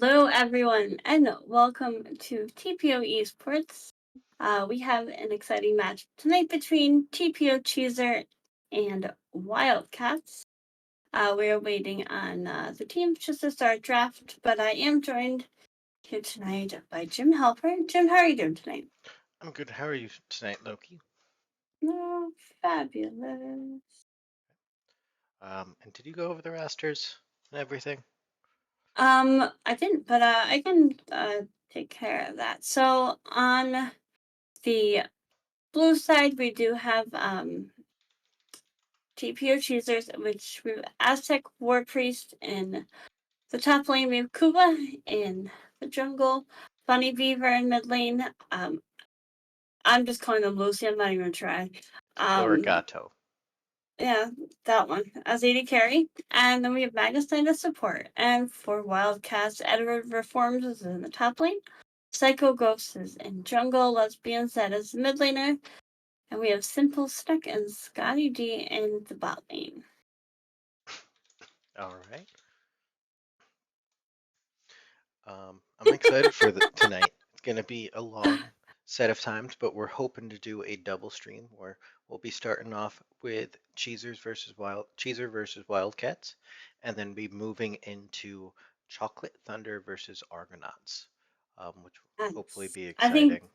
Hello, everyone, and welcome to TPO Esports. We have an exciting match tonight between TPO Cheezer and Wildcats. We are waiting on the teams just to start draft, but I am joined here tonight by Jim Helper. Jim, how are you doing tonight? I'm good. How are you tonight, Loki? Oh, fabulous. And did you go over the rosters and everything? I didn't, but I can take care of that. So on the blue side, we do have TPO Cheezers, which we have Aztec War Priest in the top lane. We have Kuba in the jungle, Bunny Beaver in mid lane. I'm just calling them Lucy. I'm not even gonna try. Um, Florigato. yeah, that one as AD carry, and then we have Magnus Knight as support. And for Wildcats, Edward Reforms is in the top lane. Psycho Ghost is in jungle. Lesbian Zed is mid laner. And we have Simple Stick and Scotty D in the bot lane. All right. I'm excited for tonight. It's gonna be a long set of times, but we're hoping to do a double stream where we'll be starting off with Cheezer versus Wildcats, and then be moving into Chocolate Thunder versus Argonauts, which will hopefully Yes. be I think exciting.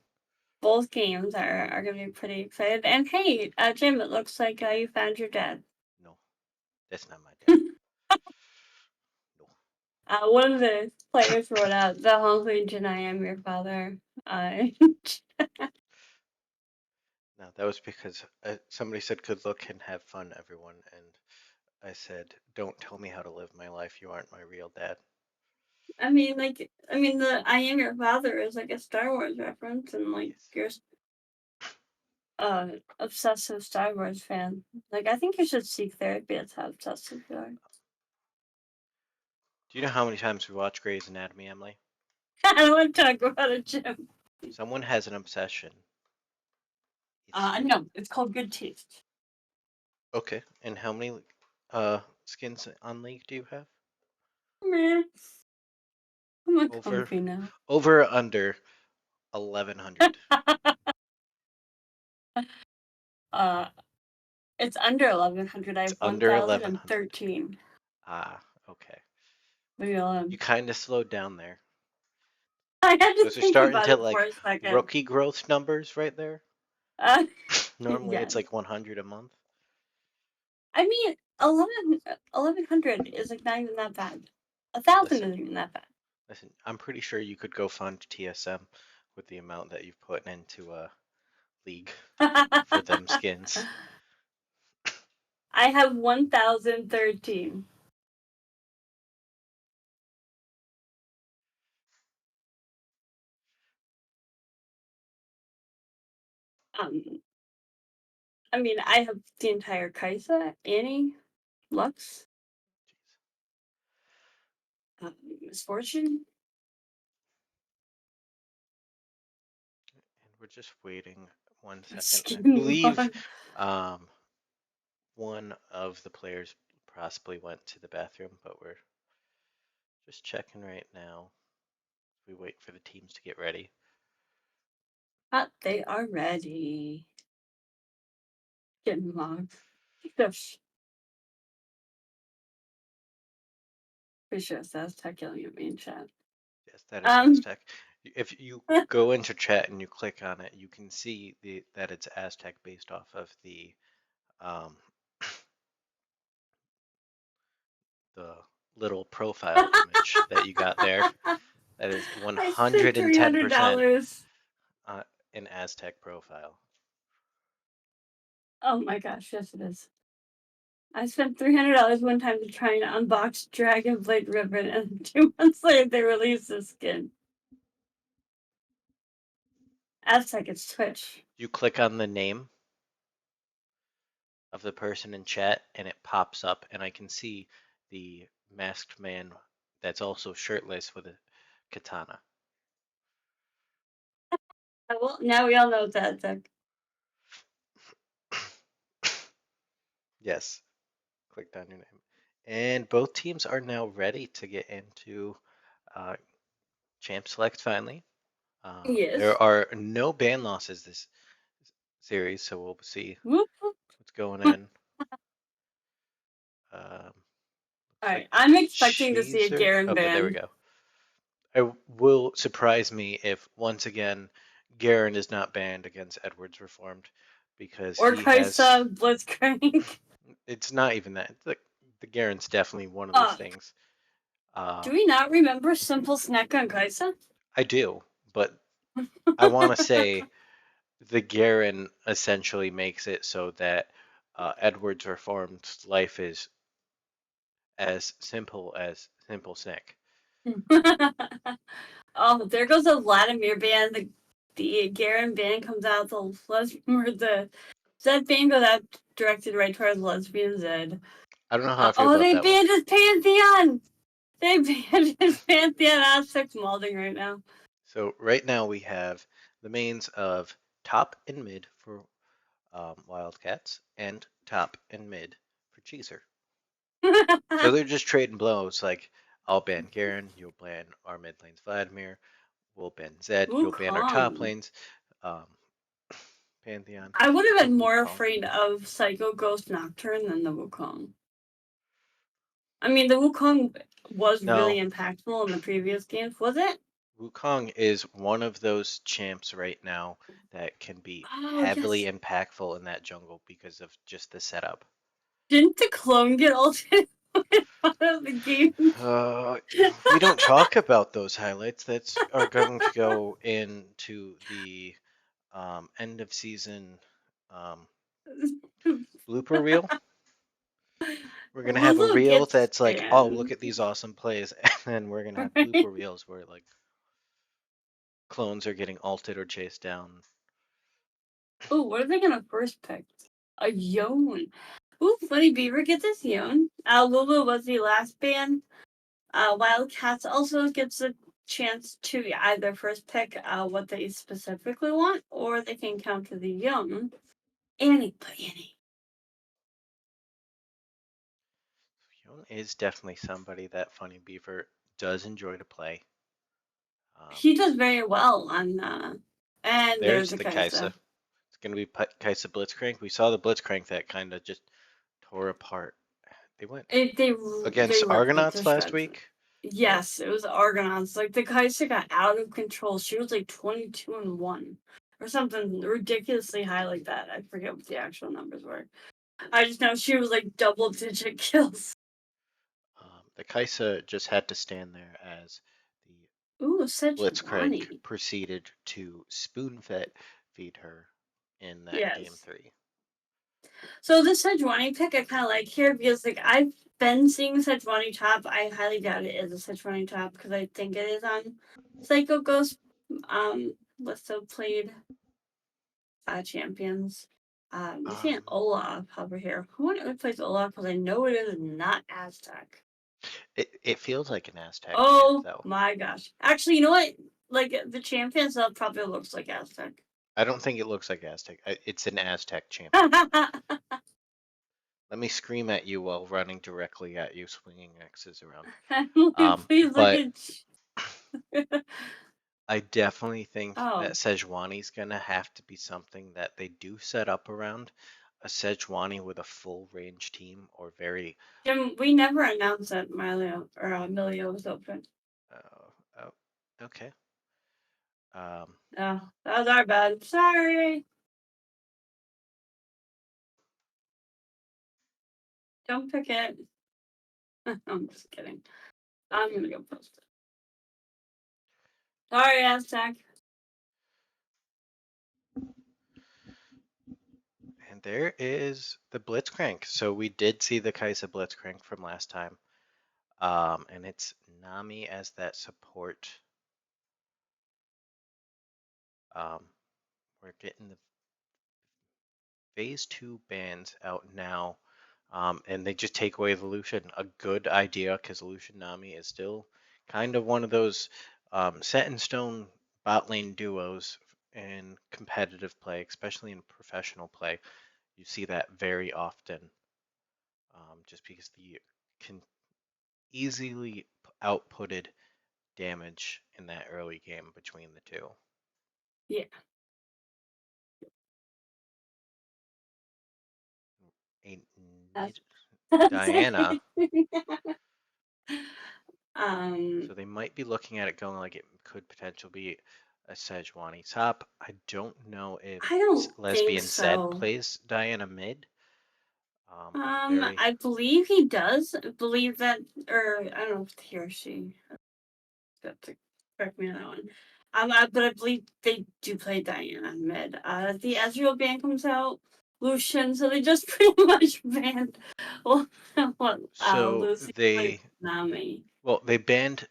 both games are going to be pretty excited. And hey, Jim, it looks like you found your dad. No, that's not my dad. No. One of the players wrote out, the hungry Jin, I am your father. Uh, No, that was because somebody said good luck and have fun, everyone. And I said, don't tell me how to live my life. You aren't my real dad. the I am your father is like a Star Wars reference, and like Yes. you're obsessive Star Wars fan. Like, I think you should seek therapy. That's how obsessive you are. Do you know how many times we watch Grey's Anatomy, Emily? I don't want to talk about it, Jim. Someone has an obsession. It's you. No, it's called good taste. Okay. And how many skins on League do you have? Man, I'm not Over comfy now. over or under 1100. uh, it's under 1100. I It's have under 1100. 1013. Ah, okay. Maybe You kind of slowed down there. I had to Those are think starting about to it for like a second. rookie growth numbers right there. Uh, Normally it's yes. like 100 a month. I mean, 1100 is like not even that bad. 1,000 Listen, isn't even that bad. listen. I'm pretty sure you could go fund TSM with the amount that you've put into League for them skins. I have 1013. Um, I have the entire Kaisa, Annie, Lux, Misfortune. And we're just waiting 1 second. I Skin believe one. um, one of the players possibly went to the bathroom, but we're just checking right now. We wait for the teams to get ready. They are ready. Getting logged. Gosh, pretty sure it says tech yelling at me in chat. Yes, that is Um, Aztec. If you go into chat and you click on it, you can see that it's Aztec based off of um, the little profile image that you got there. That is I spent 110% $300. an Aztec profile. Oh my gosh, yes it is. I spent $300 one time to try and unbox Dragon Blade Ribbon, and 2 months later they released this skin. Aztec, it's Twitch. You click on the name of the person in chat and it pops up, and I can see the masked man that's also shirtless with a katana. Well, now we all know it's Aztec. Yes, clicked on your name. And both teams are now ready to get into champ select finally. Yes. There are no ban losses this series, so we'll see Whoop, whoop. what's going in. Um, All looks right. like I'm expecting to see a Cheezer. Garen Okay, there we ban go. It will surprise me if once again Garen is not banned against Edwards Reformed because or he has. Kaisa Blitzcrank. It's not even that. The Garen's definitely one of those Uh, things. do Um, we not remember Simple Snack on Kaisa? I do, but I want to say the Garen essentially makes it so that Edward's Reformed's life is as simple Snick. Oh, there goes the Vladimir band. The Garen band comes out. The lesbian, the Zed band goes out directed right towards lesbian Zed. I don't know how I feel Oh, about they that one. banned his Pantheon. They banned his Pantheon. Aztec's molding right now. So right now we have the mains of top and mid for Wildcats and top and mid for Cheezer. So they're just trading blows. Like I'll ban Garen, you'll ban our mid lanes Vladimir, we'll ban Zed, you'll ban our top Wukong. lanes um, Pantheon. I would have Ooh, been more Wukong. afraid of Psycho Ghost Nocturne than the Wukong. I mean, the Wukong was really No, impactful in the previous games, was it? Wukong is one of those champs right now that can be Oh, heavily yes. impactful in that jungle because of just the setup. Didn't the clone get ulted out of the game? Uh, we don't talk about those highlights. That's are going to go into the end of season um, blooper reel. We're gonna have a Lulu reel gets that's like, oh, look banned. at these awesome plays, and then we're gonna have Right? blooper reels where like clones are getting alted or chased down. Oh, what are they gonna first pick? A Yone. Ooh, Funny Beaver gets his Yone. Lulu was the last ban. Wildcats also gets a chance to either first pick what they specifically want, or they can counter the Yone. Annie, but Annie. Fiona is definitely somebody that Funny Beaver does enjoy to play. Um, He does very well on and there's there's a the Kaisa. Kaisa. It's gonna be Kaisa Blitzcrank. We saw the Blitzcrank that kind of just tore apart. They went They against ripped it to Argonauts last shreds. week. Yep. Yes, it was Argonauts. Like the Kaiser got out of control. She was like 22-1 or something ridiculously high like that. I forget what the actual numbers were. I just know she was like double-digit kills. The Kaisa just had to stand there as the Ooh, Blitzcrank Sejuani. proceeded to spoon feed her in that game Yes. three. So this Sejuani pick I kind of like here because like I've been seeing Sejuani top. I highly doubt it is a Sejuani top because I think it is on Psycho Ghost. List of played champions. You see an Um, Olaf over here. Who wonder who plays Olaf because I know it is not Aztec. it feels like an Aztec champ Oh though. my gosh. Actually, you know what? Like the champion stuff probably looks like Aztec. I don't think it looks like Aztec. It's an Aztec champion. Please Let me scream at you while running directly at you, swinging axes around. look But at. I definitely think that Oh, Sejuani's gonna have to be something that they do set up around a Sejuani with a full range team or very. Jim, we never announced that Milio or Emilio was open. Oh, okay. Um, Oh, that was our bad. Sorry. Don't pick it. I'm just kidding. I'm gonna go post it. Sorry, Aztec. and there is the Blitzcrank. So we did see the Kaisa Blitzcrank from last time. And it's Nami as that support. Um, we're getting the phase 2 bans out now. And they just take away the Lucian. A good idea because Lucian Nami is still kind of one of those set in stone bot lane duos in competitive play, especially in professional play. You see that very often just because the can easily outputted damage in that early game between the two. Yeah. Ain't That's, need that's Diana. um, So they might be looking at it going like it could potentially be a Sejuani top. I don't know if I don't think Lesbian Zed so. plays Diana mid. Very. I believe he does. I believe that, or I don't know if he or she. Have to correct me on that one. But I believe they do play Diana on mid. The Ezreal ban comes out, Lucian, so they just pretty much banned well, So Lucy plays they Nami. they banned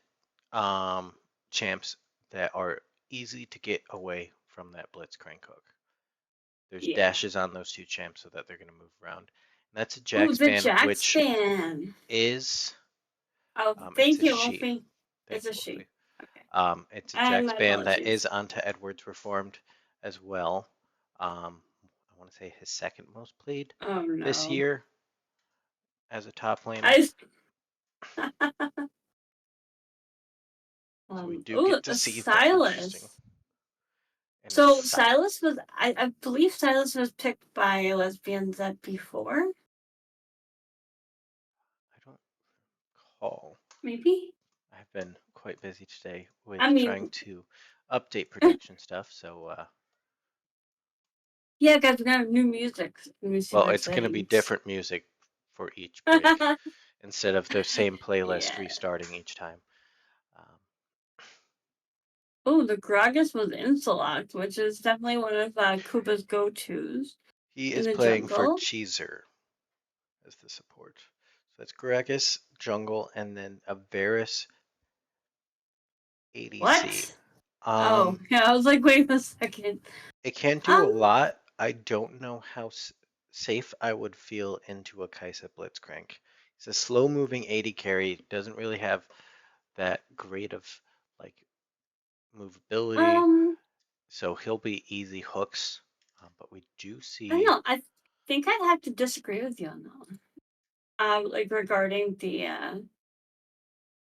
um champs that are easy to get away from that Blitzcrank hook. There's Yeah. dashes on those two champs so that they're going to move around. And that's a Oh, Jax the ban, Jax which ban. is Oh, it's thank a you, she. Wolfie. Thank It's you, a she. Wolfie. Okay. It's a And Jax my ban that is apologies. onto Edwards Reformed as well. I want to say his second most played Oh this no. year as a top laner. I So we do oh, get to a see the interesting Silas. and a So silent. Silas was, I believe Silas was picked by lesbians that before, I don't recall. maybe. I've been quite busy today I with trying mean, to update prediction stuff. So, yeah, guys, we're gonna have new music. Let me see well, that it's going to be settings. different music for each break instead of the same playlist Yeah. restarting each time. Um, Oh, the Gragas was Insolok, which is definitely one of Koopa's go-tos he in is the playing for jungle. Cheezer as the support. So that's Gragas, Jungle, and then a Varus ADC. What? Oh, Um, yeah, I was like, wait a second. it can do a Um, lot. I don't know how safe I would feel into a Kaisa Blitzcrank. He's a slow-moving AD carry. Doesn't really have that great of like movability, um, so he'll be easy hooks. But we do I don't see know. I think I'd have to disagree with you on that one. Like regarding the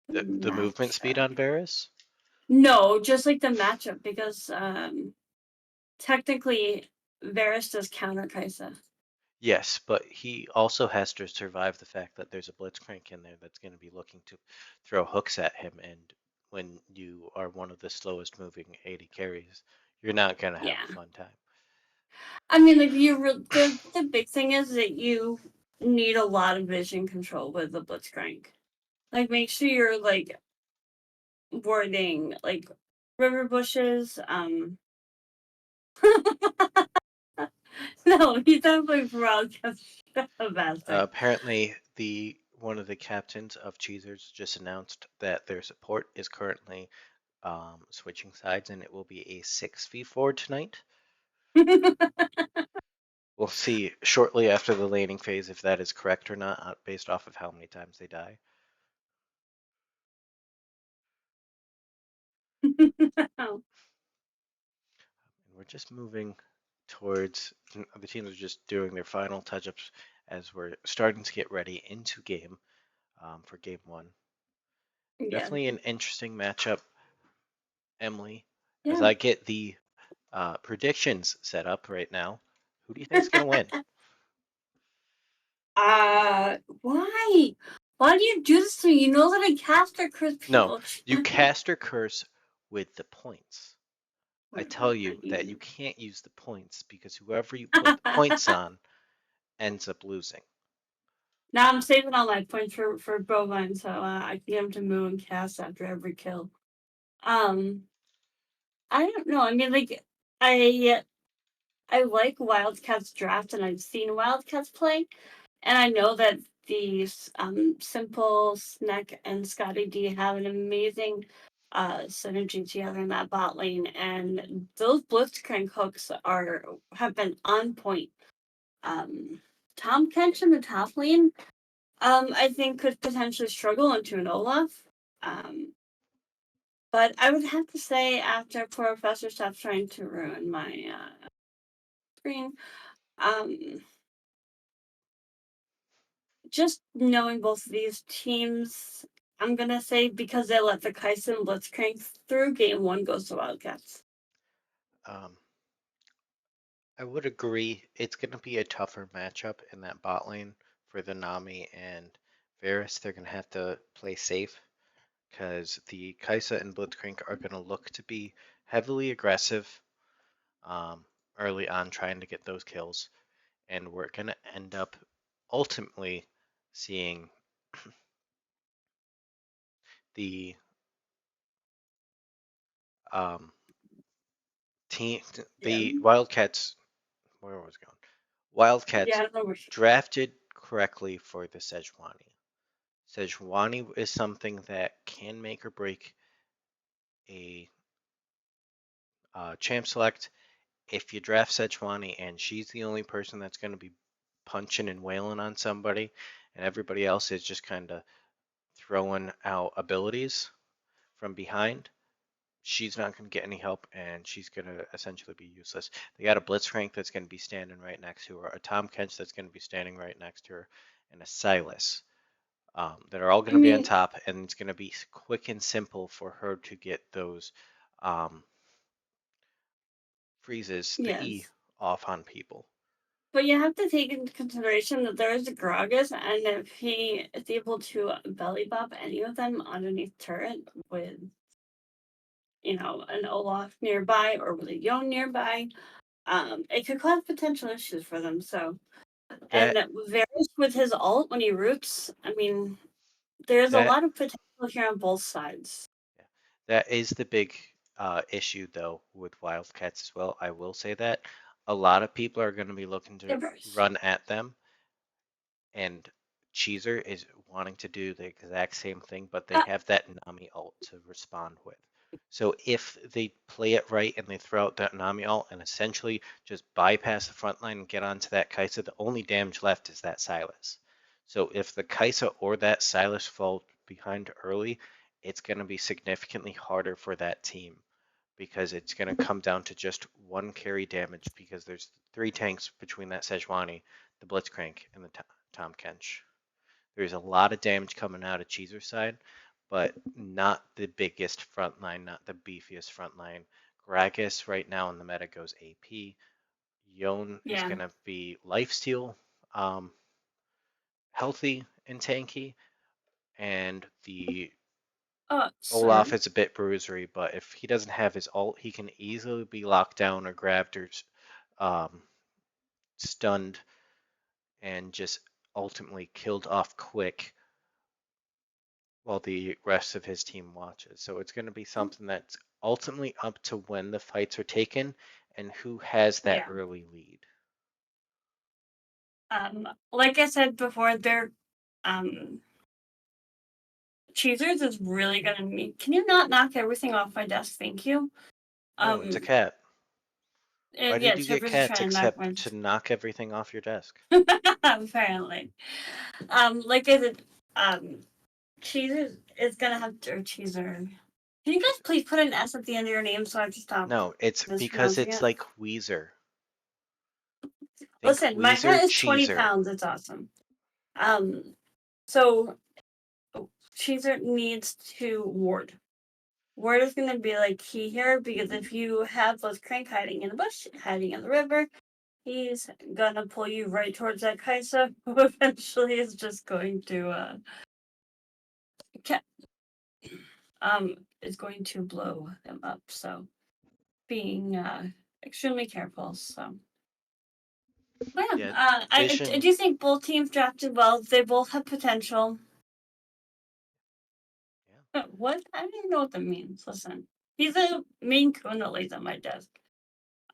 the movement speed on matchup. Varus. No, just like the matchup because technically Varus does counter Kaisa. Yes, but he also has to survive the fact that there's a Blitzcrank in there that's going to be looking to throw hooks at him. And when you are one of the slowest moving AD carries, you're not going to have a Yeah. fun time. I mean, like the big thing is that you need a lot of vision control with the Blitzcrank. Like, make sure you're like warding like river bushes. No, he's definitely fantastic. Apparently, the one of the captains of Cheezers just announced that their support is currently switching sides, and it will be a 6v4 tonight. We'll see shortly after the laning phase if that is correct or not, based off of how many times they die. And we're just moving towards the teams are just doing their final touch-ups as we're starting to get ready into game for game one. Yeah, Definitely an interesting matchup, Emily. As yeah. I get the predictions set up right now, who do you think is going to win? Why? Why do you do this to me? You know that I cast or curse No, people. you cast or curse with the points. I What tell does that you that you mean? can't use the points because whoever you put the points on ends up losing. Now I'm saving all my points for bovine, so I can get him to move and cast after every kill. Um, I don't know. I mean, like I I like Wildcats draft, and I've seen Wildcats play, and I know that these Simple, Sneck, and Scotty D have an amazing synergy together in that bot lane, and those Blitzcrank hooks are have been on point. Um, Tom Kench in the top lane, I think could potentially struggle into an Olaf. Um, but I would have to say after Professor stops trying to ruin my screen, um, just knowing both of these teams, I'm gonna say because they let the Kyson Blitzcrank through, game one goes to Wildcats. Um, I would agree. It's going to be a tougher matchup in that bot lane for the Nami and Varus. They're going to have to play safe because the Kaisa and Blitzcrank are going to look to be heavily aggressive um, early on, trying to get those kills. And we're going to end up ultimately seeing the um, team, Yeah. the Wildcats. Where was it going? Yeah, Wildcats I don't know where drafted correctly for the Sejuani. Sejuani is something that can make or break a champ select. If you draft Sejuani and she's the only person that's going to be punching and wailing on somebody, and everybody else is just kind of throwing out abilities from behind, she's not going to get any help and she's going to essentially be useless. They got a Blitzcrank that's going to be standing right next to her, a Tom Kench that's going to be standing right next to her, and a Silas that are all I going to be on mean, top, and it's going to be quick and simple for her to get those um, freezes, the E, yes. off on people. But you have to take into consideration that there is a Gragas, and if he is able to belly bop any of them underneath turret with, an Olaf nearby or with a Yone nearby, it could cause potential issues for them. So, and That Varys with his ult when he roots, I mean, there's a that lot of potential here on both sides. yeah, that is the big issue though with Wildcats as well. I will say that a lot of people are going to be looking to Diverse. run at them, and Cheezer is wanting to do the exact same thing, but they Uh, have that Nami ult to respond with. So if they play it right and they throw out that Nami ult and essentially just bypass the front line and get onto that Kaisa, the only damage left is that Silas. So if the Kaisa or that Silas fall behind early, it's going to be significantly harder for that team because it's going to come down to just one carry damage because there's three tanks between that Sejuani, the Blitzcrank, and the Tom Kench. There's a lot of damage coming out of Cheezer's side, but not the biggest front line, not the beefiest front line. Gragas right now in the meta goes AP. Yone is yeah. going to be lifesteal, um, healthy and tanky, and the Olaf Sir. is a bit bruisery, but if he doesn't have his ult, he can easily be locked down or grabbed or um, stunned and just ultimately killed off quick while the rest of his team watches. So it's going to be something that's ultimately up to when the fights are taken and who has that Yeah. early lead. Like I said before, their Cheezers is really gonna need. Can you not knock everything off my desk? Thank you. No, it's a Um, cat. Why yeah, did you get Chippers is cats trying to knock my except to knock everything off your desk? apparently. Like I said, Cheezer is gonna have to, or Cheezer. Can you guys please put an S at the end of your name so I can stop No, it's because mispronouncing it's it? like Weezer. Think Listen, my Weezer hat is 20 Cheezer. pounds. It's awesome. So Cheezer needs to ward. Ward is going to be like key here because if you have those crank hiding in the bush, hiding in the river, he's gonna pull you right towards that Kaisa, who eventually is just going to is going to blow them up. So being extremely careful. So yeah, Yeah, I Vision. do think both teams drafted well. They both have potential. Yeah. What? I don't even know what that means. Listen, he's a main coon that lays on my desk.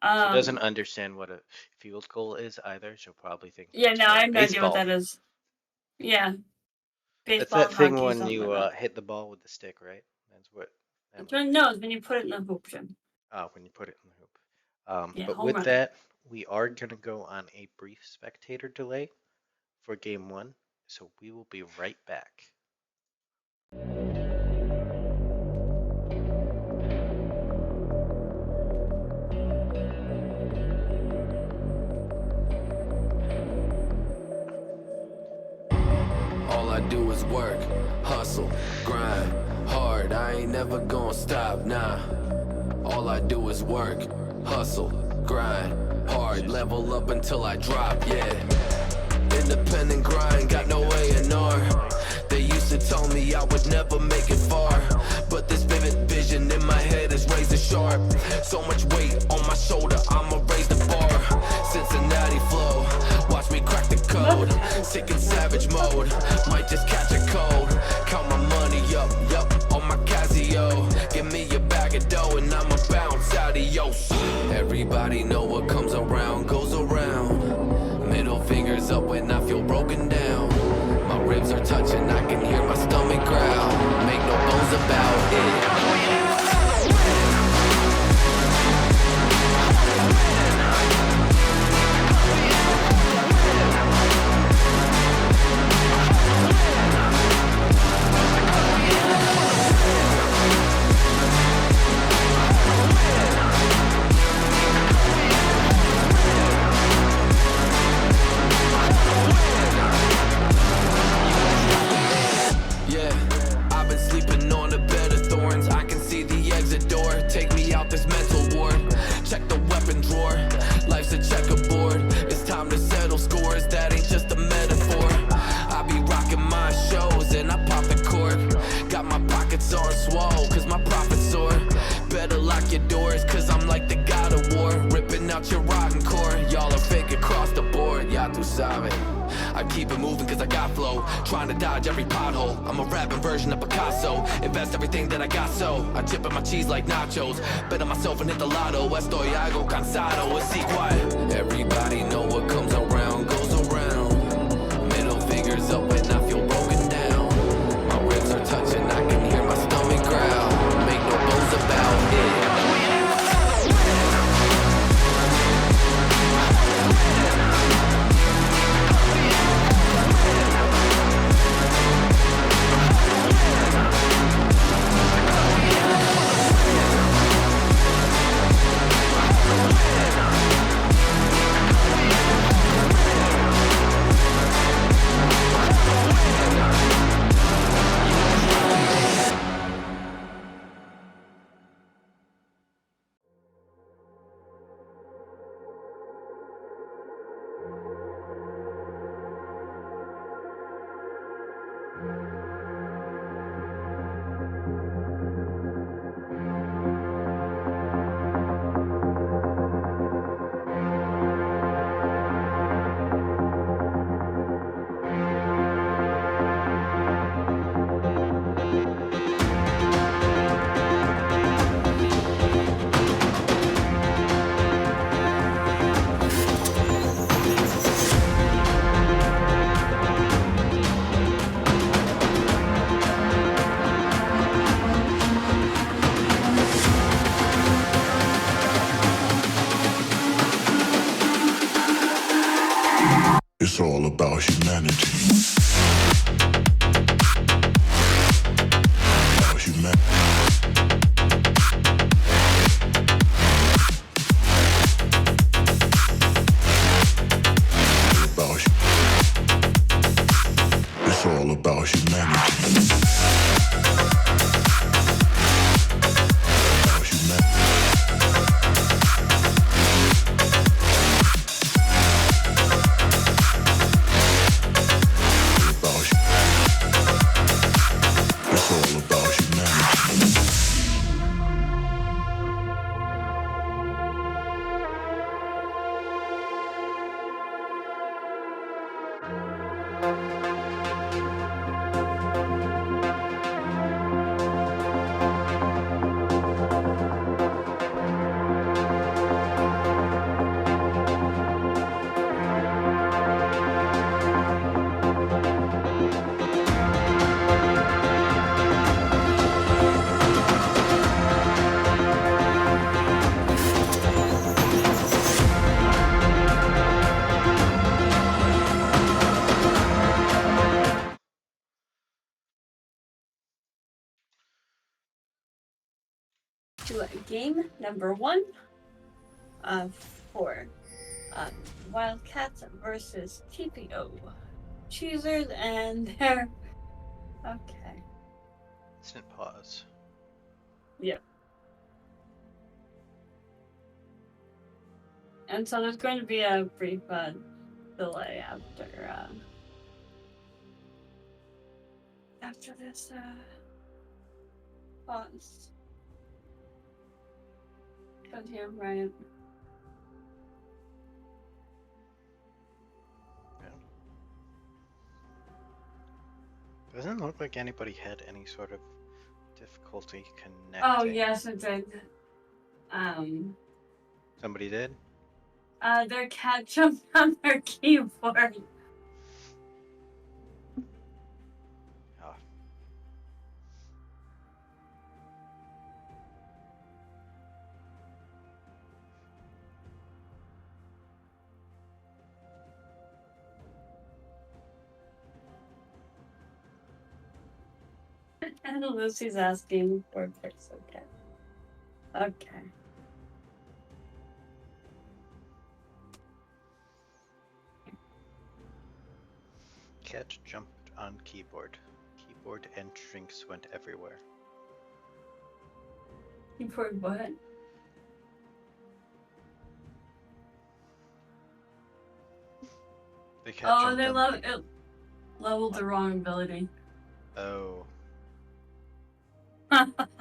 She doesn't Um, understand what a field goal is either. She'll probably think yeah, it's no, I from have no idea what baseball. that is. Yeah, That's baseball that and thing hockey, when something like you that. hit the ball with the stick, right? That's what that It's must when be. no, it's when you put it in the hoop, Jim. When you put it in the hoop. Yeah, But home with run. that, we are going to go on a brief spectator delay for game one. So we will be right back. All I do is work. Hustle, grind, hard, I ain't never gonna stop, nah. All I do is work, hustle, grind, hard, level up until I drop, yeah. Independent grind, got no A&R. They used to tell me I would never make it far, but this vivid vision in my head is razor sharp. So much weight on my shoulder, I'ma raise the bar. Cincinnati flow, watch me crack the code. Sick in savage mode, might just catch a cold. Count my money up, yup, on my Casio. Give me a bag of dough and I'ma bounce, adios. Everybody know what comes around goes around. Middle fingers up when I feel broken down. My ribs are touching, I can hear my stomach growl. Make no bones about it. Take me out this mental ward. Check the weapon drawer. Life's a checkerboard. It's time to settle scores. That ain't just a metaphor. I be rocking my shows and I pop the cork. Got my pockets on swole cause my profits soar. Better lock your doors cause I'm like the god of war. Ripping out your rotten core. Y'all are fake across the board. Y'all too savage. I keep it moving cause I got flow. Trying to dodge every pothole. I'm a rapping version of Picasso. Invest everything that I got so I chip in my cheese like nachos. Bet on myself and hit the lotto. Estoy algo cansado. Así quiet. Everybody know what comes around goes around. Middle fingers up when I feel broken down. My ribs are touching, I can hear my stomach growl. Make no bones about it. It's all about humanity. About humanity. It's all about humanity. About humanity. To game number one for uh, Wildcats versus TPO Cheezers and their Okay. Instant pause. Yep. And so there's going to be a brief delay after this pause. But yeah, right. Doesn't look like anybody had any sort of difficulty connecting. Oh yes, it did. Somebody did? Their cat jumped on their keyboard. Oh. And Lucy's asking for a fix. Okay. Okay. Cat jumped on keyboard. Keyboard and drinks went everywhere. Keyboard what? The cat jumped they on love the it. keyboard. Leveled the wrong ability. Oh.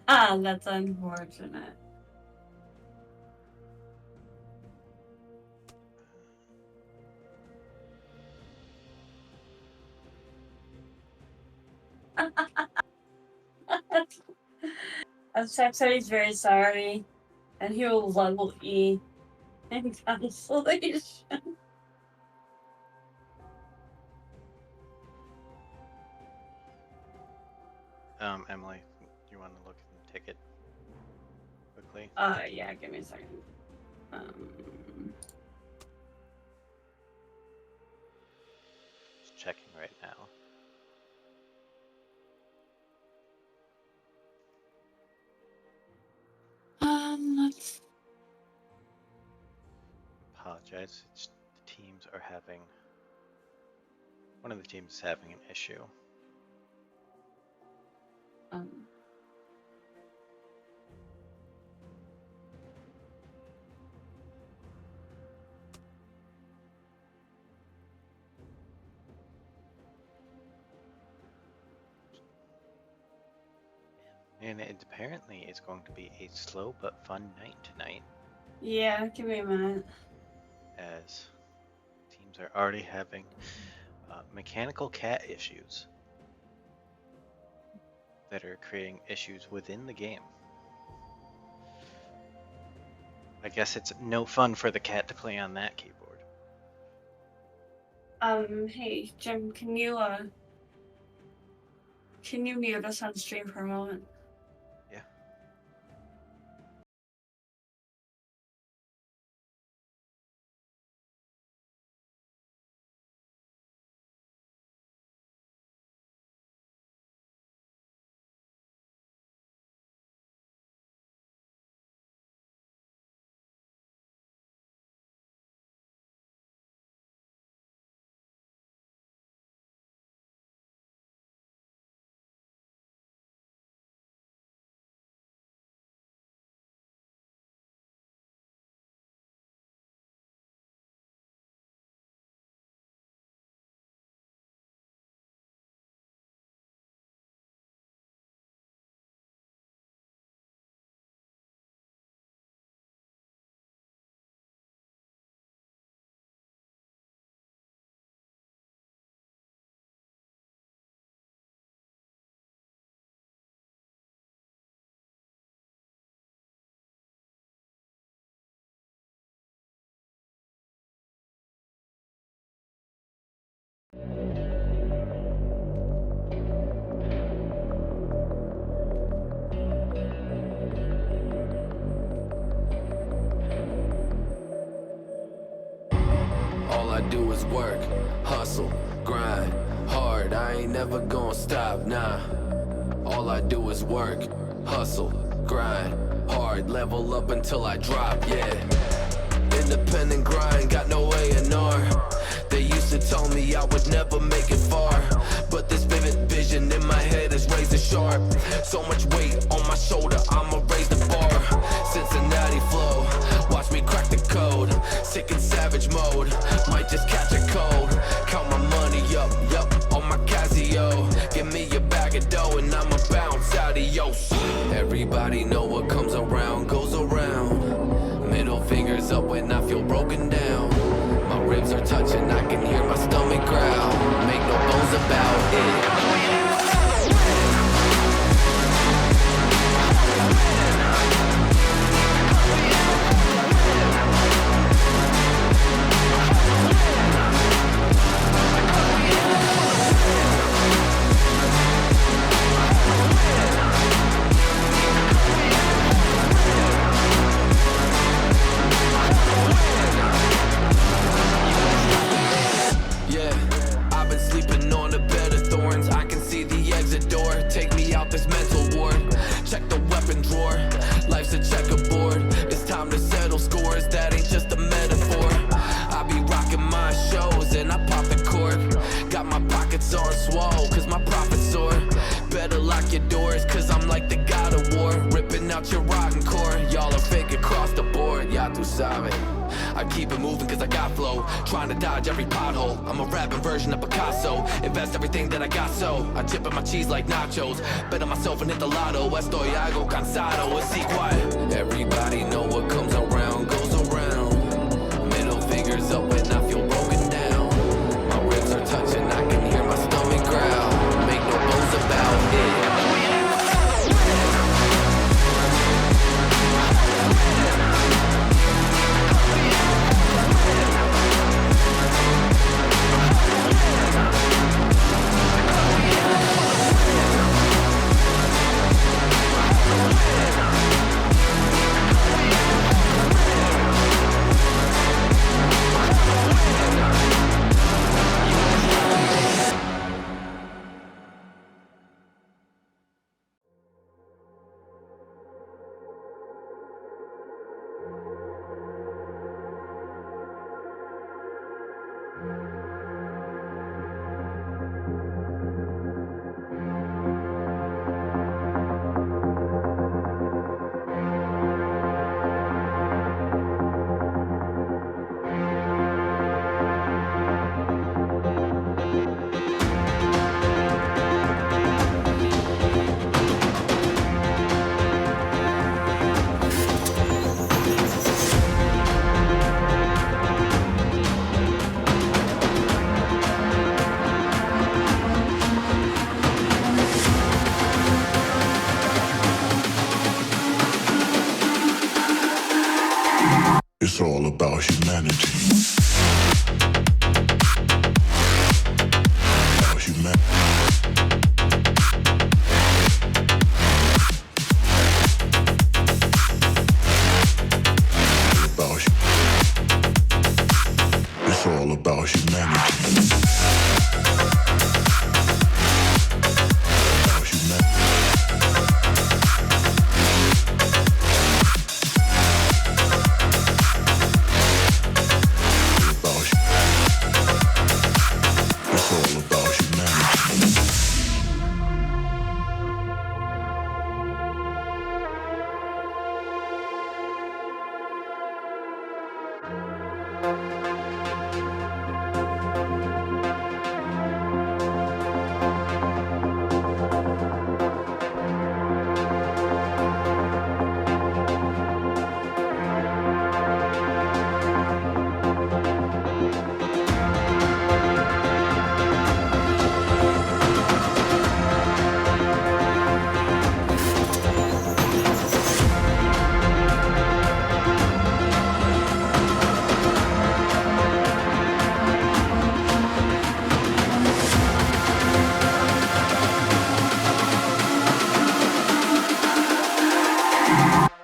That's unfortunate. Check said he's very sorry, and he will level E in consolation. Emily, you want to look at the ticket quickly? Yeah, give me a second. Just checking right now. Let's. Apologize. The teams are having. One of the teams is having an issue. And it apparently is going to be a slow but fun night tonight. Yeah, give me a minute. As teams are already having mechanical cat issues that are creating issues within the game. I guess it's no fun for the cat to play on that keyboard. Hey, Jim, can you mute us on stream for a moment? Yeah. All I do is work, hustle, grind, hard. I ain't never gonna stop, nah. All I do is work, hustle, grind, hard. Level up until I drop, yeah. Independent grind, got no A&R. They used to tell me I would never make it far, but this vivid vision in my head so much weight on my shoulder, I'ma raise the bar. Cincinnati flow, watch me crack the code. Sick and savage mode, might just catch a cold. Count my money up, yup, on my Casio. Give me a bag of dough and I'ma bounce, adios. Everybody know what comes around goes around. Middle fingers up when I feel broken down. My ribs are touching, I can hear my stomach growl. Make no bones about it. This mental ward, check the weapon drawer. Life's a checkerboard. It's time to settle scores. That ain't just a metaphor. I be rocking my shows and I pop the cork. Got my pockets on swole, cause my profits soar. Better lock your doors, cause I'm like the god of war. Ripping out your rotten core. Y'all are fake across the board. Ya tu sabe. I keep it moving cause I got flow. Trying to dodge every pothole. I'm a rapping version of Picasso. Invest everything that I got, so I chip in my cheese like nachos. Bet on myself and hit the lotto. Estoy algo cansado, así quiet. Everybody know what comes around goes around. Middle fingers up when I feel broken down. My ribs are touching, I can hear my stomach growl. Make no bones about it. It's all about humanity. About humanity. It's all about humanity.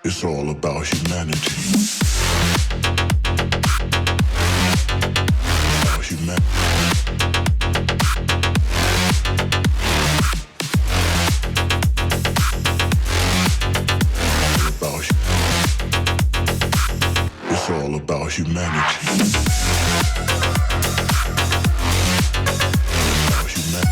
It's all about humanity. About humanity. It's all about humanity. About humanity.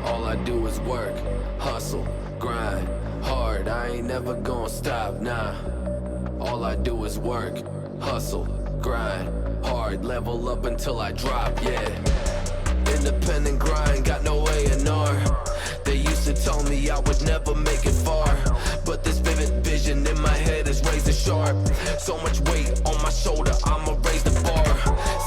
All I do is work, hustle, grind, hard. I ain't never gonna stop, nah. All I do is work, hustle, grind, hard. Level up until I drop, yeah. Independent grind, got no A&R. They used to tell me I would never make it far, but this vivid vision in my head is razor sharp. So much weight on my shoulder, I'ma raise the bar.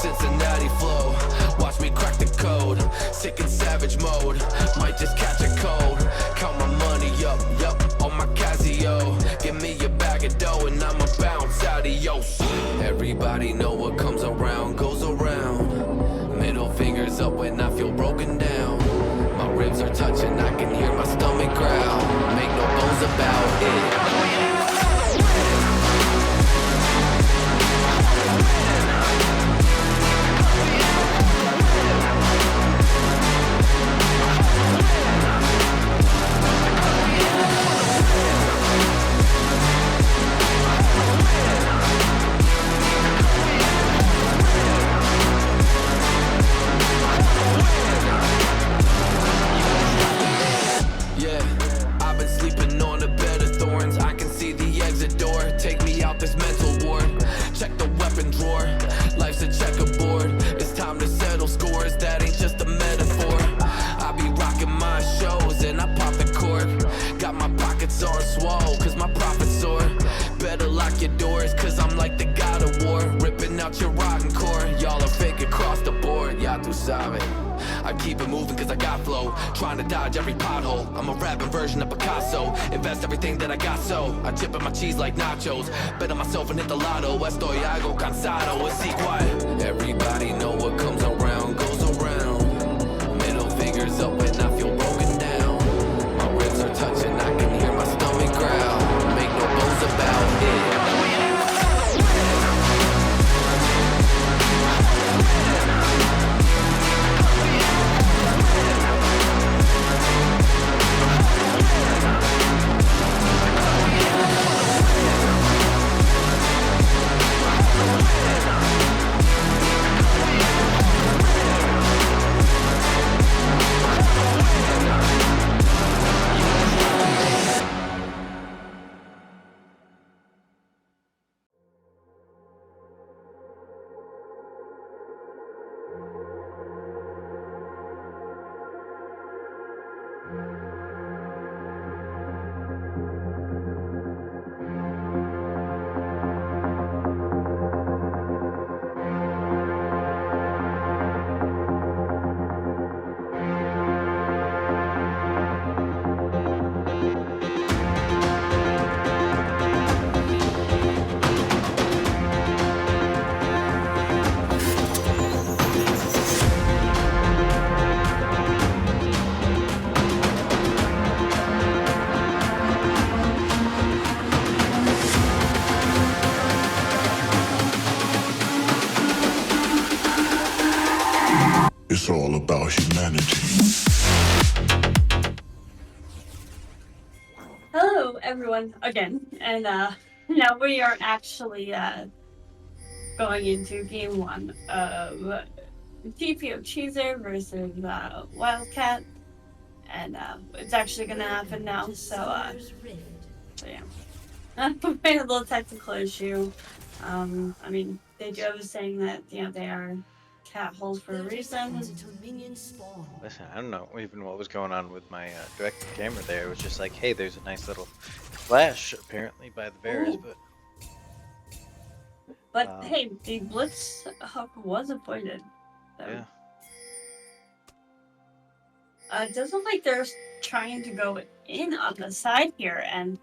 Cincinnati flow, watch me crack the code. Sick and savage mode, might just catch a cold. Count my money up, yup, on my Casio. Give me a bag of dough and I'ma bounce, adios. Everybody know what comes around goes around. Middle fingers up when I feel broken down. My ribs are touching, I can hear my stomach growl. Make no bones about it. This mental war, check the weapon drawer. Life's a checkerboard, it's time to settle scores. That ain't just a metaphor. I be rocking my shows and I pop the cork. Got my pockets on swole, cause my profits soar. Better lock your doors, cause I'm like the god of war. Ripping out your rotten core, y'all are fake across the board. Ya tu sabe, I keep it moving cause I got flow. Trying to dodge every pothole, I'm a rapping version of Picasso. Invest everything that I got, so I chip in my cheese like nachos. Bet on myself and hit the lotto. Estoy algo cansado, it's igual. Everybody know what comes around goes around. Middle fingers up when I feel broken down. My ribs are touching, I can hear my stomach growl. Make no bones about it. It's all about humanity. Hello, everyone, again. And now we are actually going into game one of TPO Cheezer versus Wildcat. And it's actually going to happen now. So yeah. We had a little technical issue. I mean, they do have a saying that, they are cat holes for a reason. Listen, I don't know even what was going on with my direct camera there. It was just like, hey, there's a nice little flash apparently by the bears, Ooh. But Um, hey, the blitz hook was avoided. So. yeah. It does look like they're trying to go in on the side here and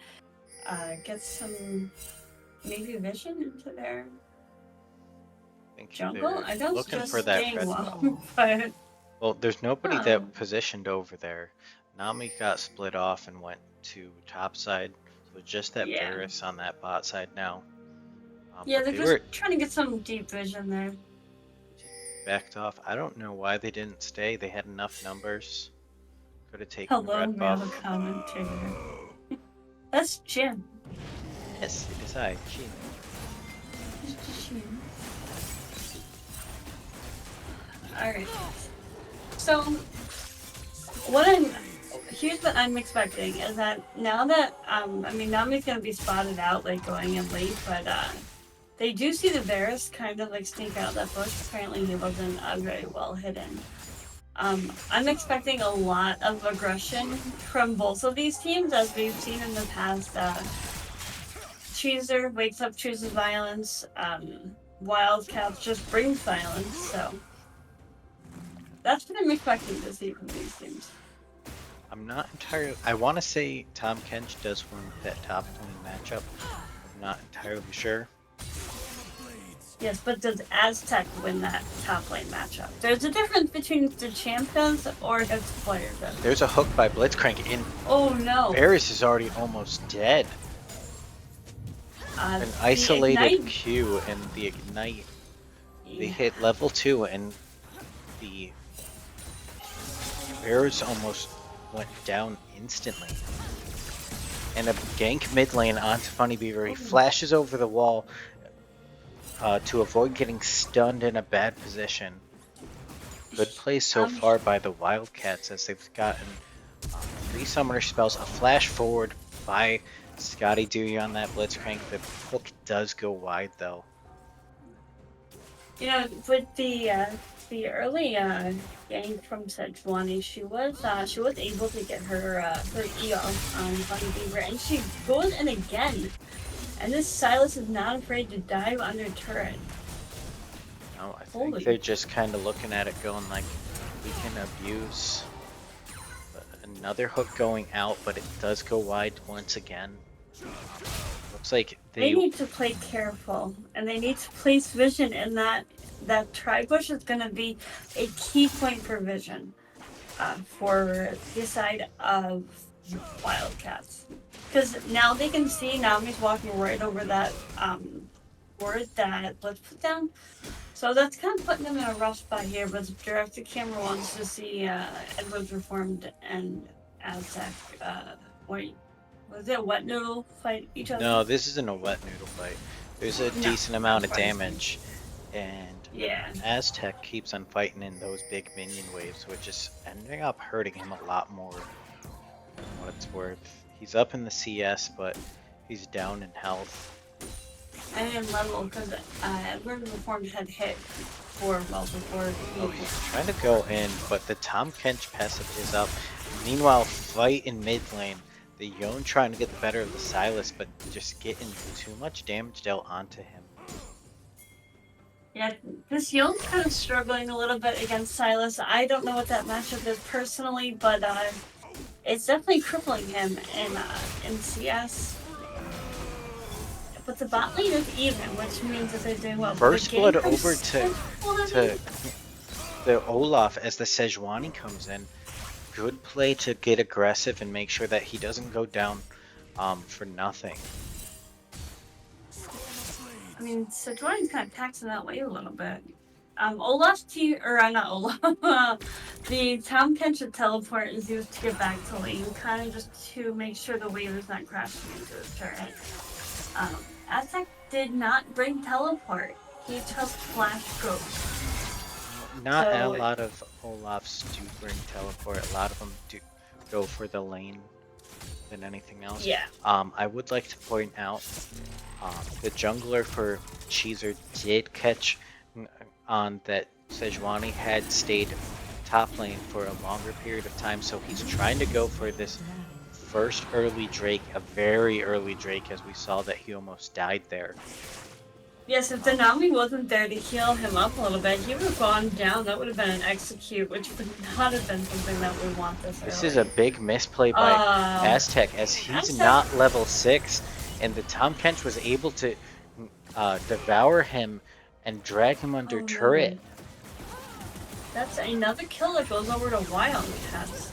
get some maybe vision into their I think jungle. they're I know it's looking for just that staying red low, buff. but Well, there's nobody oh, that positioned over there. Nami got split off and went to top side, so just that yeah. Varus on that bot side now. Yeah, But they're they just were trying to get some deep vision there. backed off. I don't know why they didn't stay. They had enough numbers. Could have taken the Hello, red we have a buff. commentator. That's Jim. Yes, it is I, Jin. Alright. So, here's what I'm expecting is that now that, I mean, Nami's gonna be spotted out, like, going in late, but, they do see the Varus kind of, like, sneak out of that bush. Apparently he wasn't very well hidden. I'm expecting a lot of aggression from both of these teams, as we've seen in the past. Cheezer wakes up, chooses violence. Wildcats just brings violence, so that's what I'm expecting to see from these teams. I'm not entirely. I want to say Tom Kench does win that top lane matchup. I'm not entirely sure. Yes, but does Aztec win that top lane matchup? There's a difference between the champ does or his player does. There's a hook by Blitzcrank in. Oh no! Varus is already almost dead. An isolated Q and the ignite. They hit level 2 and the Varus almost went down instantly. And a gank mid lane onto Funny Beaver. He flashes over the wall to avoid getting stunned in a bad position. Good play so far by the Wildcats as they've gotten 3 summoner spells, a flash forward by Scotty Dewey on that Blitzcrank. The hook does go wide though. You know, with the early gank from Sejuani, she was able to get her E off on Bunny Beaver, and she goes in again. And this Silas is not afraid to dive under turret. No, I think they're just kind of looking at it going like, we can abuse. Another hook going out, but it does go wide once again. Looks like they need to play careful, and they need to place vision in that tri-bush is going to be a key point for vision for the side of Wildcats. Because now they can see Nami's walking right over that word that let's put down. So that's kind of putting them in a rough spot here, but the director camera wants to see Edwards Reformed and Aztec wait. Was it a wet noodle fight each other? No, this isn't a wet noodle fight. There's a decent amount of damage, and Aztec keeps on fighting in those big minion waves, which is ending up hurting him a lot more than what it's worth. He's up in the CS, but he's down in health. And in level, because Edward Reformed had hit before. Oh, he's trying to go in, but the Tom Kench passive is up. Meanwhile, fight in mid lane. The Yone trying to get the better of the Silas, but just getting too much damage dealt onto him. Yeah, this Yone's kind of struggling a little bit against Silas. I don't know what that matchup is personally, but it's definitely crippling him in CS. But the bot lane is even, which means that they're doing well. First blood over to the Olaf as the Sejuani comes in. Good play to get aggressive and make sure that he doesn't go down for nothing. I mean, Sejuani's kind of taxing that way a little bit. Olaf's not Olaf. The Tom Kench teleport is used to get back to lane, kind of just to make sure the wave is not crashing into his turret. Aztec did not bring teleport. He just flash ghost. Not a lot of Olafs do bring teleport. A lot of them do go for the lane than anything else. Yeah. I would like to point out the jungler for Cheezer did catch on that Sejuani had stayed top lane for a longer period of time, so he's trying to go for this first early Drake, a very early Drake, as we saw that he almost died there. Yes, if Denami wasn't there to heal him up a little bit, he would have gone down. That would have been an execute, which would not have been something that we want this This early. is a big misplay by Aztec, as he's Aztec. not level 6, and the Tahm Kench was able to devour him and drag him under turret. No. That's another kill that goes over to Wildcats.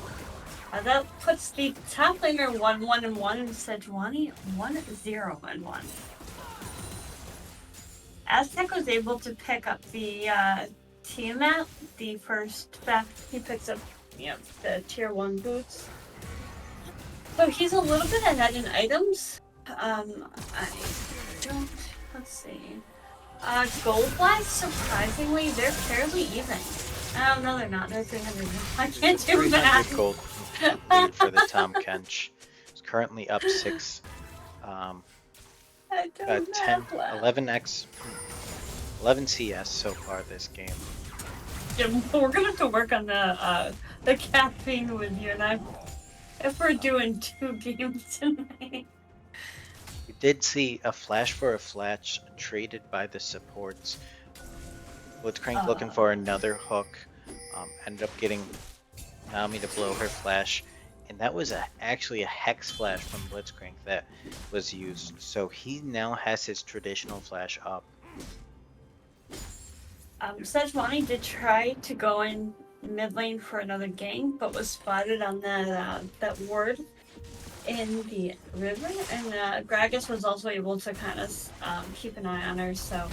That puts the top laner 1-1-1 and Sejuani 1-0-1. Aztec was able to pick up the Tiamat, the first fact he picks up, the tier 1 boots. So he's a little bit ahead in items. Let's see. Gold-wise, surprisingly, they're fairly even. No, they're not. They're 300. I can't do 300 math. gold lead for the Tahm Kench. It's currently up 6. I don't 10, know. 11 CS so far this game. Yeah, we're gonna have to work on the caffeine with you and I. If we're doing 2 games tonight. We did see a flash for a flash traded by the supports. Blitzcrank looking for another hook. Ended up getting Nami to blow her flash. And that was actually a Hex flash from Blitzcrank that was used. So he now has his traditional flash up. Sejuani did try to go in mid lane for another gank, but was spotted on that ward in the river. And Gragas was also able to kind of keep an eye on her. So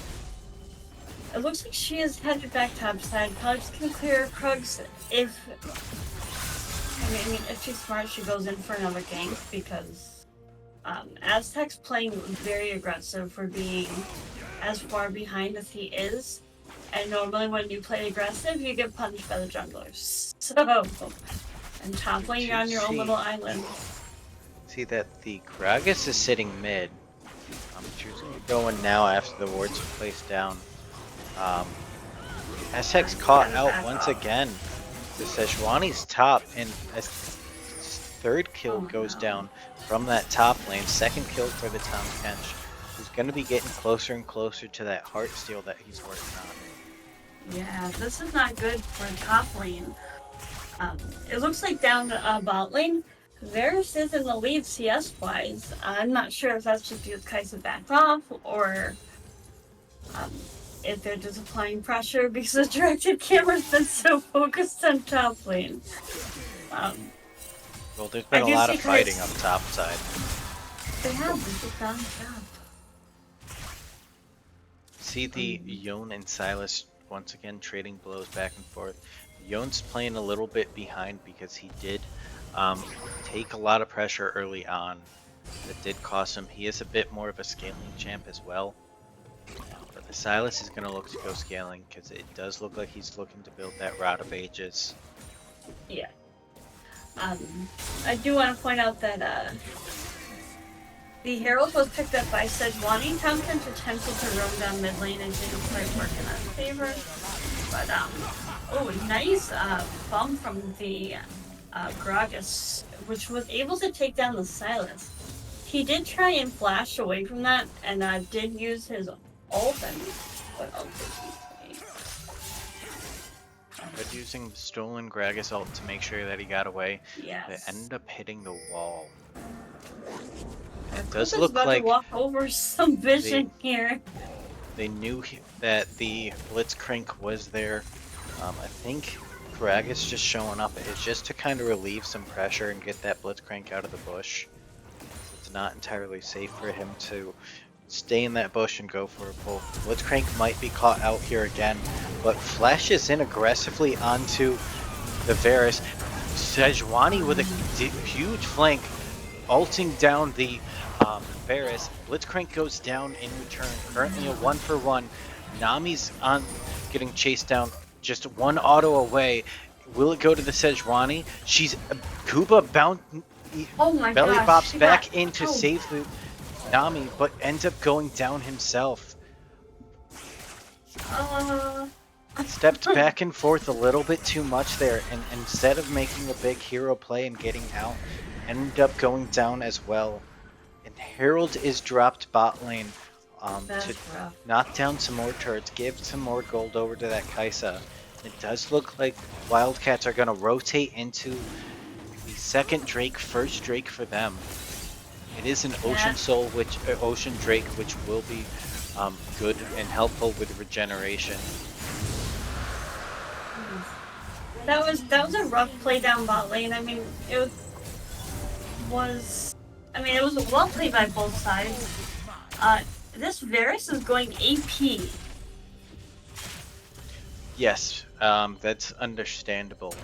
it looks like she is headed back topside. Probably just gonna clear Krugs if. I mean, if she's smart, she goes in for another gank because Aztec's playing very aggressive for being as far behind as he is. And normally when you play aggressive, you get punished by the junglers. So, and top lane, you're on your own little island. See that the Gragas is sitting mid. I'm choosing to go in now after the wards are placed down. Aztec's caught out once again. The Sejuani's top, and a third kill goes down from that top lane. Second kill for the Tahm Kench, who's going to be getting closer and closer to that Heartsteel that he's working on. Yeah, this is not good for top lane. It looks like down bot lane, Varus is in the lead CS-wise. I'm not sure if that's just because Kai'Sa backed off, or if they're just applying pressure because the directed camera's been so focused on top lane. Well, there's been a lot of fighting up top side. They have done a job. See the Yone and Silas once again trading blows back and forth. Yone's playing a little bit behind because he did take a lot of pressure early on. That did cost him. He is a bit more of a scaling champ as well. But the Silas is going to look to go scaling because it does look like he's looking to build that Rod of Ages. Yeah. I do want to point out that the Herald was picked up by Sejuani. Tompkins attempted to roam down mid lane and didn't quite work in our favor. But, nice bump from the Gragas, which was able to take down the Silas. He did try and flash away from that, and did use his ult. What ult did he say? But using the stolen Gragas ult to make sure that he got away, Yes. it ended up hitting the wall. And it Chris does is look about like to walk over some vision here. they knew that the Blitzcrank was there. I think Gragas just showing up is just to kind of relieve some pressure and get that Blitzcrank out of the bush. It's not entirely safe for him to stay in that bush and go for a pull. Blitzcrank might be caught out here again, but flashes in aggressively onto the Varus. Sejuani with a huge flank, ulting down the Varus. Blitzcrank goes down in return, currently a 1-for-1. Nami's on getting chased down, just one auto away. Will it go to the Sejuani? She's Kuba belly bops back in to save the Nami, but ends up going down himself. stepped back and forth a little bit too much there, and instead of making a big hero play and getting out, ended up going down as well. And Herald is dropped bot lane That's to rough. knock down some more turrets, give some more gold over to that Kaisa. It does look like Wildcats are going to rotate into the second Drake, first Drake for them. It is an Ocean Soul, Ocean Drake, which will be good and helpful with regeneration. That was a rough play down bot lane. I mean, it was well played by both sides. This Varus is going AP. Yes, that's understandable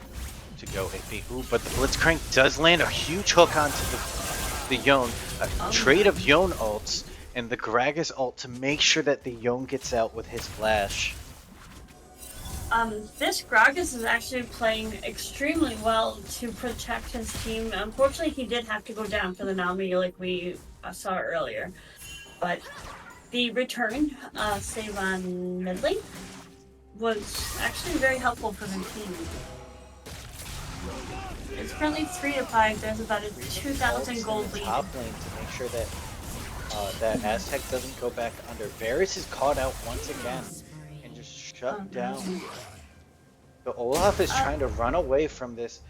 to go AP. Ooh, but the Blitzcrank does land a huge hook onto the Yone. A trade of Yone ults and the Gragas ult to make sure that the Yone gets out with his flash. This Gragas is actually playing extremely well to protect his team. Unfortunately, he did have to go down for the Nami like we saw earlier. But the return save on mid lane was actually very helpful for the team. It's currently 3-5. There's about a 2,000 gold lead. Top lane to make sure that that Aztec doesn't go back under. Varus is caught out once again and just shut down. The Olaf is trying to run away from this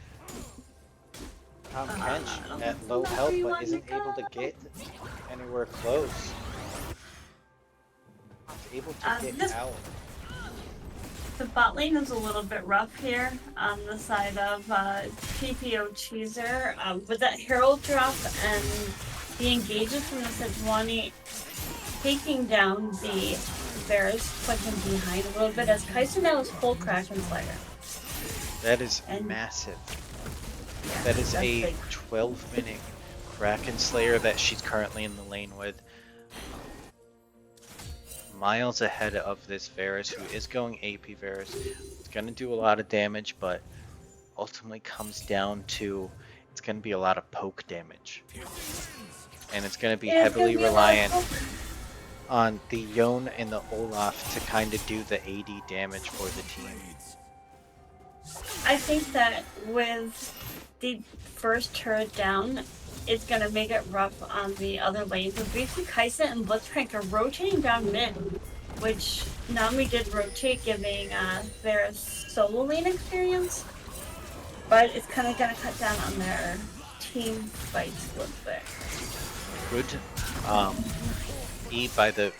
Kench at low health, but isn't able to get anywhere close. He's able to get out. The bot lane is a little bit rough here on the side of TPO Cheezer. With that Herald drop and the engages from the Sejuani taking down the Varus, put him behind a little bit as Kaisa now is full Kraken Slayer. That is massive. Yeah, that is a 12-minute Kraken Slayer that she's currently in the lane with. Miles ahead of this Varus, who is going AP Varus. It's going to do a lot of damage, but ultimately comes down to it's going to be a lot of poke damage. And it's going to be heavily reliant on the Yone and the Olaf to kind of do the AD damage for the team. I think that with the first turret down, it's going to make it rough on the other lanes. But basically, Kaisa and Blitzcrank are rotating down mid, which Nami did rotate, giving their solo lane experience. But it's kind of going to cut down on their team fights a little bit. Good E by the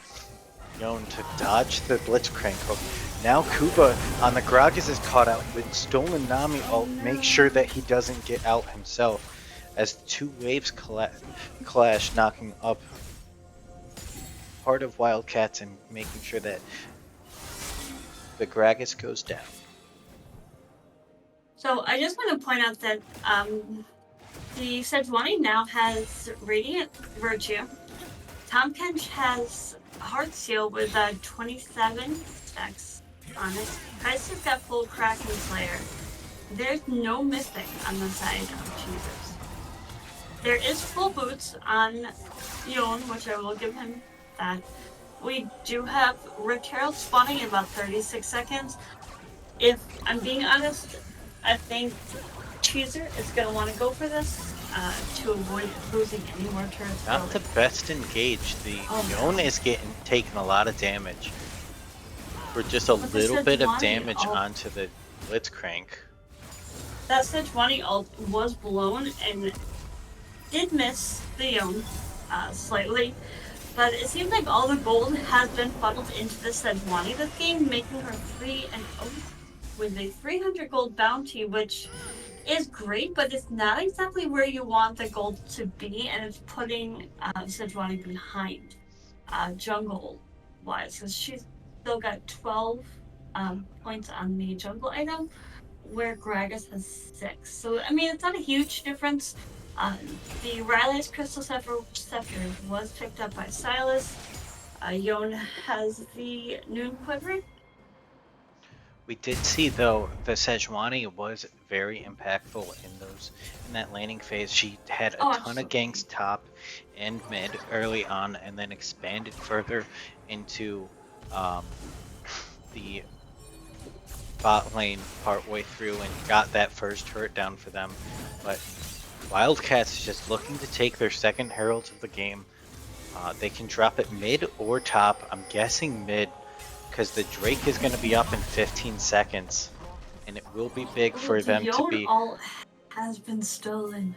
Yone to dodge the Blitzcrank hook. Now Kuba on the Gragas is caught out with stolen Nami ult. Make sure that he doesn't get out himself as two waves clash, knocking up part of Wildcats and making sure that the Gragas goes down. So I just want to point out that the Sejuani now has Radiant Virtue. Tom Kench has Heart Seal with 27 stacks on it. Kaiser's got full Kraken Slayer. There's no Mystic on the side of Cheezer's. There is full boots on Yone, which I will give him that. We do have Rift Herald spawning in about 36 seconds. If I'm being honest, I think Cheezer is going to want to go for this to avoid losing any more turns. Not the best engage. The Yone is taking a lot of damage for just a little bit of damage onto the Blitzcrank. That Sejuani ult was blown and did miss the Yone slightly, but it seems like all the gold has been funneled into the Sejuani this game, making her 3-0 with a 300 gold bounty, which is great, but it's not exactly where you want the gold to be, and it's putting Sejuani behind jungle-wise, because she's still got 12 points on the jungle item, where Gragas has 6. So, I mean, it's not a huge difference. The Riley's Crystal Scepter was picked up by Silas. Yone has the Noon Quiver. We did see, though, the Sejuani was very impactful in that laning phase. She had a ton of ganks top and mid early on, and then expanded further into the bot lane partway through and got that first turret down for them. But Wildcats is just looking to take their second heralds of the game. They can drop it mid or top. I'm guessing mid because the Drake is going to be up in 15 seconds. And it will be big Oh, for the them to Yon be... ult has been stolen.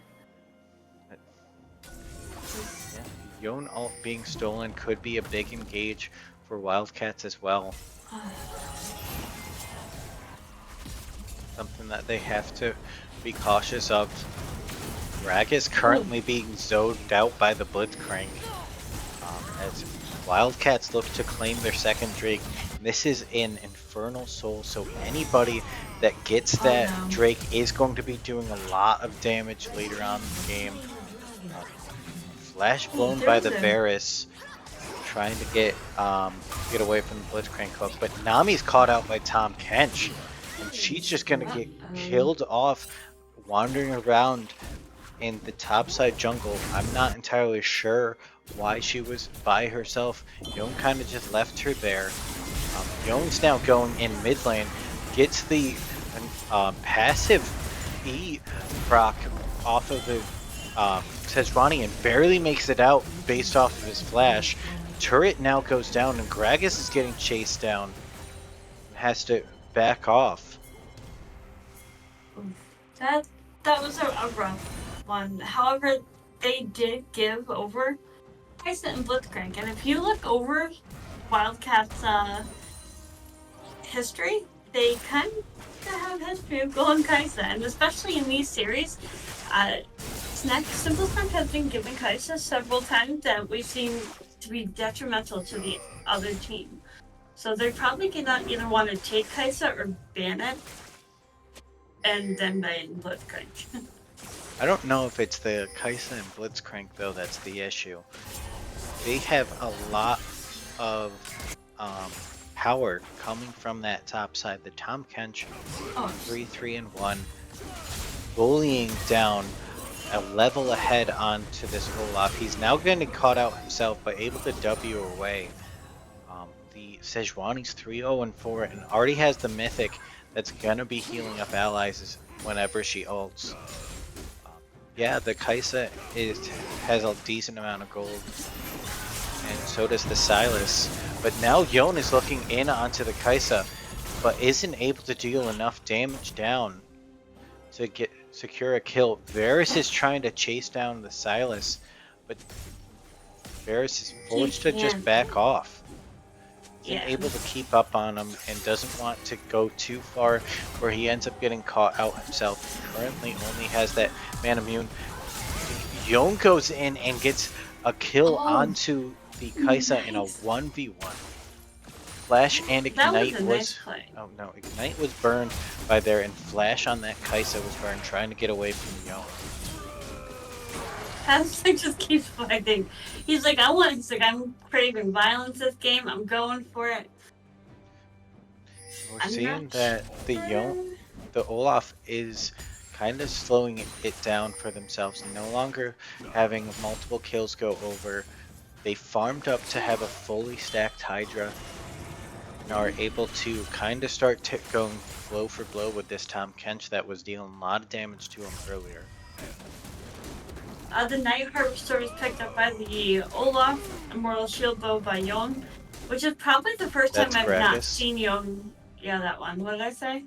Yeah, Yon ult being stolen could be a big engage for Wildcats as well. Something that they have to be cautious of. Gragas currently being zoned out by the Blitzcrank. As Wildcats look to claim their second Drake. This is in Infernal Soul, so anybody that gets that Drake is going to be doing a lot of damage later on in the game. Flash blown by the Varus, trying to get away from the Blitzcrank hook, but Nami's caught out by Tahm Kench, and she's just gonna get killed off, wandering around in the topside jungle. I'm not entirely sure why she was by herself. Yon kind of just left her there. Yon's now going in mid lane, gets the passive E proc off of the Sejuani and barely makes it out based off of his flash. Turret now goes down and Gragas is getting chased down and has to back off. That was a rough one. However, they did give over Kai'Sa and Blitzcrank, and if you look over Wildcats' history, they kind of have history of going Kai'Sa, and especially in these series, Simple Snack has been giving Kai'Sa several times that we've seen to be detrimental to the other team. So they're probably gonna either want to take Kai'Sa or ban it, and then ban Blitzcrank. I don't know if it's the Kai'Sa and Blitzcrank though that's the issue. They have a lot of power coming from that top side. The Tahm Kench 3-3-1, bullying down a level ahead onto this Olaf. He's now getting caught out himself, but able to W away. The Sejuani's 3-0-4 and already has the Mythic that's gonna be healing up allies whenever she ults. Yeah, the Kai'Sa has a decent amount of gold, and so does the Sylas. But now Yon is looking in onto the Kai'Sa, but isn't able to deal enough damage down to secure a kill. Varus is trying to chase down the Sylas, but Varus is forced to just back off. Isn't able to keep up on him and doesn't want to go too far where he ends up getting caught out himself. He currently only has that man immune. Yon goes in and gets a kill onto the Kai'Sa in a 1v1. Flash and Ignite was oh no, Ignite was burned by there, and Flash on that Kai'Sa was burned trying to get away from Yon. Hashtag just keeps fighting. He's like, I'm craving violence this game. I'm going for it. We're seeing that the Olaf is kind of slowing it down for themselves and no longer having multiple kills go over. They farmed up to have a fully stacked Hydra and are able to kind of start going blow for blow with this Tahm Kench that was dealing a lot of damage to him earlier. The Night Harvester was picked up by the Olaf, Immortal Shield Bow by Yon, which is probably the first time I've not seen Yon. Yeah, that one. What did I say?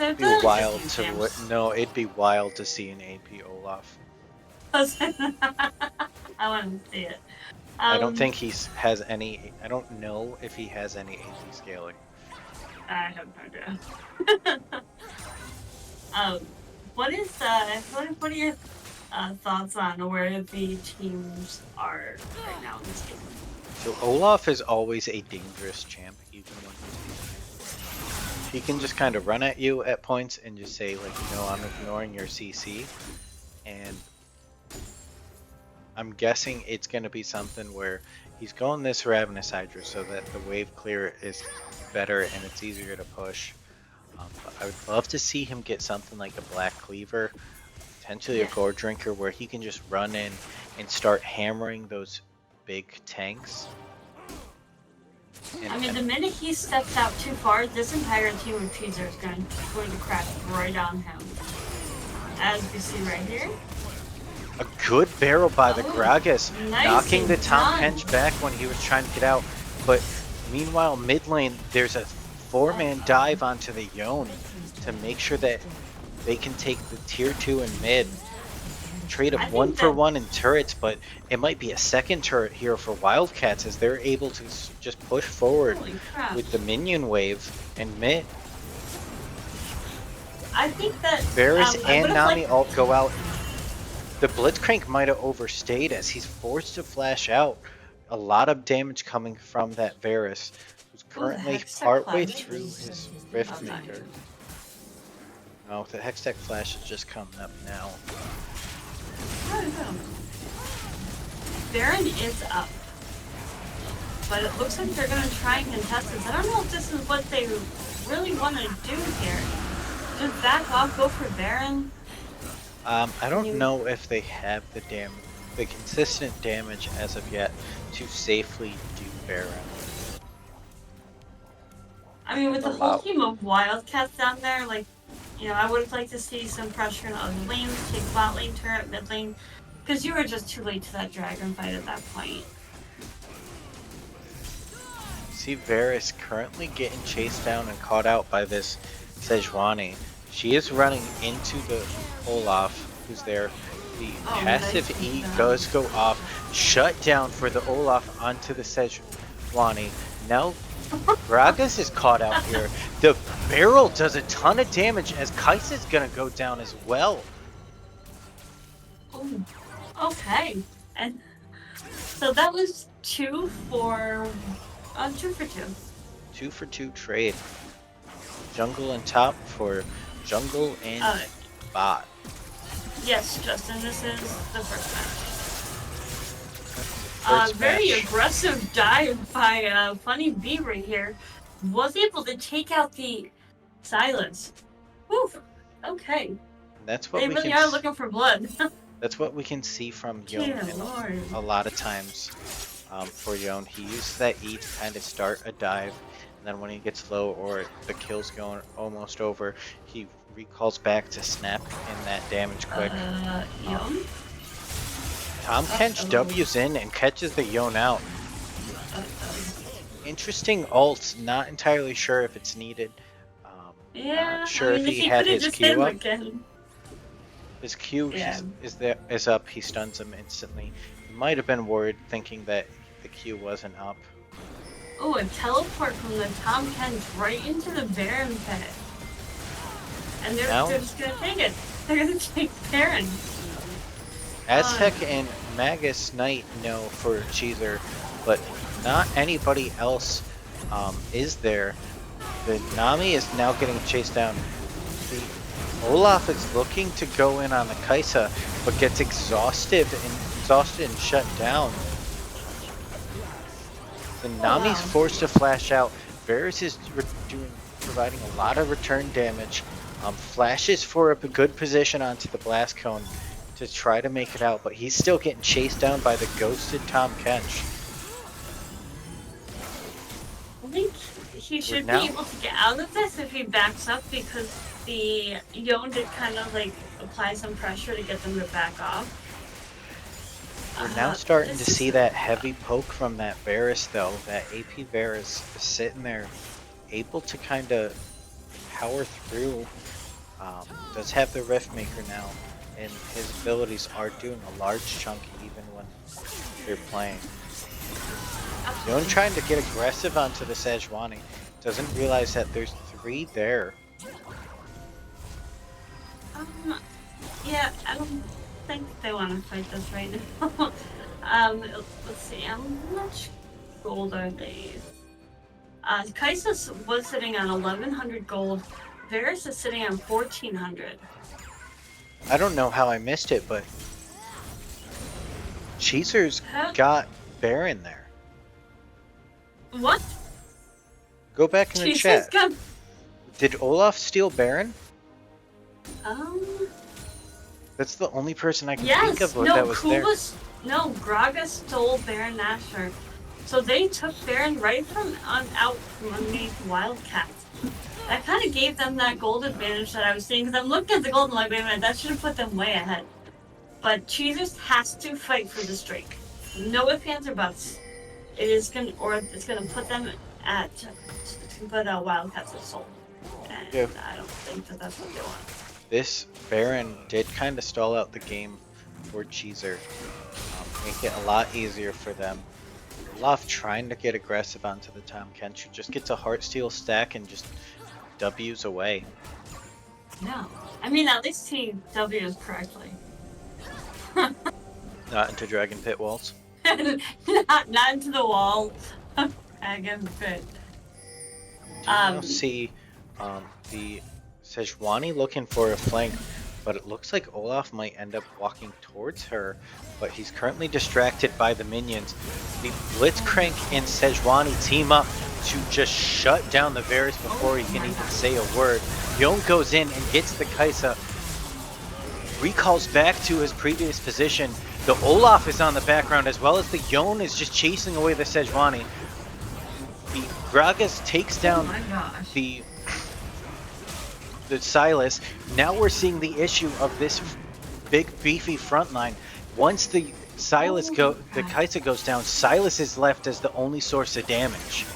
It'd be wild to it'd be wild to see an AP Olaf. I want to see it. I don't think he has any. I don't know if he has any AP scaling. I have no idea. What are your thoughts on where the teams are right now in this game? So Olaf is always a dangerous champ, even when he can just kind of run at you at points and just say like, I'm ignoring your CC, and I'm guessing it's going to be something where he's going this Ravenous Hydra so that the wave clear is better and it's easier to push. But I would love to see him get something like a Black Cleaver, potentially a Gore Drinker, where he can just run in and start hammering those big tanks. I mean, And the minute he steps out too far, this entire team of Cheezer is going to crash right on him. As we see right here. a good barrel by the Oh, Gragas, knocking the nicely Tom done. Kench back when he was trying to get out. But meanwhile, mid lane, there's a 4-man dive onto the Yone to make sure that they can take the tier 2 in mid. Trade I of think 1-for-1 in turrets, but it might be a second turret here for Wildcats as they're able to just push forward Holy crap. with the minion wave and mid. I think that Varus I and would've Nami liked- all go out. The Blitzcrank might have overstayed as he's forced to flash out. A lot of damage coming from that Varus, who's Ooh, the currently Hextech partway Flash. through his Oh, Rift not Maker. good. No, the Hextech Flash is just coming up now. Baron is up. But it looks like they're going to try and contest this. I don't know if this is what they really want to do here. Just back off, go for Baron. I don't know if they have the consistent damage as of yet to safely do Baron. I mean, with the Allow- whole team of Wildcats down there, like, you know, I would have liked to see some pressure in other lanes, take bot lane, turret, mid lane, because you were just too late to that dragon fight at that point. See Varus currently getting chased down and caught out by this Sejuani. She is running into the Olaf, who's there. The passive nice E done. does go off. Shut down for the Olaf onto the Sejuani. Now Gragas is caught out here. The barrel does a ton of damage as Kai'Sa's gonna go down as well. Oh, okay. And so that was 2 for 2. 2 for 2 trade. Jungle and top for jungle and bot. Yes, Justin, this is the first match. First Very match. aggressive dive by Funny Bee right here. Was able to take out the silence. Woo! Okay. That's what They we really can are looking for blood. That's what we can see from Yone Dear Lord. a lot of times for Yone. He uses that E to kind of start a dive, and then when he gets low or the kill's going almost over, he recalls back to snap in that damage quick. Yone? Tom Kench W's in and catches the Yone out. Interesting ult, not entirely sure if it's needed. Yeah, Not sure I mean, if he he had could have his just hit him Q up. again. His Q Yeah. is up, he stuns him instantly. He might have been worried thinking that the Q wasn't up. Oh, a teleport from the Tom Kench right into the Baron pit. And they're just gonna take it. They're gonna take Baron. Aztec and Magus Knight know for Cheezer, but not anybody else is there. The Nami is now getting chased down. The Olaf is looking to go in on the Kai'Sa, but gets exhausted and shut down. The Nami's forced to flash out. Varus is providing a lot of return damage. Flashes for a good position onto the blast cone to try to make it out, but he's still getting chased down by the ghosted Tom Kench. I think he should be able to get out of this if he backs up, because the Yone did kind of like apply some pressure to get them to back off. We're now starting to see that heavy poke from that Varus though. That AP Varus is sitting there, able to kind of power through. Does have the Rift Maker now, and his abilities are doing a large chunk even when they're playing. Yone trying to get aggressive onto the Sejuani. Doesn't realize that there's 3 there. Yeah, I don't think they want to fight this right now. Let's see, how much gold are they? Kai'Sa was sitting on 1,100 gold. Varus is sitting on 1,400. I don't know how I missed it, but Cheezer's got Baron there. What? Go back in the Jesus, chat. Did Olaf steal Baron? That's the only person I can think of that was there. No, Gragas stole Baron Nashor. So they took Baron right from out from underneath Wildcats. That kind of gave them that gold advantage that I was seeing, because I'm looking at the gold and like, wait a minute, that should have put them way ahead. But Cheezers has to fight for this Drake. No ifs, ands, or buts. It's gonna put them at, it's gonna put Wildcats at soul. And Yeah. I don't think that that's what they want. This Baron did kind of stall out the game for Cheezer, make it a lot easier for them. Olaf trying to get aggressive onto the Tom Kench, just gets a Heartsteel stack and just W's away. No. I mean, at least he W's correctly. Not into Dragon Pit walls. not into the wall. Dragon Pit. You'll see the Sejuani looking for a flank, but it looks like Olaf might end up walking towards her, but he's currently distracted by the minions. The Blitzcrank and Sejuani team up to just shut down the Varus before he can even say a word. Yone goes in and gets the Kaisa, recalls back to his previous position. The Olaf is on the background as well as the Yone is just chasing away the Sejuani. The Gragas takes down the Silas. Now we're seeing the issue of this big beefy front line. Once the the Kaisa goes down, Silas is left as the only source of damage.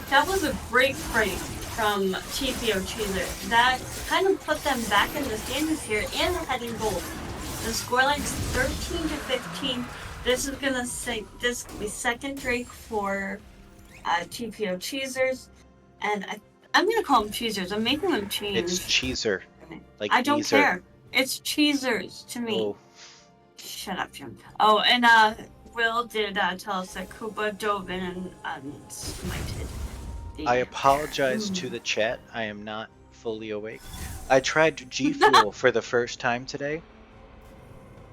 That was a great fight from TPO Cheezer. That kind of put them back in the standings here and heading gold. The scoreline's 13 to 15. This is gonna say this will be second Drake for TPO Cheezers, and I'm gonna call them Cheezers. I'm making them change. It's Cheezer. Like I don't Easer. care. It's Cheezers to me. Oh. Shut up, Jim. Oh, and Will did tell us that Koopa dove in and smited. I apologize to the chat. I am not fully awake. I tried G Fuel for the first time today,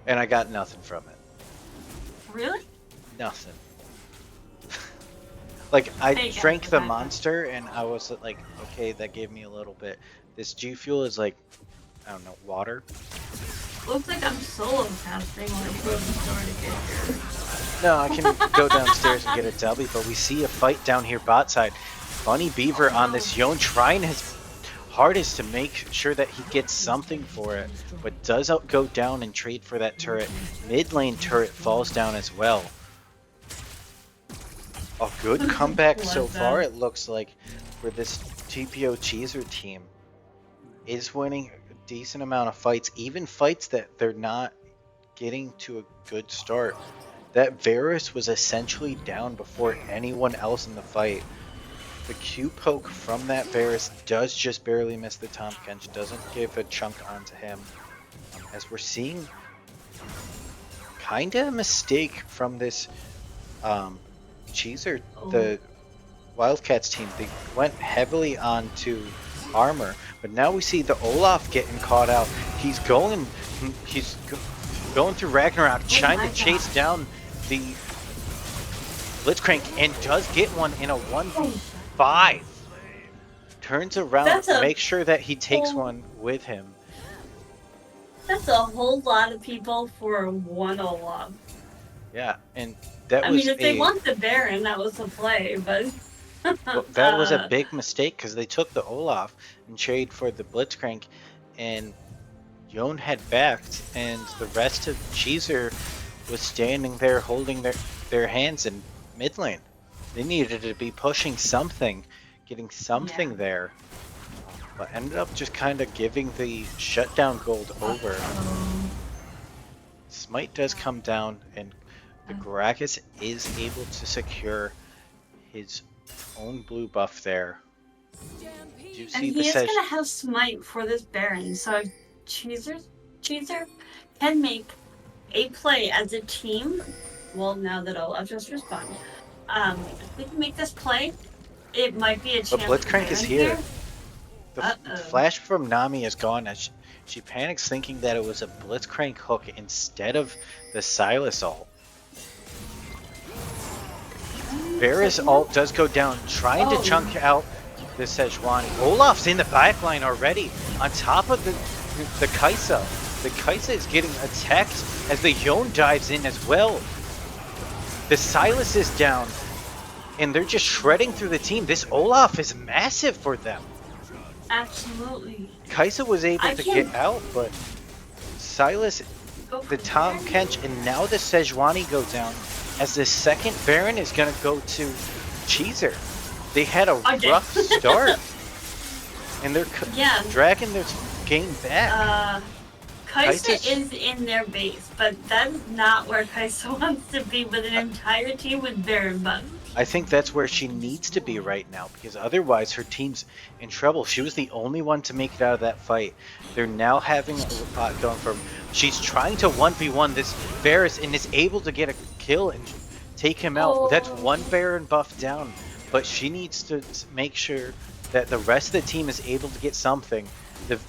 and I got nothing from it. Really? Nothing. Like, I Hey, drank yeah, the bye-bye. monster, and I was like, okay, that gave me a little bit. This G Fuel is like, I don't know, water? Looks like I'm solo casting when I go to the store to get here. No, I can go downstairs and get a W, but we see a fight down here bot side. Bunny Beaver on this Yone trying his hardest to make sure that he gets something for it, but does go down and trade for that turret. Mid lane turret falls down as well. A good comeback so far, it looks like, for this TPO Cheezer team. Is winning a decent amount of fights, even fights that they're not getting to a good start. That Varus was essentially down before anyone else in the fight. The Q poke from that Varus does just barely miss the Tom Kench, doesn't give a chunk onto him. As we're seeing kinda a mistake from this Cheezer, the Wildcats team. They went heavily onto armor, but now we see the Olaf getting caught out. He's going through Ragnarok, trying to chase down the Blitzcrank, and does get one in a 1v5. Turns around to make sure that he takes one with him. That's a whole lot of people for one Olaf. Yeah, and that I was mean, if they want the Baron, that was the play, but... well, that was a big mistake, because they took the Olaf and traded for the Blitzcrank, and Yone had backed, and the rest of Cheezer was standing there holding their hands in mid lane. They needed to be pushing something, getting something there, but ended up just kind of giving the shutdown gold over. Smite does come down, and the Gragas is able to secure his own blue buff there. You see And he is going to have Smite for this Baron, so Cheezer can make a play as a team. Well, now that Olaf just responded. If we can make this play, it might be a chance. But Blitzcrank is here. The Uh-oh. flash from Nami is gone as she panics, thinking that it was a Blitzcrank hook instead of the Silas ult. Varus ult does go down, trying to chunk out the Sejuani. Olaf's in the backline already, on top of the Kaisa. The Kaisa is getting attacked as the Yone dives in as well. The Silas is down, and they're just shredding through the team. This Olaf is massive for them. Absolutely. Kaisa was able I to can't get out, but Silas, go the from Tom there. Kench, and now the Sejuani go down as the second Baron is going to go to Cheezer. They had a Okay. rough start, and they're Yeah. dragging their game back. Kaisa Kaisa's- is in their base, but that is not where Kaisa wants to be with an entire team with Baron buff. I think that's where she needs to be right now, because otherwise her team's in trouble. She was the only one to make it out of that fight. They're now having a lot going for them. She's trying to 1v1 this Varus and is able to get a kill and take him out. That's one Baron buff down, but she needs to make sure that the rest of the team is able to get something. The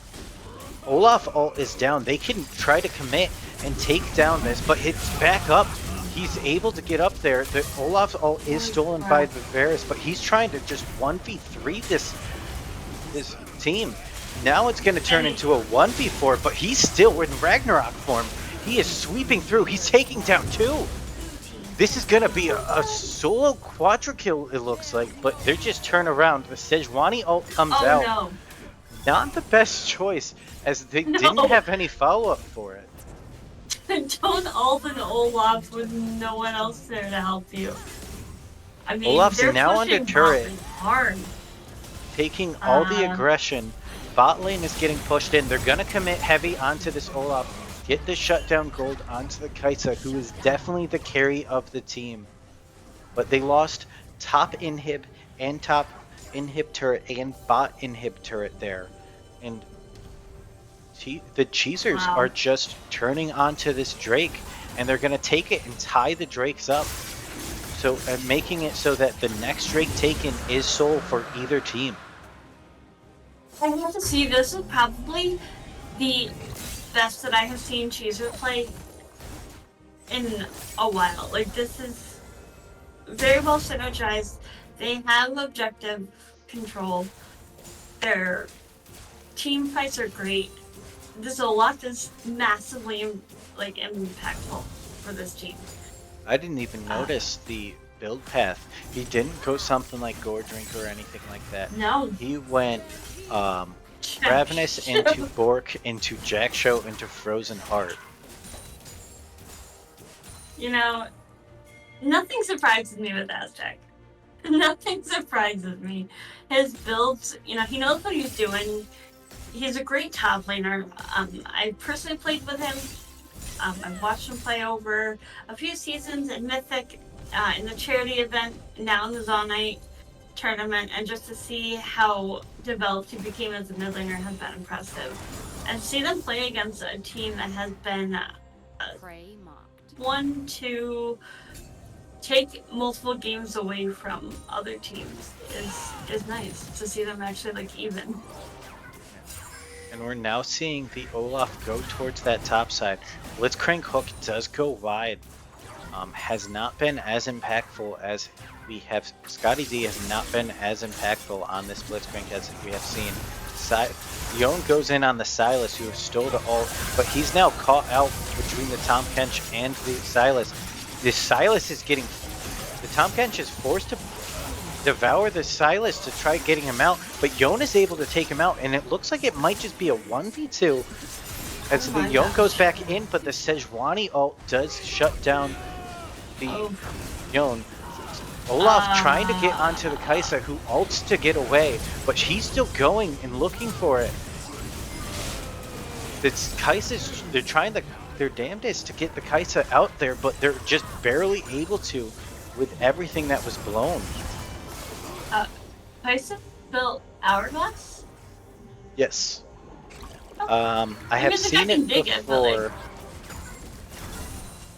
Olaf ult is down. They can try to commit and take down this, but it's back up. He's able to get up there. The Olaf's ult is stolen by the Varus, but he's trying to just 1v3 this team. Now it's going to turn into a 1v4, but he's still in Ragnarok form. He is sweeping through. He's taking down 2. This is going to be a solo quadra kill, it looks like, but they're just turn around. The Sejuani ult comes out. No. Not the best choice, as they No. didn't have any follow-up for it. Don't ult an Olaf with no one else there to help you. I mean, Olaf's they're now pushing under turret. really hard. Taking all the aggression. Bot lane is getting pushed in. They're going to commit heavy onto this Olaf. Get the shutdown gold onto the Kaisa, who is definitely the carry of the team. But they lost top inhib and top inhib turret and bot inhib turret there. And the Cheezers are just turning onto this Drake, and they're going to take it and tie the Drakes up. So making it so that the next Drake taken is soul for either team. I have to see, this is probably the best that I have seen Cheezer play in a while. Like, this is very well synergized. They have objective control. Their team fights are great. This Olaf is massively impactful for this team. I didn't even notice the build path. He didn't go something like Gore Drink or anything like that. No. He went Ravenous into Bork into Jack Show into Frozen Heart. You know, nothing surprises me with Aztec. Nothing surprises me. His builds, you know, he knows what he's doing. He's a great top laner. I personally played with him. I've watched him play over a few seasons in Mythic, in the charity event, now in the Zonite tournament, and just to see how developed he became as a mid laner has been impressive. And to see them play against a team that has been one to take multiple games away from other teams is nice to see them actually like even. And we're now seeing the Olaf go towards that top side. Blitzcrank Hook does go wide. Has not been as impactful as we have. Scotty D has not been as impactful on this Blitzcrank as we have seen. Yon goes in on the Silas, who stole the ult, but he's now caught out between the Tom Kench and the Silas. The Silas is getting... The Tom Kench is forced to devour the Silas to try getting him out, but Yon is able to take him out, and it looks like it might just be a 1v2 as the Yon goes back in, but the Sejuani ult does shut down the Yon. Olaf trying to get onto the Kaisa, who ults to get away, but he's still going and looking for it. This Kaisa's, they're trying their damnedest to get the Kaisa out there, but they're just barely able to with everything that was blown. Kaisa built Hourglass? Yes. I have seen it before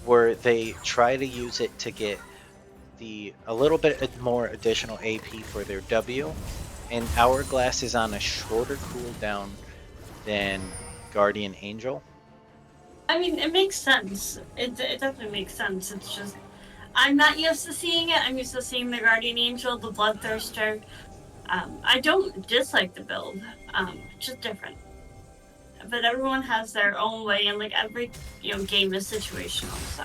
where they try to use it to get a little bit more additional AP for their W, and Hourglass is on a shorter cooldown than Guardian Angel. I mean, it makes sense. It definitely makes sense. It's just, I'm not used to seeing it. I'm used to seeing the Guardian Angel, the Bloodthirster. I don't dislike the build. It's just different. But everyone has their own way, and like every game is situational. So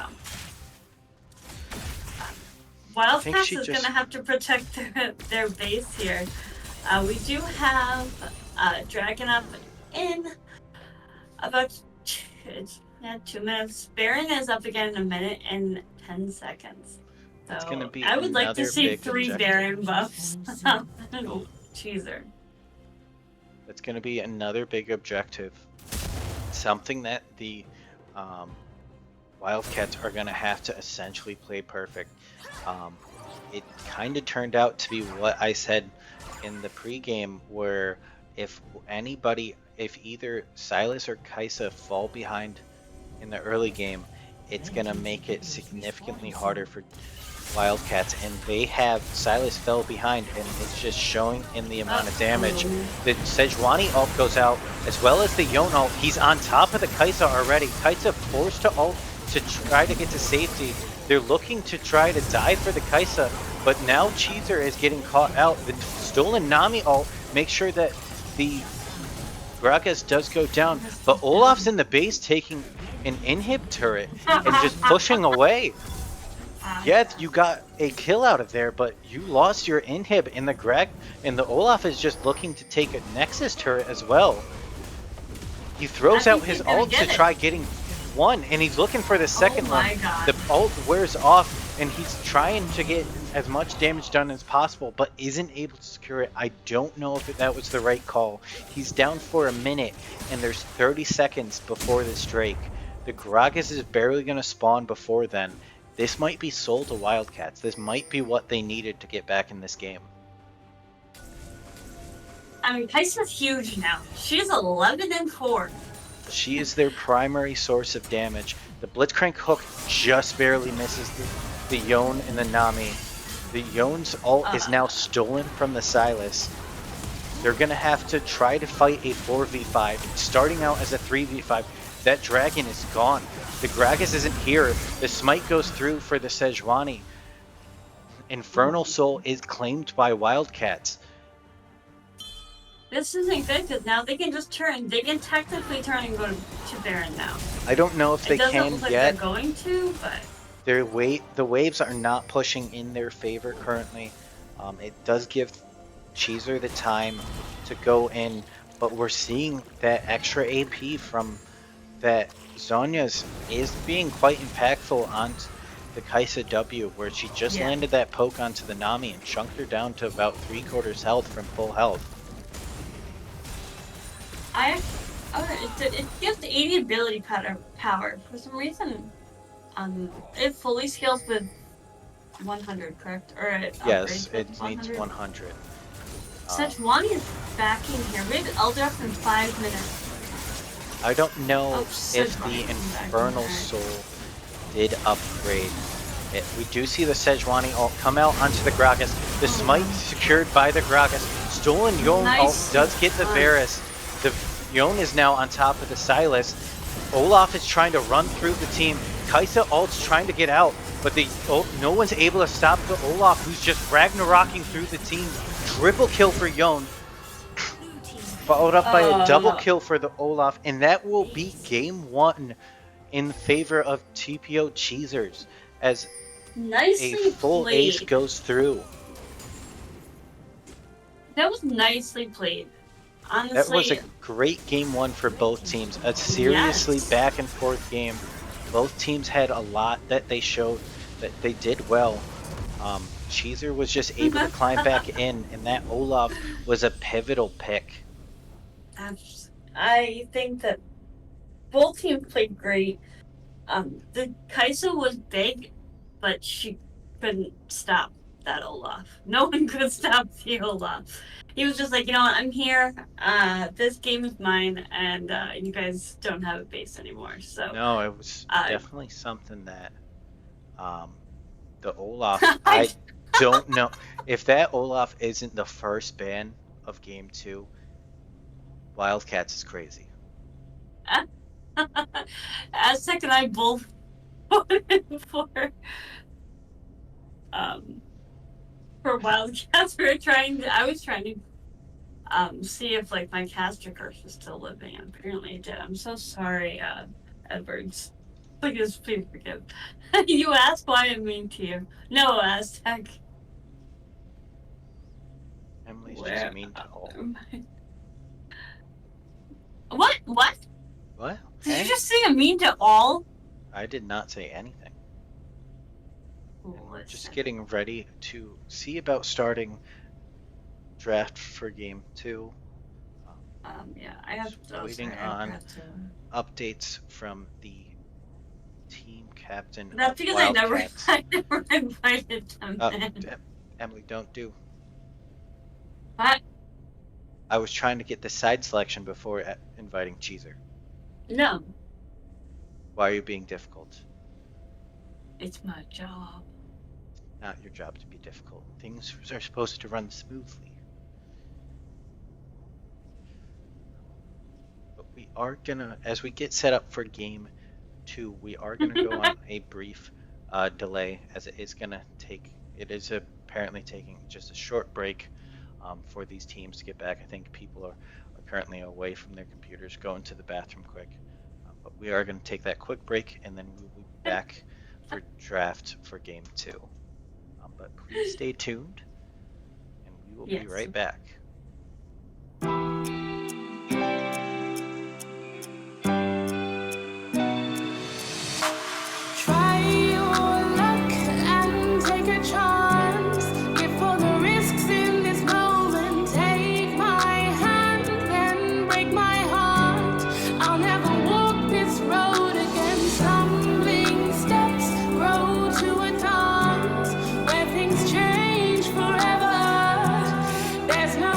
Wildcats she is just gonna have to protect their base here. We do have Dragon up in about 2 minutes. Baron is up again in a minute and 10 seconds. it's going to So be I would like to another see big 3 objective. Baron buffs. Cheezer. That's going to be another big objective. Something that the Wildcats are going to have to essentially play perfect. It kind of turned out to be what I said in the pregame, where if either Silas or Kaisa fall behind in the early game, it's going to make it significantly harder for Wildcats, and Silas fell behind, and it's just showing in the amount of damage. The Sejuani ult goes out, as well as the Yone ult. He's on top of the Kaisa already. Kaisa forced to ult to try to get to safety. They're looking to try to dive for the Kaisa, but now Cheezer is getting caught out. The stolen Nami ult makes sure that the Gragas does go down, but Olaf's in the base taking an inhib turret and just pushing away. Yeah, you got a kill out of there, but you lost your inhib in the and the Olaf is just looking to take a Nexus turret as well. He throws out his ult to try getting one, and he's looking for the second one. God. The ult wears off, and he's trying to get as much damage done as possible, but isn't able to secure it. I don't know if that was the right call. He's down for a minute, and there's 30 seconds before this Drake. The Gragas is barely going to spawn before then. This might be sold to Wildcats. This might be what they needed to get back in this game. I mean, Kaisa's huge now. She's 11-4. She is their primary source of damage. The Blitzcrank hook just barely misses the Yone and the Nami. The Yone's ult is now stolen from the Silas. They're going to have to try to fight a 4v5, starting out as a 3v5. That dragon is gone. The Gragas isn't here. The smite goes through for the Sejuani. Infernal Soul is claimed by Wildcats. This isn't good because now they can just turn. They can technically turn and go to Baron now. I don't know if they can can look like yet. They're going to, but the waves are not pushing in their favor currently. It does give Cheezer the time to go in, but we're seeing that extra AP from that Zonya's is being quite impactful on the Kaisa W, where she just landed that poke onto the Nami and chunked her down to about 3/4 health from full health. It gives 80 ability power. For some reason, it fully scales with 100, correct? Or it Yes, upgrades with it needs 100. Sejuani is backing here. We have Elder up in 5 minutes. I don't know if the Infernal Soul did upgrade it. We do see the Sejuani ult come out onto the Gragas. The smite secured by the Gragas. Stolen Yone ult does get the Varus. The Yone is now on top of the Silas. Olaf is trying to run through the team. Kaisa ult's trying to get out, but no one's able to stop the Olaf, who's just Ragnarocking through the team. Triple kill for Yone. Followed up by a double kill for the Olaf, and that will be game 1 in favor of TPO Cheezers as a full ace goes through. That was nicely played. Honestly, that was a great game 1 for both teams. A seriously back and forth game. Both teams had a lot that they showed that they did well. Cheezer was just able to climb back in, and that Olaf was a pivotal pick. I think that both teams played great. The Kaisa was big, but she couldn't stop that Olaf. No one could stop the Olaf. He was just like, you know what, I'm here. This game is mine, and you guys don't have a base anymore. So no, it was definitely something that the Olaf. I don't know if that Olaf isn't the first ban of game 2. Wildcats is crazy. Aztec and I both voted for Wildcats. I was trying to see if like my caster curse was still living, and apparently it did. I'm so sorry, Edwards. Please forgive. You asked why I'm mean to you. No, Aztec. Emily's just Where mean to all. am I? What? What? What? Did you Hey? just say I'm mean to all? I did not say anything. And we're just getting ready to see about starting draft for game 2. Yeah, I have. Just Oh, waiting sorry, I on forgot to. updates from the team captain That's of because Wildcats. I never invited them in. Emily, don't do. What? I was trying to get the side selection before inviting Cheezer. No, Why are you being difficult? it's my job. Not your job to be difficult. Things are supposed to run smoothly. But we are gonna, as we get set up for game 2, we are gonna go on a brief delay, as it is gonna take. It is apparently taking just a short break for these teams to get back. I think people are currently away from their computers, going to the bathroom quick. But we are going to take that quick break, and then we will be back for draft for game 2. But please stay tuned, and we will be Yes. right back. Try your luck and take a chance. Give all the risks in this moment. Take my hand, then break my heart. I'll never walk this road again. Stumbling steps grow to a dance where things change forever. There's no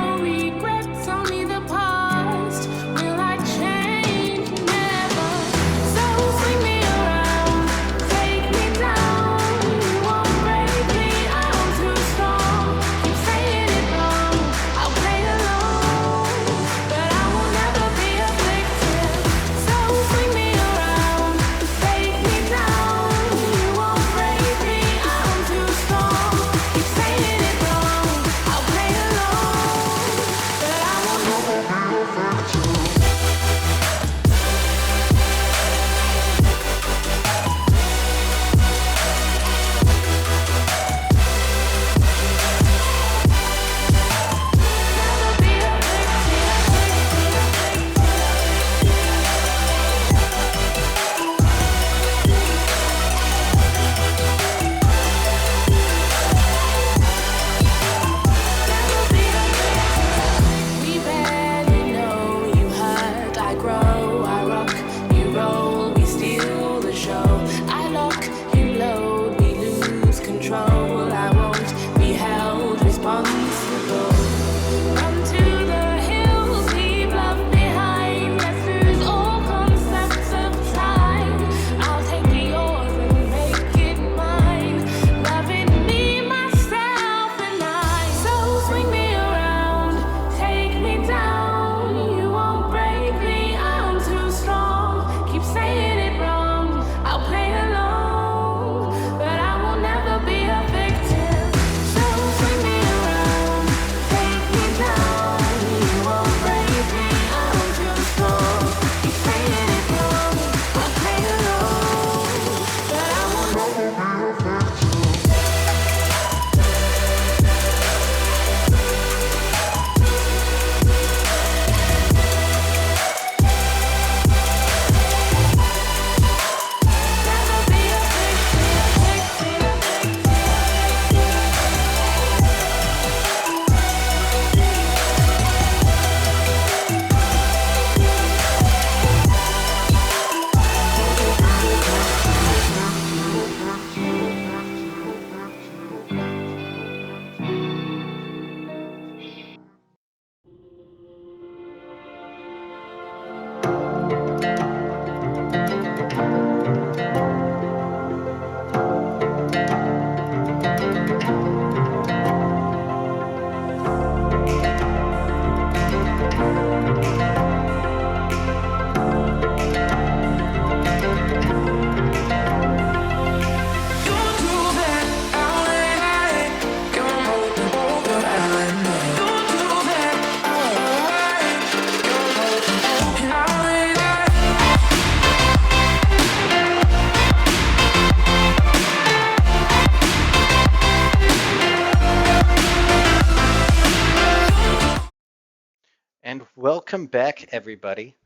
welcome back, everybody.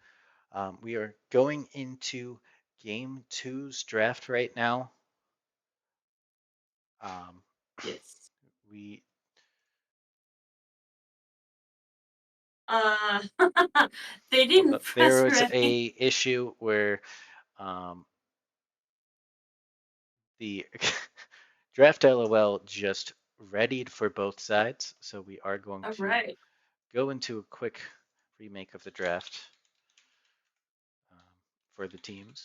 We are going into Game Two's draft right now. Um, Yes. we Uh, they hold didn't up. There press was ready. a issue where um, the draft LOL just readied for both sides, so we are going All to right. go into a quick remake of the draft um, for the teams.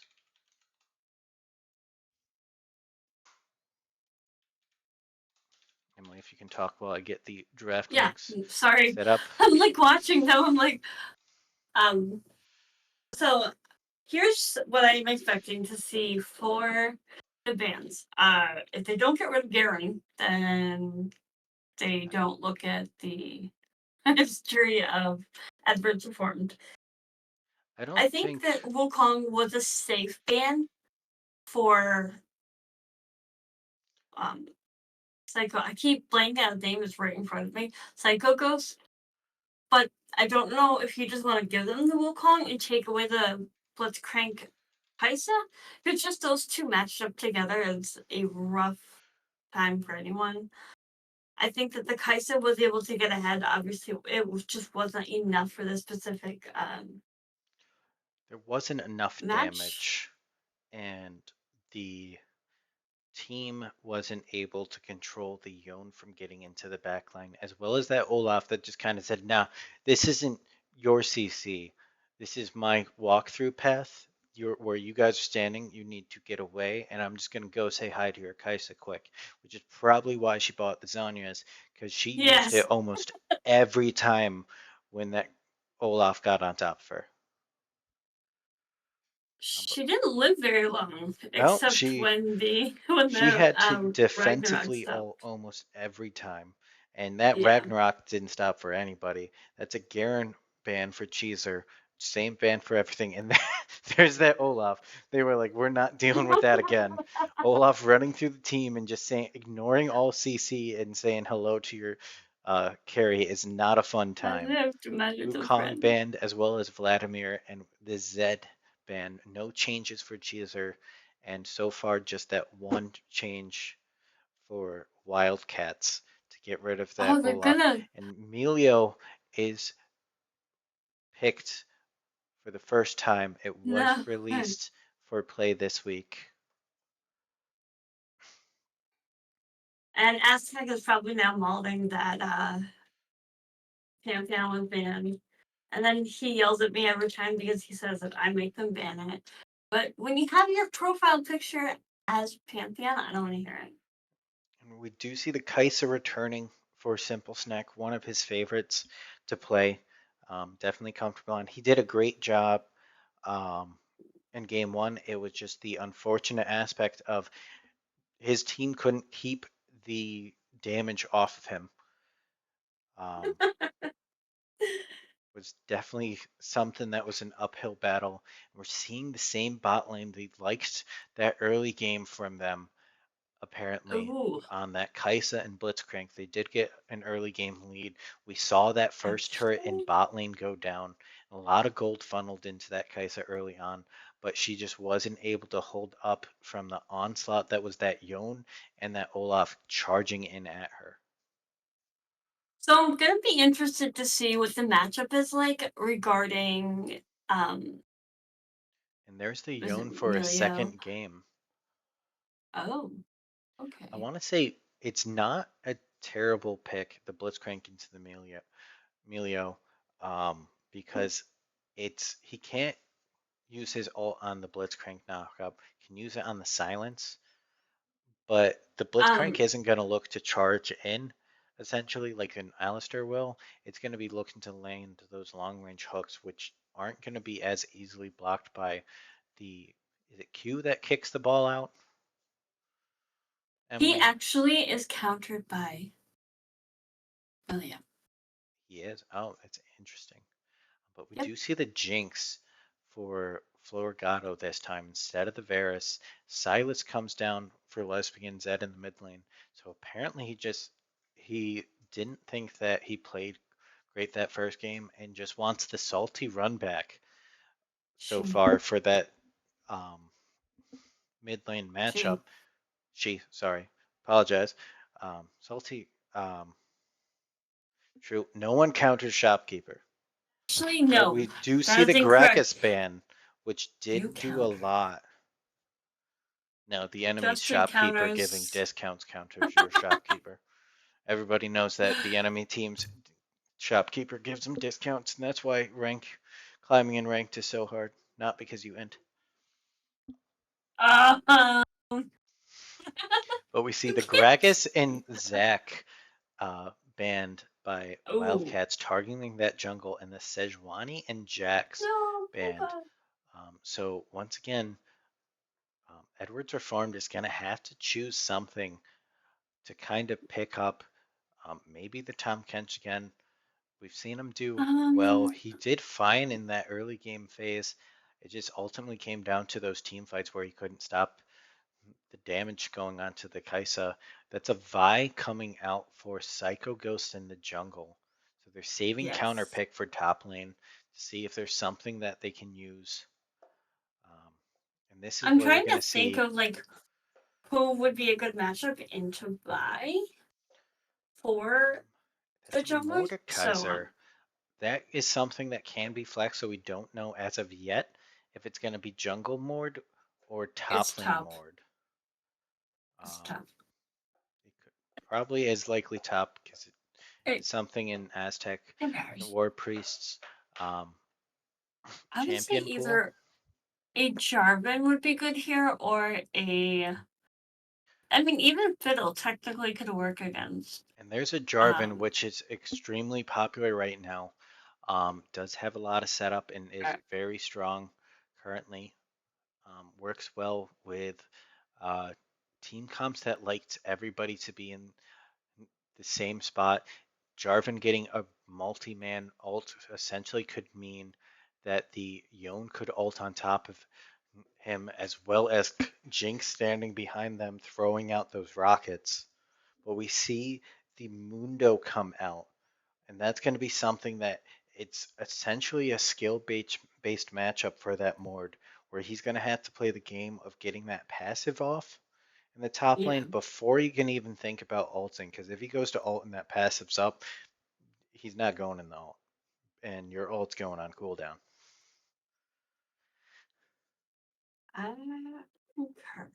Emily, if you can talk while I get the draft Yeah. links Sorry. set up. I'm like watching them. I'm like, um. So here's what I'm expecting to see for the bands. If they don't get rid of Garen, then they don't look at the history of Edward performed. I don't I think think that Wukong was a safe ban for um Psycho. I keep blanking out the name is right in front of me. Psycho Ghost. But I don't know if you just want to give them the Wukong and take away the Blitzcrank Kaisa. It's just those two matched up together is a rough time for anyone. I think that the Kaisa was able to get ahead. Obviously, just wasn't enough for the specific there wasn't enough match. damage, and the team wasn't able to control the Yone from getting into the backline, as well as that Olaf that just kind of said, "Nah, this isn't your CC. This is my walkthrough path. Where you guys are standing. You need to get away, and I'm just gonna go say hi to your Kaisa quick," which is probably why she bought the Zanyas, because she used it Yes, almost every time when that Olaf got on top of her. But she didn't live very long, no, except when she the had to Ragnarok defensively stopped. almost every time. And that Yeah. Ragnarok didn't stop for anybody. That's a Garen ban for Cheezer. Same ban for everything. And there's that Olaf. They were like, we're not dealing with that again. Olaf running through the team and just saying, ignoring all CC and saying hello to your carry is not a fun I time. have to imagine some Wukong friend. banned as well as Vladimir and the Zed ban. No changes for Cheezer, and so far just that one change for Wildcats to get rid of that Oh, they're Olaf. gonna And Melio is picked for the first time. It was no. released for play this week. And Aztec is probably now molding that Pantheon was banned. And then he yells at me every time because he says that I make them ban it. But when you have your profile picture as Pantheon, I don't want to hear it. And we do see the Kaisa returning for Simple Snack, one of his favorites to play. Definitely comfortable, and he did a great job um, in game one. It was just the unfortunate aspect of his team couldn't keep the damage off of him. Was definitely something that was an uphill battle. We're seeing the same bot lane. They liked that early game from them, apparently, Ooh, on that Kaisa and Blitzcrank. They did get an early game lead. We saw that first turret in actually, bot lane go down. A lot of gold funneled into that Kaisa early on, but she just wasn't able to hold up from the onslaught that was that Yone and that Olaf charging in at her. so I'm gonna be interested to see what the matchup is like regarding And there's the is Yone it for a Milio? second game. Oh, I okay. want to say it's not a terrible pick, the Blitzcrank into the Melio, because he can't use his ult on the Blitzcrank knockup. He can use it on the silence, but the Blitzcrank Um, isn't going to look to charge in, essentially, like an Alistair will. It's going to be looking to land those long range hooks, which aren't going to be as easily blocked by the. Is it Q that kicks the ball out, he Emily? actually is countered by Milio. He is. Oh, that's interesting. But we Yep. do see the Jinx for Florgato this time instead of the Varus. Silas comes down for Lesbian Zed in the mid lane. So apparently he didn't think that he played great that first game and just wants the salty run back so She, far for that um, mid lane she. matchup. Sorry, apologize. Salty, true. No one counters Shopkeeper, Actually, but no. we do see That the is incorrect. Gragas ban, which You did do a counter. lot. No, the enemy's Justin shopkeeper giving counters. discounts counters your shopkeeper. Everybody knows that the enemy team's shopkeeper gives them discounts, and that's why climbing in ranked is so hard. Not because you int. Uh, But we see the Gragas and Zac banned by oh. Wildcats targeting that jungle, and the Sejuani and Jax No, my banned. God. So once again, Edwards Reformed is going to have to choose something to kind of pick up. Maybe the Tom Kench again. We've seen him do well. Um, He did fine in that early game phase. It just ultimately came down to those team fights where he couldn't stop the damage going on to the Kaisa. That's a Vi coming out for Psycho Ghost in the jungle. So they're saving counter yes. pick for top lane to see if there's something that they can use. Um, and this is I'm where we're trying going to to think see of like who would be a good matchup into buy for the that's a junglers. So Mordekaiser. That is something that can be flexed, so we don't know as of yet if it's going to be jungle mord or it's top lane tough. mord. It's Um, tough. it probably is likely top because It, it's something in Aztec, it the varies. War Priests um, I would say champion pool. either a Jarvan would be good here or a. I mean, even Fiddle technically could work against. And there's a Jarvan, Um, which is extremely popular right now. Does have a lot of setup and is very strong currently. Works well with uh, team comps that liked everybody to be in the same spot. Jarvan getting a multi-man ult essentially could mean that the Yone could ult on top of him as well as Jinx standing behind them throwing out those rockets. But we see the Mundo come out, and that's going to be something that it's essentially a skill based matchup for that Mord, where he's going to have to play the game of getting that passive off in the top yeah, lane before you can even think about ulting. Because if he goes to ult and that passive's up, he's not going in the ult, and your ult's going on cooldown. I concur.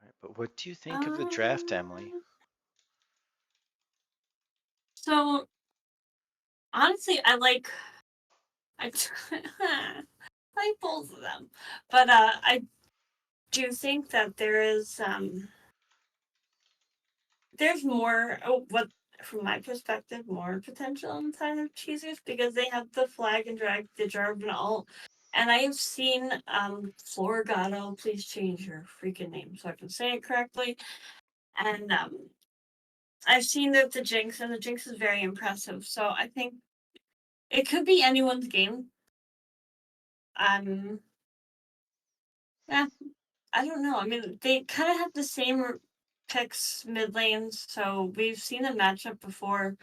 Right, but what do you think of the draft, Emily? Uh, so honestly, I like I like both of them, but I do think that there's more. Oh, what from my perspective, more potential inside of Cheezers because they have the flag and drag, the Jarvan ult. And I have seen Florgato, please change your freaking name so I can say it correctly. And I've seen the Jinx, and the Jinx is very impressive. So I think it could be anyone's game. Um, yeah, I don't know. I mean, they kind of have the same picks mid lanes, so we've seen a matchup before.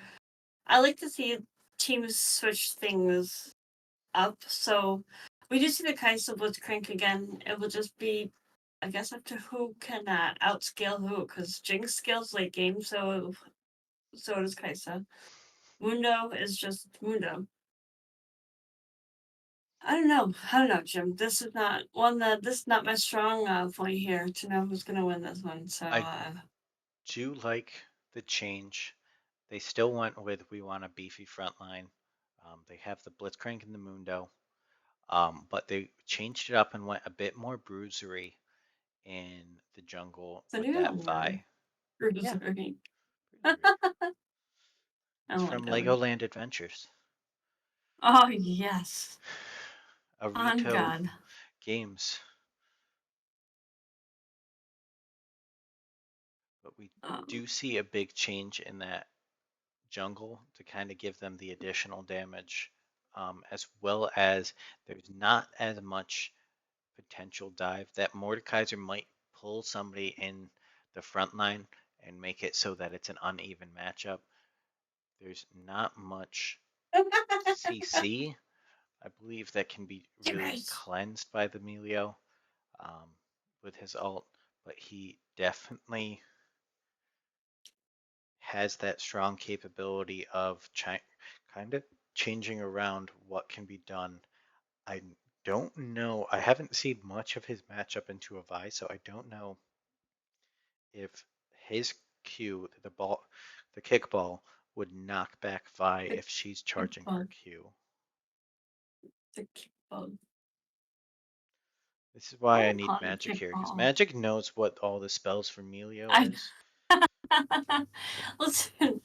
I like to see teams switch things up. So we do see the Kai'Sa Blitzcrank again. It will just be, I guess, up to who can outscale who, because Jinx scales late game, so does Kai'Sa. Mundo is just Mundo. I don't know, Jim. This is not one that this is not my strong point here to know who's gonna win this one. So I do like the change. They still went with we want a beefy front line. They have the Blitzcrank and the Mundo, but they changed it up and went a bit more bruisery in the jungle it's a with new that word. Vi. Yeah, Bruisery. bruisery. I It's like from that one. Legoland Adventures. Oh yes. On Arito God. Games. But we Um, do see a big change in that jungle to kind of give them the additional damage, as well as there's not as much potential dive that Mordekaiser might pull somebody in the front line and make it so that it's an uneven matchup. There's not much. CC. I believe that can be really Jimmers. cleansed by the Melio with his ult, but he definitely has that strong capability of kind of changing around what can be done. I don't know. I haven't seen much of his matchup into a Vi, so I don't know if his Q, the kickball, would knock back Vi The if she's charging her kickball. Q. The kickball. This is I why I won't need call it a Magic here, because kickball. Magic knows what all the spells for Melio I is. listen.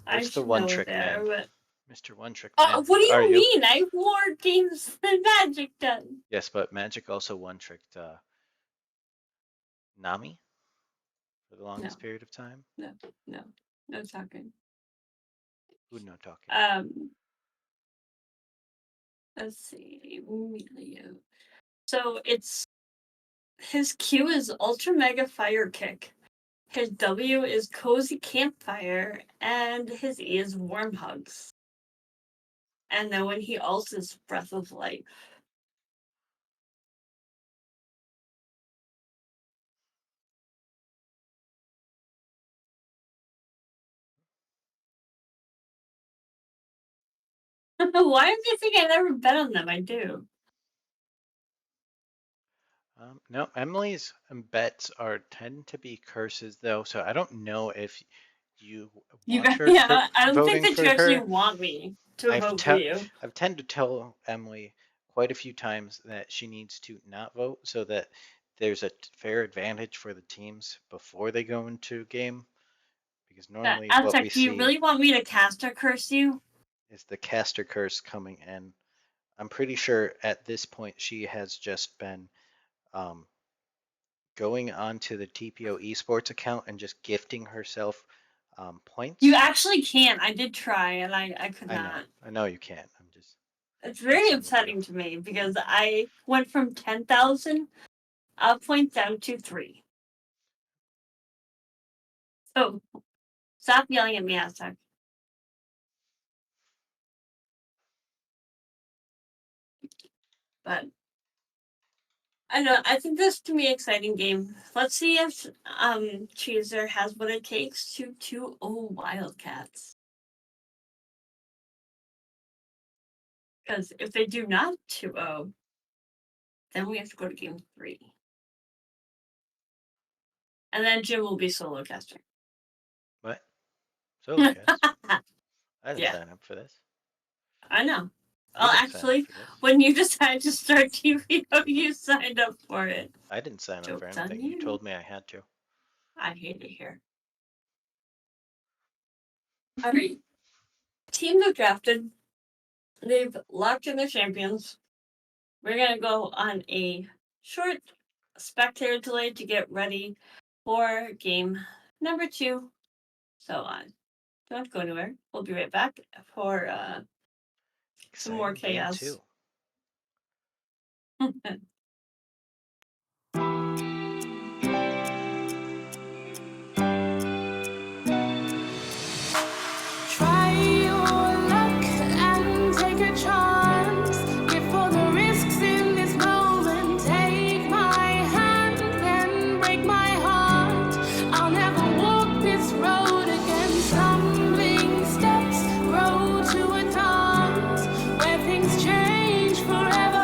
I What's the should one know it trick there, man? but Mr. One Trick Man, what do are you you? mean? I have more games than Magic does. Yes, but Magic also one tricked Nami for the No, longest period of time. no, no, no talking. Who no talking? Um, let's see, Emilio. So it's his Q is Ultra Mega Fire Kick. His W is Cozy Campfire, and his E is Warm Hugs. And then when he ults is Breath of Life. Why do you think I never bet on them? I do. No, Emily's bets tend to be curses though, so I don't know if you You want got her yeah. I don't think voting that you for actually her. want me to vote for you. I've tend to tell Emily quite a few times that she needs to not vote so that there's a fair advantage for the teams before they go into a game. Because normally what we Aztec, do you see really want me to cast or curse you? is the caster curse coming in. I'm pretty sure at this point she has just been um, going onto the TPO esports account and just gifting herself You points. actually can't. I did try, and I could not. I know you can't. I'm just It's very messing with you. upsetting to me because I went from 10,000 points down to 3. So stop yelling at me, Aztec. But I know. I think this to be an exciting game. Let's see if Cheezer has what it takes to 2-0 Wildcats. Because if they do not 2-0, then we have to go to game 3. And then Jim will be solo casting. What? Solo cast? I didn't Yeah, sign up for this. I know. I Well, didn't sign up actually, for this. when you decided to start TPO, you signed up for it. I didn't sign up for Joke's on anything. You you. told me I had to. I hate it here. All right. Teams have drafted. They've locked in their champions. We're going to go on a short spectator delay to get ready for game number 2. So don't go anywhere. We'll be right back for some more Exciting game chaos. too. Try your luck and take a chance. Get for the risks in this moment. Take my hand and break my heart. I'll never walk this road again. Stumbling steps grow to a dance where things change forever.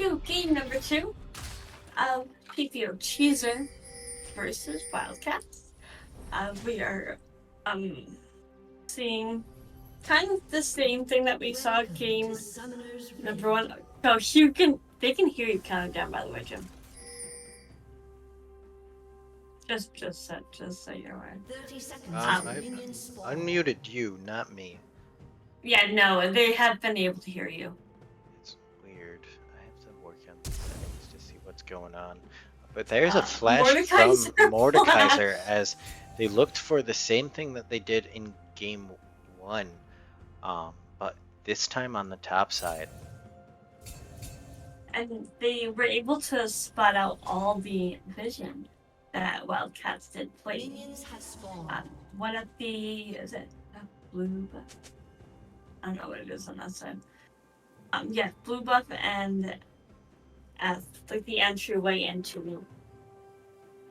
to game number 2 of PPO Cheezer versus Wildcats. We are seeing kind of the same thing that we saw game number 1. Oh, they can hear you counting down, by the way, Jim. Just so you're aware. 30 seconds. I've unmuted you, not me. Yeah, no, they have been able to hear you. It's weird. I have to work on the settings to see what's going on. But there's a flash Mordekaiser from Mordekaiser as they looked for the same thing that they did in game 1, but this time on the top side. And they were able to spot out all the vision that Wildcats did play. Minions have spawned. One of the is it blue buff? I don't know what it is on that side. Yeah, blue buff and as like the entryway into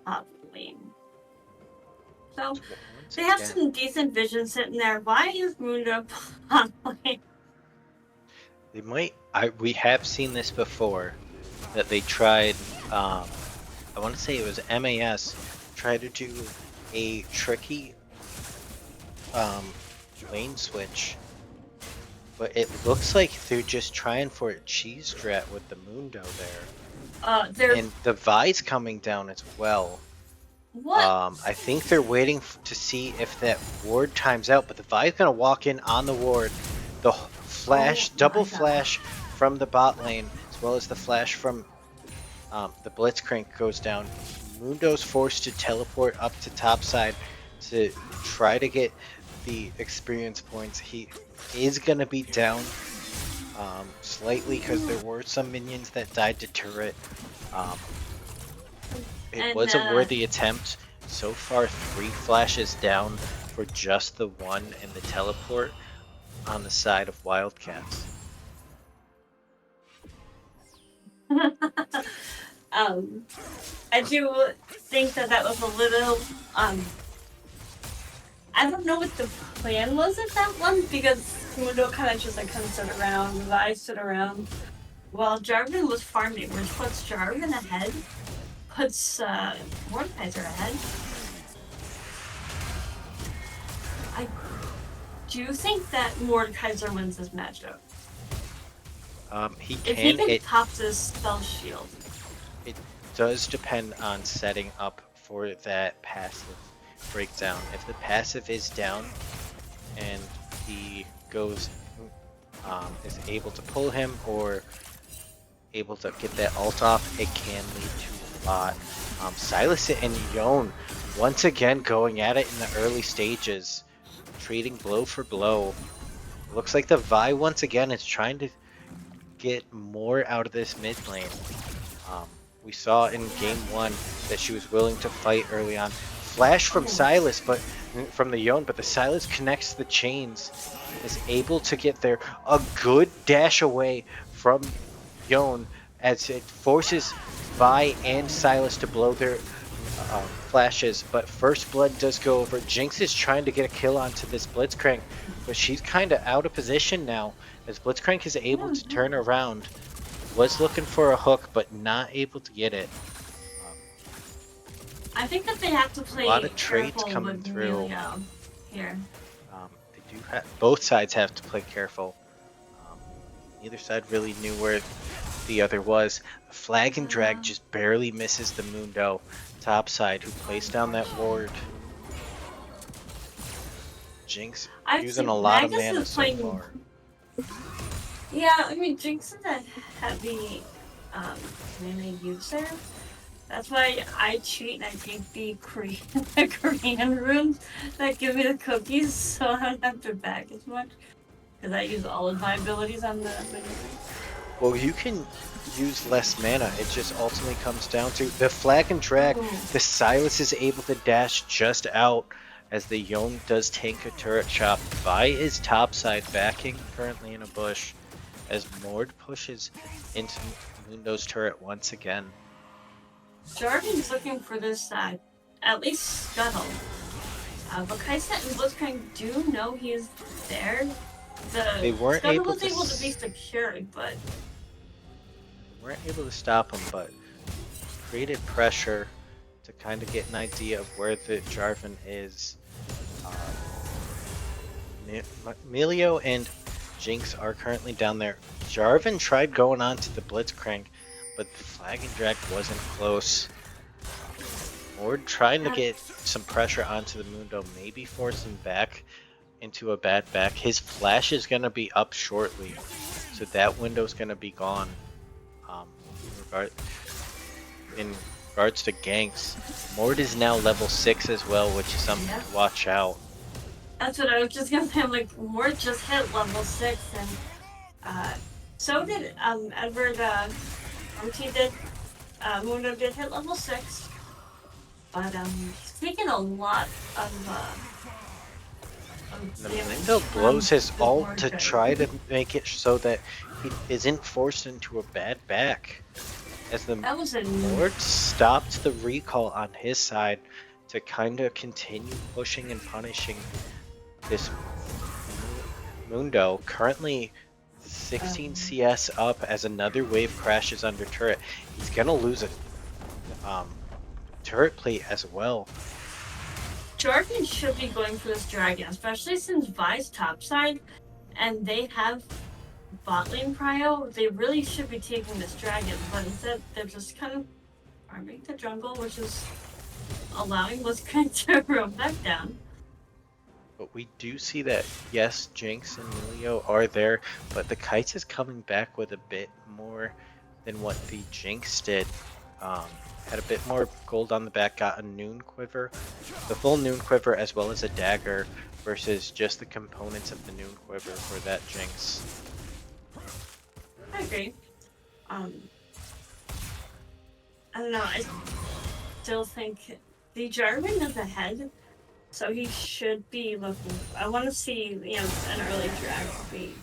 top lane. So Once they have again, some decent vision sitting there. Why is Mundo on lane? they might. We have seen this before, that they tried. I want to say it was MAS tried to do a tricky lane switch, but it looks like they're just trying for a cheese strat with the Mundo there. And the Vi's coming down as well. What? I think they're waiting to see if that ward times out, but the Vi's gonna walk in on the ward. The flash, double flash from the bot lane, as well as the flash from the Blitzcrank goes down. Mundo's forced to teleport up to top side to try to get the experience points. He is gonna be down slightly because there were some minions that died to turret. It was a worthy attempt. So far, 3 flashes down for just the one and the teleport on the side of Wildcats. I do think that was a little I don't know what the plan was at that one, because Mundo kind of just like kind of stood around, Vi stood around while Jarvan was farming, which puts Jarvan ahead, puts Mordekaiser ahead. I do think that Mordekaiser wins this matchup. He If he can pop this spell shield. It does depend on setting up for that passive breakdown. If the passive is down and he goes, is able to pull him or able to get that ult off, it can lead to a lot. Silas and Yone once again going at it in the early stages, trading blow for blow. Looks like the Vi once again is trying to get more out of this mid lane. We saw in game 1 that she was willing to fight early on. Flash from Silas, but from the Yone, but the Silas connects the chains, is able to get there. A good dash away from Yone as it forces Vi and Silas to blow their flashes, but first blood does go over. Jinx is trying to get a kill onto this Blitzcrank, but she's kind of out of position now as Blitzcrank is able to turn around. Was looking for a hook, but not able to get it. I think that they have to play A lot of trades careful coming with through. Emilio here. They do both sides have to play careful. Neither side really knew where the other was. Flag and drag just barely misses the Mundo top side, who placed down that ward. Jinx using a lot of mana so far. Yeah, I mean, Jinx is a heavy mana user. That's why I cheat and I take the Korean rooms that give me the cookies, so I don't have to back as much. Because I use all of my abilities on the mini. Well, you can use less mana. It just ultimately comes down to the flag and drag. The Silas is able to dash just out as the Yone does tank a turret chop. Vi is topside backing currently in a bush as Mord pushes into Mundo's turret once again. Jarvan's looking for this side, at least Scuttle. But Kaisa and Blitzcrank do know he is there. They weren't Scuttle able was to able to be secured, but weren't able to stop him, but created pressure to kind of get an idea of where the Jarvan is. Emilio and Jinx are currently down there. Jarvan tried going on to the Blitzcrank, but the Flag and Drag wasn't close. Mord trying to get some pressure onto the Mundo, maybe force him back into a bad back. His flash is going to be up shortly, so that window's going to be gone. In regards to ganks, Mord is now level 6 as well, which is something to watch out. That's what I was just gonna say. I'm like, Mort just hit level 6, and so did Edward. He did. Mundo did hit level 6, but he's taking a lot of. The Mundo blows his ult to try to make it so that he isn't forced into a bad back. As the Mord stopped the recall on his side to kind of continue pushing and punishing this Mundo, currently 16 CS up as another wave crashes under turret. He's gonna lose a turret plate as well. Jarvan should be going for this dragon, especially since Vi's topside and they have bot lane prio. They really should be taking this dragon, but instead they're just kind of farming the jungle, which is allowing Blitzcrank to roam back down. But we do see that, yes, Jinx and Emilio are there, but the Kites is coming back with a bit more than what the Jinx did. Had a bit more gold on the back, got a Noon Quiver, the full Noon Quiver as well as a dagger versus just the components of the Noon Quiver for that Jinx. I agree. I don't know, I still think the Jarvan is ahead. So he should be looking. I want to see, an early drag speed.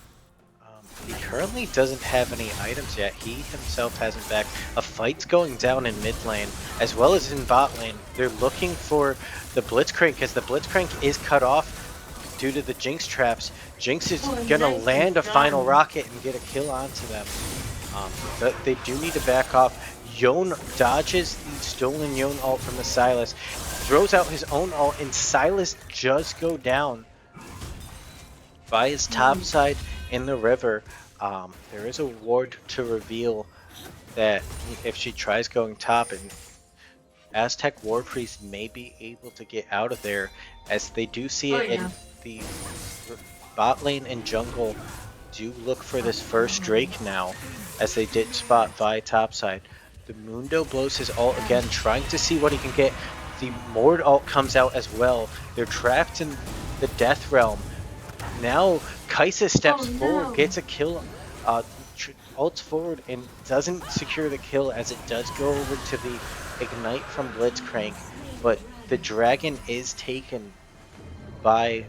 He currently doesn't have any items yet. He himself hasn't back. A fight's going down in mid lane as well as in bot lane. They're looking for the Blitzcrank because the Blitzcrank is cut off due to the Jinx traps. Jinx is gonna land a final rocket and get a kill onto them. But they do need to back off. Yone dodges the stolen Yone ult from the Sylas, throws out his own ult, and Sylas just go down by his top side in the river. There is a ward to reveal that if she tries going top, and Aztec War Priest may be able to get out of there, as they do see it in the bot lane and jungle do look for this first Drake now, as they did spot Vi topside. The Mundo blows his ult again, trying to see what he can get. The Mord ult comes out as well. They're trapped in the Death Realm. Now Kaisa steps forward, gets a kill, ults forward and doesn't secure the kill, as it does go over to the Ignite from Blitzcrank. But the dragon is taken by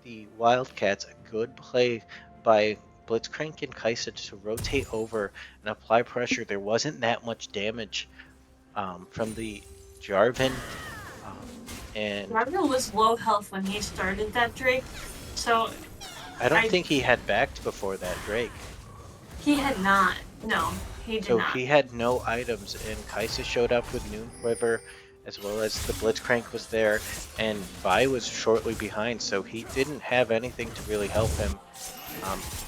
the Wildcats. A good play by Blitzcrank and Kaisa to rotate over and apply pressure. There wasn't that much damage from the Jarvan. And Jarvan was low health when he started that Drake, so I don't think he had backed before that Drake. He had not. No, he did not. So he had no items, and Kaisa showed up with Noon Quiver, as well as the Blitzcrank was there, and Vi was shortly behind, so he didn't have anything to really help him.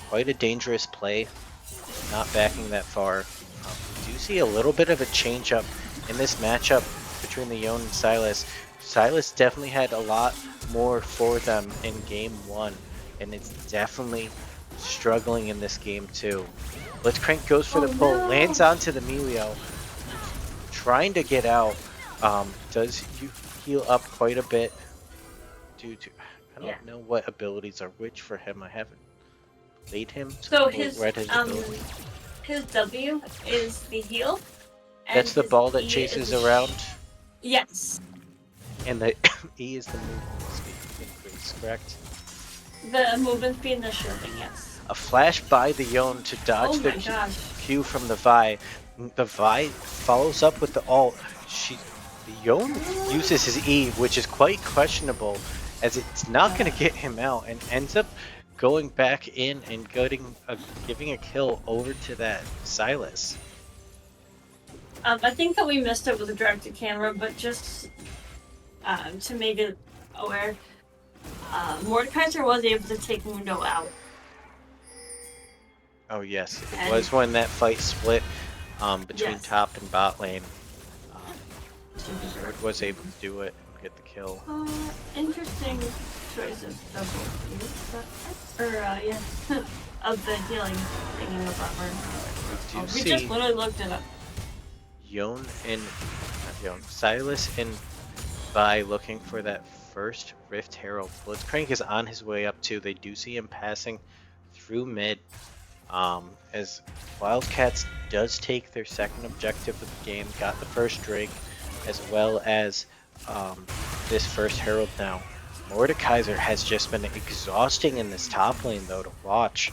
Quite a dangerous play, not backing that far. We do see a little bit of a change up in this matchup between the Yone and Sylas. Sylas definitely had a lot more for them in game 1, and it's definitely struggling in this game too. Blitzcrank goes for the pull, lands onto the Melio, trying to get out. Does heal up quite a bit due to, I don't know what abilities are which for him. I haven't played him, so read his ability. His W is the heal. That's the ball that chases around. Yes. And the E is the movement speed increase, correct? The movement speed and the shielding, yes. A flash by the Yone to dodge the Q from the Vi. The Vi follows up with the ult. The Yone uses his E, which is quite questionable, as it's not going to get him out, and ends up going back in and giving a kill over to that Silas. I think that we missed it with the direct to camera, but just to make it aware, Mordekaiser was able to take Mundo out. Oh yes, it And- was when that fight split between Yes. top and bot lane. Ward was able to do it and get the kill. Interesting choice of double of the healing thing in the buffer. We do We see just literally looked it up. Silas and Vi looking for that first Rift Herald. Blitzcrank is on his way up too. They do see him passing through mid. As Wildcats does take their second objective of the game, got the first Drake, as well as this first Herald now. Mordekaiser has just been exhausting in this top lane though to watch.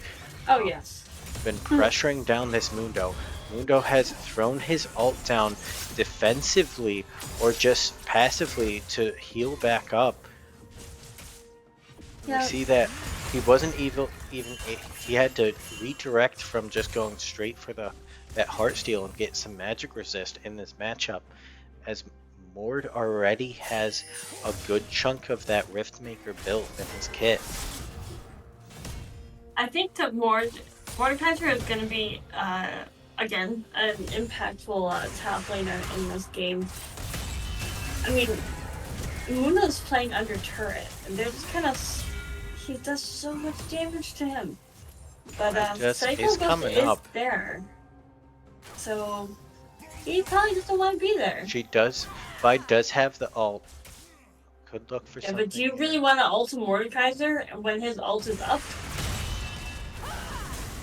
Oh yes. Been pressuring down this Mundo. Mundo has thrown his ult down defensively or just passively to heal back up. Yeah. We see that he wasn't even he had to redirect from just going straight for that Heartsteel and get some magic resist in this matchup, as Mord already has a good chunk of that Riftmaker built in his kit. I think that Mordekaiser is going to be again an impactful top laner in this game. I mean, Mundo's playing under turret, and they're just kind of he does so much damage to him. But Psycho is Ghost coming is up. there, so he probably doesn't want to be there. Vi does have the ult. Could look for Yeah, something. but do you here. really want to ult Mordekaiser when his ult is up?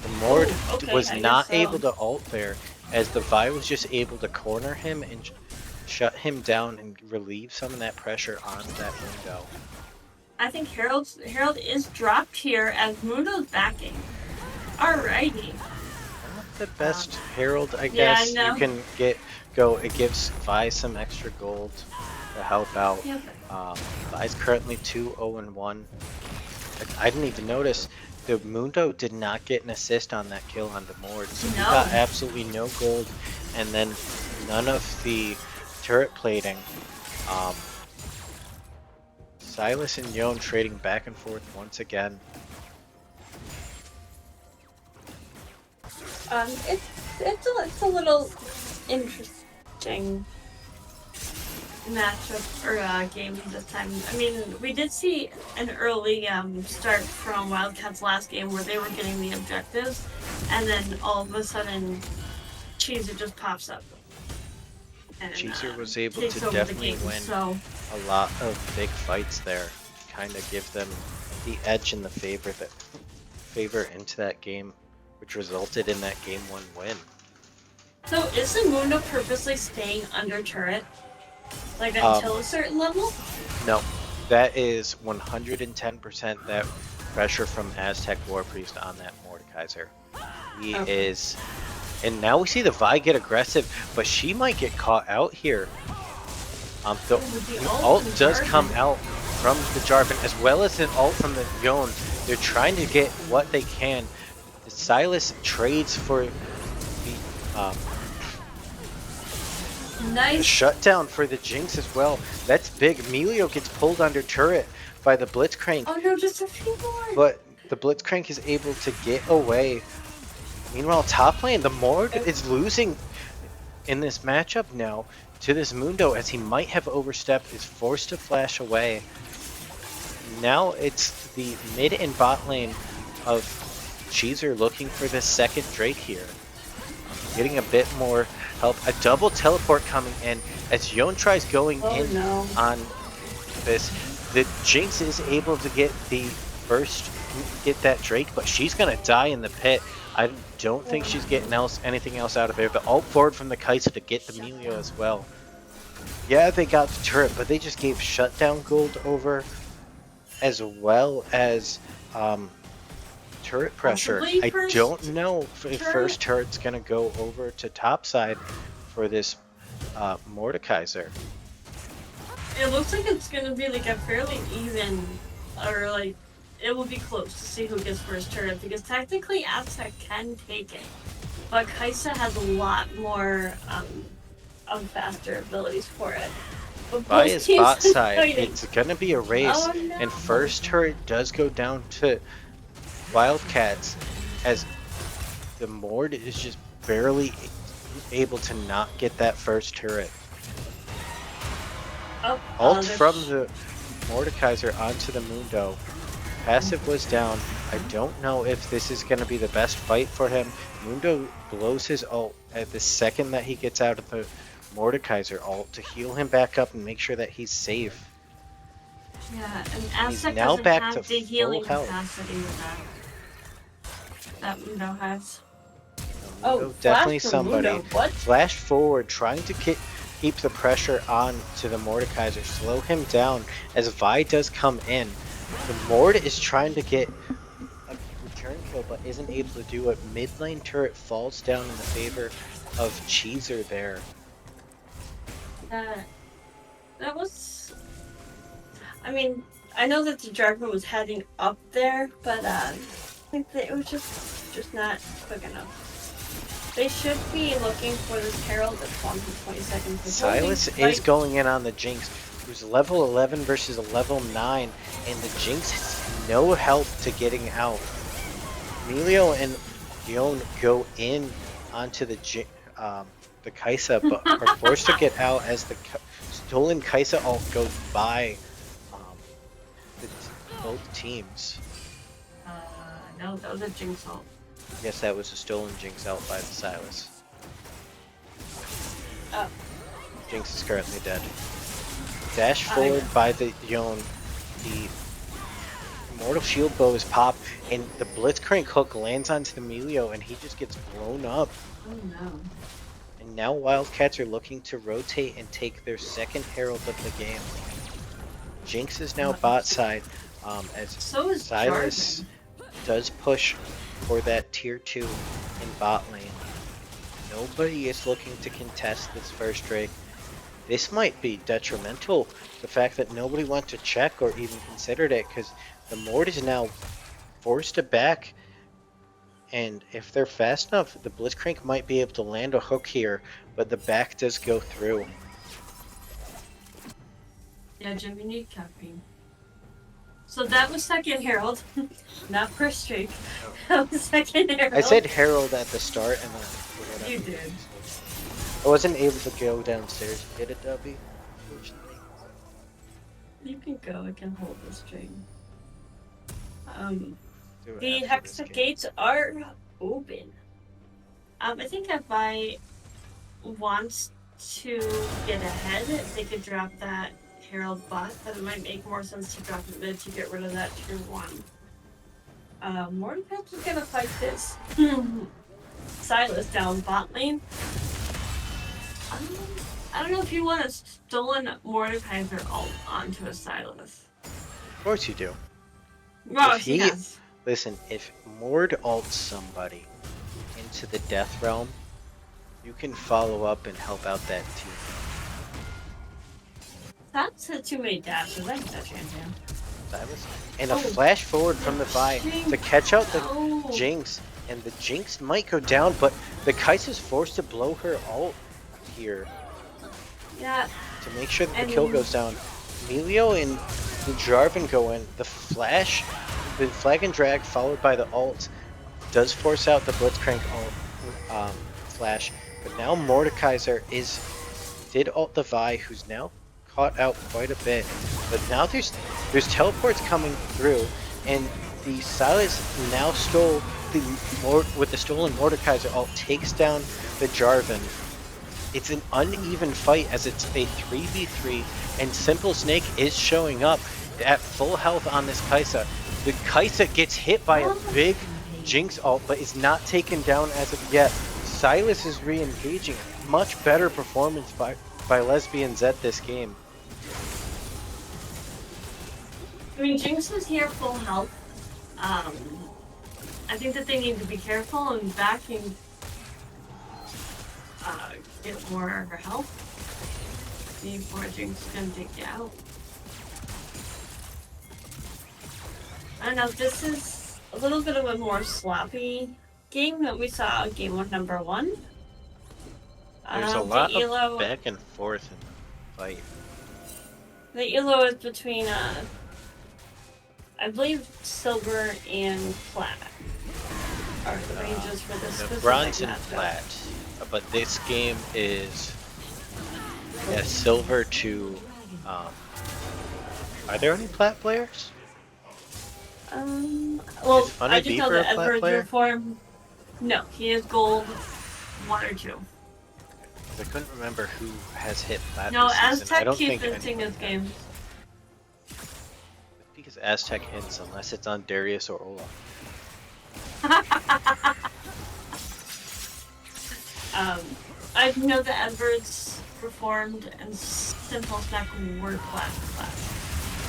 The Mord okay, was I guess not so. able to ult there, as the Vi was just able to corner him and shut him down and relieve some of that pressure on that window. I think Herald is dropped here as Mundo's backing. Alrighty. Not the best Herald, I yeah, guess. no. You can go. It gives Vi some extra gold to help out. Yep. Vi's currently 2-0-1. I didn't even notice. The Mundo did not get an assist on that kill on the Mord, so he No. got absolutely no gold, and then none of the turret plating. Silas and Yon trading back and forth once again. It's a little interesting matchup or game this time. I mean, we did see an early start from Wildcats last game where they were getting the objectives, and then all of a sudden, Cheezer just pops up. And, Cheezer was able takes to over the definitely game, win So a lot of big fights there, kind of give them the edge and the favor into that game, which resulted in that game 1 win. So is the Mundo purposely staying under turret? Like until a certain level? No, that is 110% that pressure from Aztec War Priest on that Mordekaiser. He Okay. is, and now we see the Vi get aggressive, but she might get caught out here. The ult does come out from the Jarvan, as well as an ult from the Yon. They're trying to get what they can. The Silas trades for the Nice. shutdown for the Jinx as well. That's big. Emilio gets pulled under turret by the Blitzcrank, Oh no, just a few more. but the Blitzcrank is able to get away. Meanwhile, top lane, the Mord is losing in this matchup now to this Mundo, as he might have overstepped, is forced to flash away. Now it's the mid and bot lane of Cheezer looking for the second Drake here. Getting a bit more help. A double teleport coming in as Yon tries going in no. on this. The Jinx is able to get that Drake, but she's gonna die in the pit. I don't think she's getting anything else out of it. The ult forward from the Kaisa to get the Melio as well. Yeah, they got the turret, but they just gave shutdown gold over, as well as turret pressure. Possibly I first don't know if turret? first turret's gonna go over to top side for this Mordekaiser. It looks like it's gonna be like a fairly even, or like it will be close to see who gets first turret because technically Aztec can take it, but Kaisa has a lot more faster abilities for it. But By both his teams bot are side, fighting. it's gonna be a race, Oh no! and first turret does go down to Wildcats, as the Mord is just barely able to not get that first turret. Oh, Ult from the Mordekaiser onto the Mundo. Passive was down. I don't know if this is going to be the best fight for him. Mundo blows his ult at the second that he gets out of the Mordekaiser ult to heal him back up and make sure that he's safe. Yeah, and He's Aztec now doesn't back to have the full healing health. capacity that Mundo has. Mundo, Oh, definitely flash from somebody. Mundo. What? Flash forward, trying to keep the pressure on to the Mordekaiser, slow him down as Vi does come in. The Mord is trying to get a return kill, but isn't able to do it. Mid lane turret falls down in the favor of Cheezer there. That was. I mean, I know that the Jarvan was heading up there, but I think that it was just not quick enough. They should be looking for this Herald that spawns in 20 seconds. Silas is going in on the Jinx, who's level 11 versus a level 9, and the Jinx has no help to getting out. Emilio and Dion go in onto the Kaisa, but are forced to get out as the stolen Kaisa ult goes by both teams. No, that was a Jinx ult. Yes, that was a stolen Jinx ult by the Silas. Oh. Jinx is currently dead. Dash forward by the Yon. The Immortal Shield Bow is popped, and the Blitzcrank hook lands onto the Emilio, and he just gets blown up. Oh no. And now Wildcats are looking to rotate and take their second Herald of the game. Jinx is now bot side, as So is Silas Jarvan. does push for that tier 2 in bot lane. Nobody is looking to contest this first Drake. This might be detrimental, the fact that nobody went to check or even considered it, because the Mord is now forced to back, and if they're fast enough, the Blitzcrank might be able to land a hook here, but the back does go through. Yeah, Jim, you need caffeine. So that was second Herald, not first Drake. That was second Herald. I said Herald at the start, and then You did. I wasn't able to go downstairs and get a W, unfortunately. You can go. I can hold the string. Do it The after this Hexa game. gates are open. I think if I wants to get ahead, they could drop that Herald bot, but it might make more sense to drop it mid to get rid of that tier 1. Mordekaiser is gonna fight this. Silas down bot lane. I don't know if you want a stolen Mordekaiser ult onto a Silas. Of course you do. Well, If he has. Listen, if Mord ults somebody into the Death Realm, you can follow up and help out that team. That's a 2-way dash. I like that chance, yeah. Silas. And a flash forward from the Vi to catch out the Jinx, and the Jinx might go down, but the Kai'Sa's forced to blow her ult here. Yeah. To make sure that the kill goes down. Emilio and the Jarvan go in. The flash, the flag and drag followed by the ult does force out the Blitzcrank ult flash. But now Mordekaiser did ult the Vi, who's now caught out quite a bit. But now there's teleports coming through, and the Silas now stole with the stolen Mordekaiser ult takes down the Jarvan. It's an uneven fight as it's a 3v3, and Simple Snake is showing up at full health on this Kaisa. The Kaisa gets hit by a big Jinx ult, but is not taken down as of yet. Silas is re-engaging. Much better performance by Lesbian Z this game. I mean, Jinx is here full health. I think that they need to be careful and backing get more of her health before Jinx is gonna take you out. know this is a little bit of a more sloppy game that we saw in game one, number one. There's a The lot of elo, back and forth in the fight. the elo is between I believe silver and plat are the ranges for this The specific bronze and matchup. flat, but this game is silver to. Are there any plat players? Well, Is Funny I just know Beaver a that plat Edward's player? reform. No, he is gold 1 or 2. I couldn't remember who has hit plat No, this season. I Aztec don't keeps think finishing his games. because Aztec hints unless it's on Darius or Olaf. I know that Edwards reformed and Simple Snack were plat.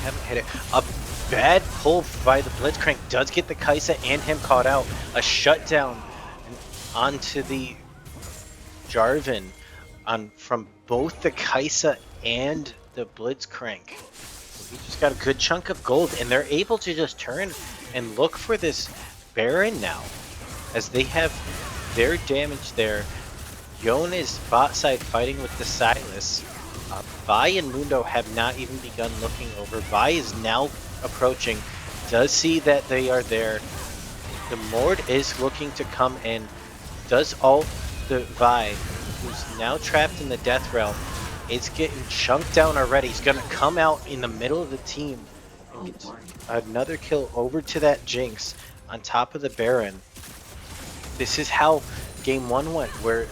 Haven't hit it. A bad pull by the Blitzcrank does get the Kaisa and him caught out. A shutdown onto the Jarvan from both the Kaisa and the Blitzcrank. So he just got a good chunk of gold, and they're able to just turn and look for this Baron now, as they have their damage there. Yon is bot side fighting with the Silas. Vi and Mundo have not even begun looking over. Vi is now approaching, does see that they are there. The Mord is looking to come in, does ult the Vi, who's now trapped in the Death Realm. It's getting chunked down already. He's going to come out in the middle of the team and get another kill over to that Jinx on top of the Baron. This is how game one went, where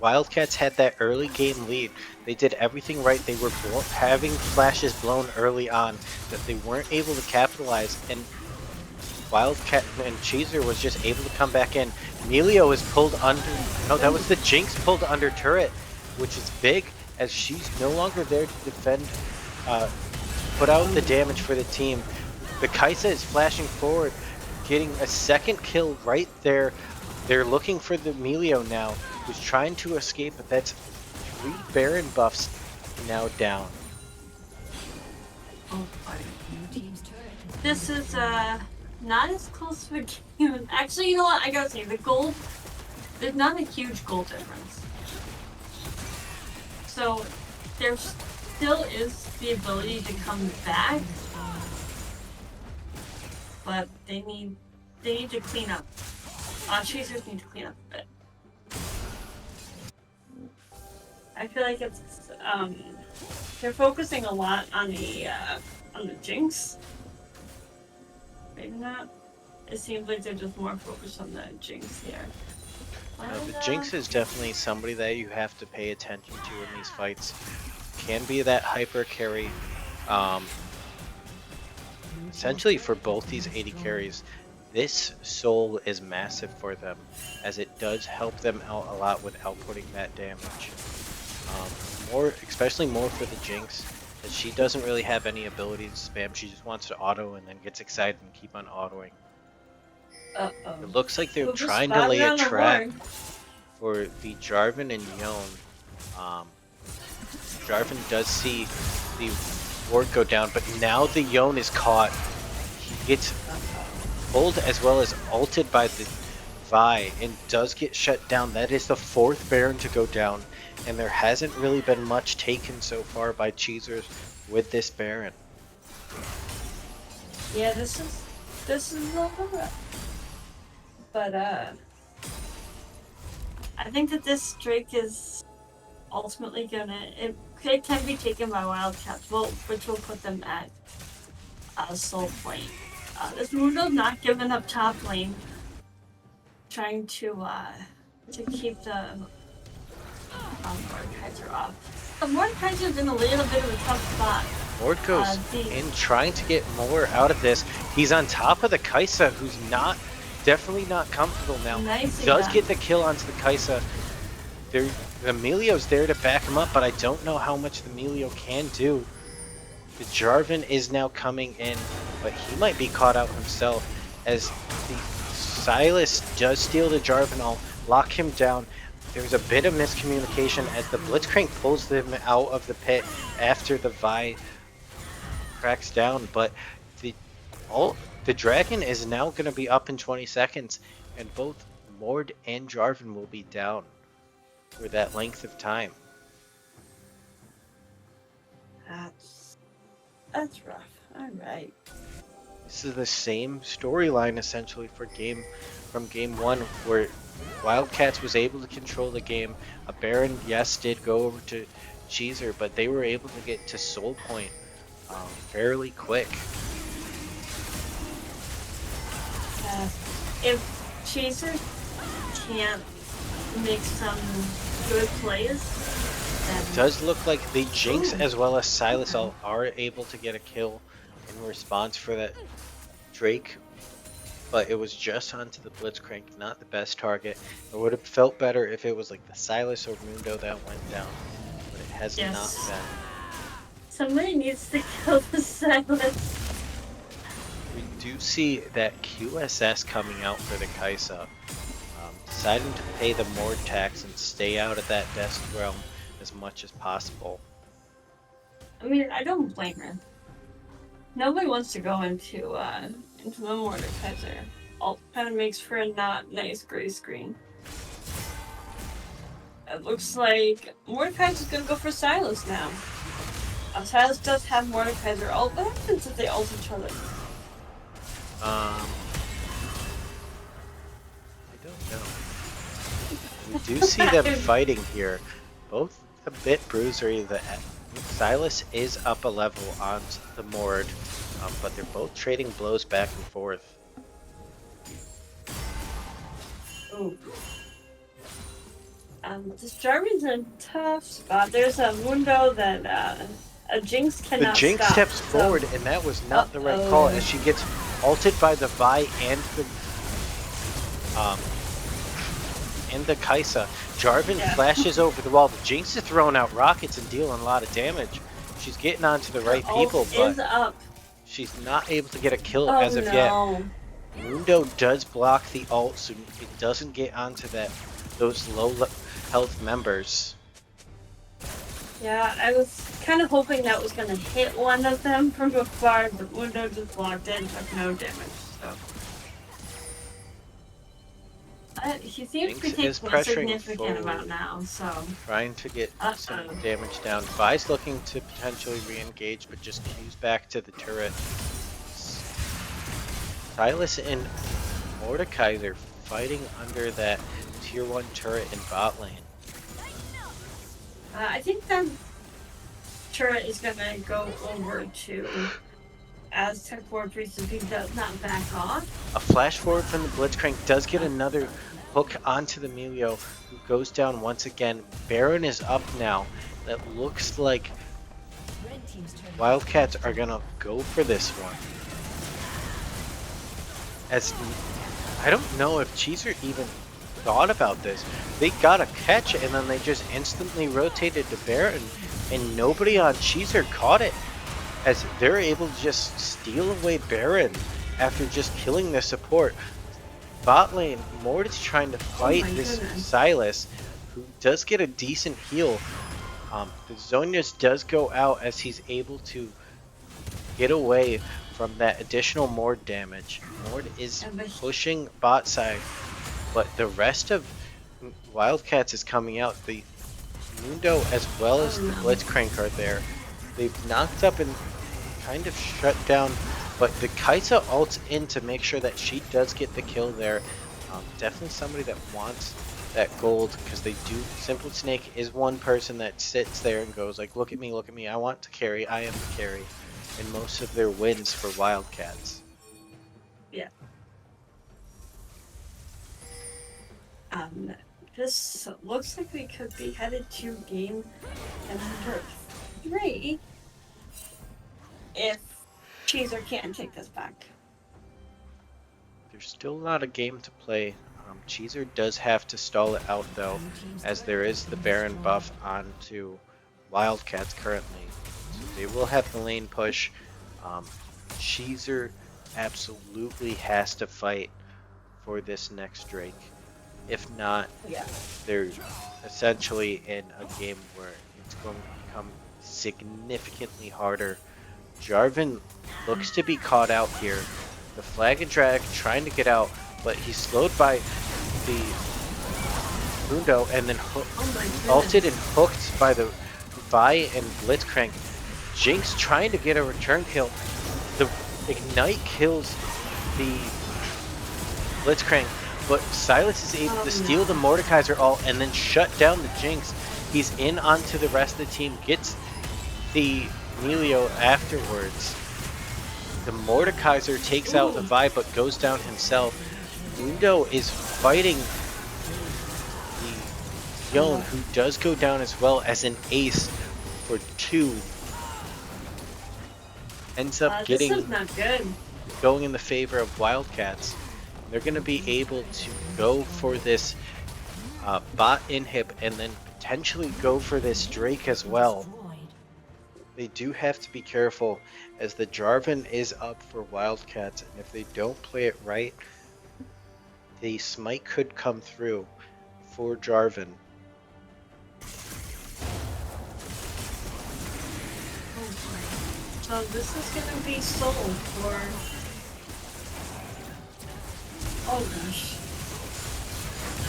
Wildcats had that early game lead. They did everything right. They were having flashes blown early on that they weren't able to capitalize, and Wildcat and Cheezer was just able to come back in. Melio is pulled under. No, that was the Jinx pulled under turret, which is big, as she's no longer there to defend, put out the damage for the team. The Kaisa is flashing forward, getting a second kill right there. They're looking for the Melio now, who's trying to escape, but that's 3 Baron buffs now down. This is not as close of a game. Actually, you know what? I gotta say, the gold, there's not a huge gold difference. So there still is the ability to come back, but they need to clean up. Chasers need to clean up a bit. I feel like it's they're focusing a lot on the Jinx. Maybe not. It seems like they're just more focused on the Jinx here. The Jinx is definitely somebody that you have to pay attention to in these fights. Can be that hyper carry. Essentially for both these 80 carries, this soul is massive for them, as it does help them out a lot with outputting that damage. Especially more for the Jinx, as she doesn't really have any ability to spam. She just wants to auto and then gets excited and keep on autoing. It looks like they're trying to lay a trap for the Jarvan and Yon. Jarvan does see the ward go down, but now the Yon is caught. He gets pulled as well as ulted by the Vi and does get shut down. That is the 4th Baron to go down, and there hasn't really been much taken so far by Cheezers with this Baron. Yeah, this is a little bit. But I think that this streak is ultimately it can be taken by Wildcats, which will put them at soul point. This Mundo's not giving up top lane, trying to keep the Mordekaiser off. The Mordekaiser's in a little bit of a tough spot. Mord goes in trying to get more out of this. He's on top of the Kaisa, who's definitely not comfortable now. Does get the kill onto the Kaisa. The Melio's there to back him up, but I don't know how much the Melio can do. The Jarvan is now coming in, but he might be caught out himself, as the Silas does steal the Jarvan. I'll lock him down. There's a bit of miscommunication as the Blitzcrank pulls them out of the pit after the Vi cracks down, but the The dragon is now going to be up in 20 seconds, and both Mord and Jarvan will be down for that length of time. That's rough. All right. This is the same storyline essentially from game one, where Wildcats was able to control the game. A Baron, yes, did go over to Cheezer, but they were able to get to Soul Point fairly quick. If Cheezer can't make some good plays, then It does look like the Jinx as well as Silas are able to get a kill in response for that Drake, but it was just onto the Blitzcrank, not the best target. It would have felt better if it was like the Silas or Mundo that went down, but it has not been. Somebody needs to kill the Silas. We do see that QSS coming out for the Kaisa, deciding to pay the Mord tax and stay out of that Death Realm as much as possible. I mean, I don't blame her. Nobody wants to go into the Mordekaiser. Alt kind of makes for a not nice gray screen. It looks like Mordekaiser's gonna go for Silas now. Silas does have Mordekaiser ult. What happens if they ult each other? I don't know. We do see them fighting here. Both a bit bruisery. The Silas is up a level on the Mord, but they're both trading blows back and forth. Ooh. This Jarvan's in a tough spot. There's a Mundo that a Jinx cannot The Jinx stop, steps forward, and that was not the right call, as she gets ulted by the Vi and the Kaisa. Jarvan flashes over the wall. The Jinx is throwing out rockets and dealing a lot of damage. She's getting onto the right people, but she's not able to get a kill as of yet. Mundo does block the ult, so it doesn't get onto those low health members. Yeah, I was kind of hoping that was going to hit one of them from afar, but Mundo just blocked it and took no damage. So he seems to be taking a significant amount now. So trying to get some damage down. Vi's looking to potentially re-engage, but just cues back to the turret. Silas and Mordekaiser fighting under that tier 1 turret in bot lane. I think that turret is gonna go over to Aztec Fortress if he does not back off. A flash forward from the Blitzcrank does get another hook onto the Melio, who goes down once again. Baron is up now. That looks like Wildcats are gonna go for this one. As I don't know if Cheezer even thought about this. They got a catch and then they just instantly rotated to Baron, and nobody on Cheezer caught it, as they're able to just steal away Baron after just killing the support. Bot lane, Mord is trying to fight this Silas, who does get a decent heal. The Zonius does go out as he's able to get away from that additional Mord damage. Mord is pushing bot side, but the rest of Wildcats is coming out. The Mundo as well as the Blitzcrank are there. They've knocked up and kind of shut down, but the Kaisa ults in to make sure that she does get the kill there. Definitely somebody that wants that gold, because they do. Simple Snake is one person that sits there and goes like, look at me, I want to carry, I am the carry, in most of their wins for Wildcats. Yeah. This looks like we could be headed to game number 3 if Cheezer can't take this back. There's still not a game to play. Cheezer does have to stall it out though, as there is the Baron buff onto Wildcats currently. So they will have the lane push. Cheezer absolutely has to fight for this next Drake. If not, they're essentially in a game where it's going to become significantly harder Jarvan looks to be caught out here. The flag and drag trying to get out, but he's slowed by the Mundo and then ulted and hooked by the Vi and Blitzcrank. Jinx trying to get a return kill. The Ignite kills the Blitzcrank, but Silas is able to steal the Mordekaiser ult and then shut down the Jinx. He's in onto the rest of the team, gets the Emilio afterwards. The Mordekaiser takes out the Vi but goes down himself. Mundo is fighting the Yone, who does go down as well as an ace for 2. Ends up getting this is not good. going in the favor of Wildcats. They're going to be able to go for this bot inhib and then potentially go for this Drake as well. They do have to be careful as the Jarvan is up for Wildcats, and if they don't play it right, the smite could come through for Jarvan. So this is gonna be sold for. Oh gosh.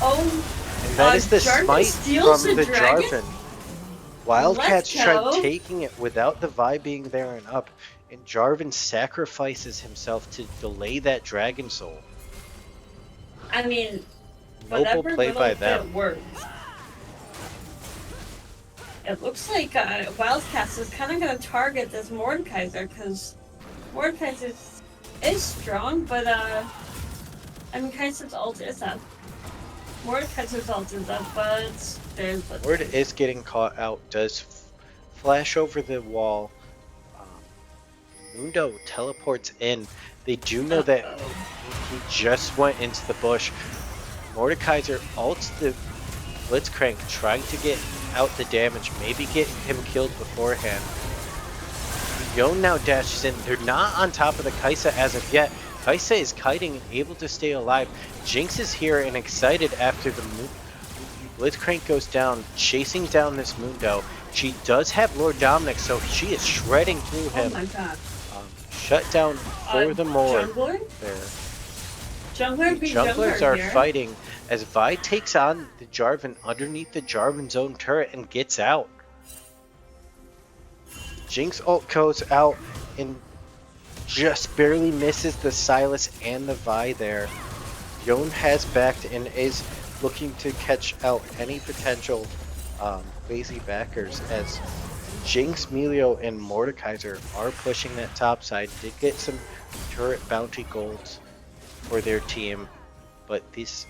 Oh. And that is the Jarvan smite steals from the dragon? Jarvan. Wildcats Let's tried go. taking it without the Vi being there and up, and Jarvan sacrifices himself to delay that Dragon Soul. I mean, Noble whatever play little by bit them. works. It looks like Wildcats is kind of going to target this Mordekaiser because Mordekaiser is strong, but I mean, Kaiser's ult is up. Mordekaiser's ult is up, but there's Word is getting caught out, does flash over the wall. Mundo teleports in. They do know that he just went into the bush. Mordekaiser ults the Blitzcrank, trying to get out the damage, maybe get him killed beforehand. Yone now dashes in. They're not on top of the Kaisa as of yet. Kaisa is kiting and able to stay alive. Jinx is here and excited after the Blitzcrank goes down, chasing down this Mundo. She does have Lord Dominic, so she is shredding through him. Oh my god. Shut down for the more Jungler? there. Jungler be Junglers Jungler are here. fighting as Vi takes on the Jarvan underneath the Jarvan's own turret and gets out. Jinx ult goes out and just barely misses the Silas and the Vi there. Yone has backed and is looking to catch out any potential lazy backers as Jinx, Melio, and Mordekaiser are pushing that top side. Did get some turret bounty golds for their team, but this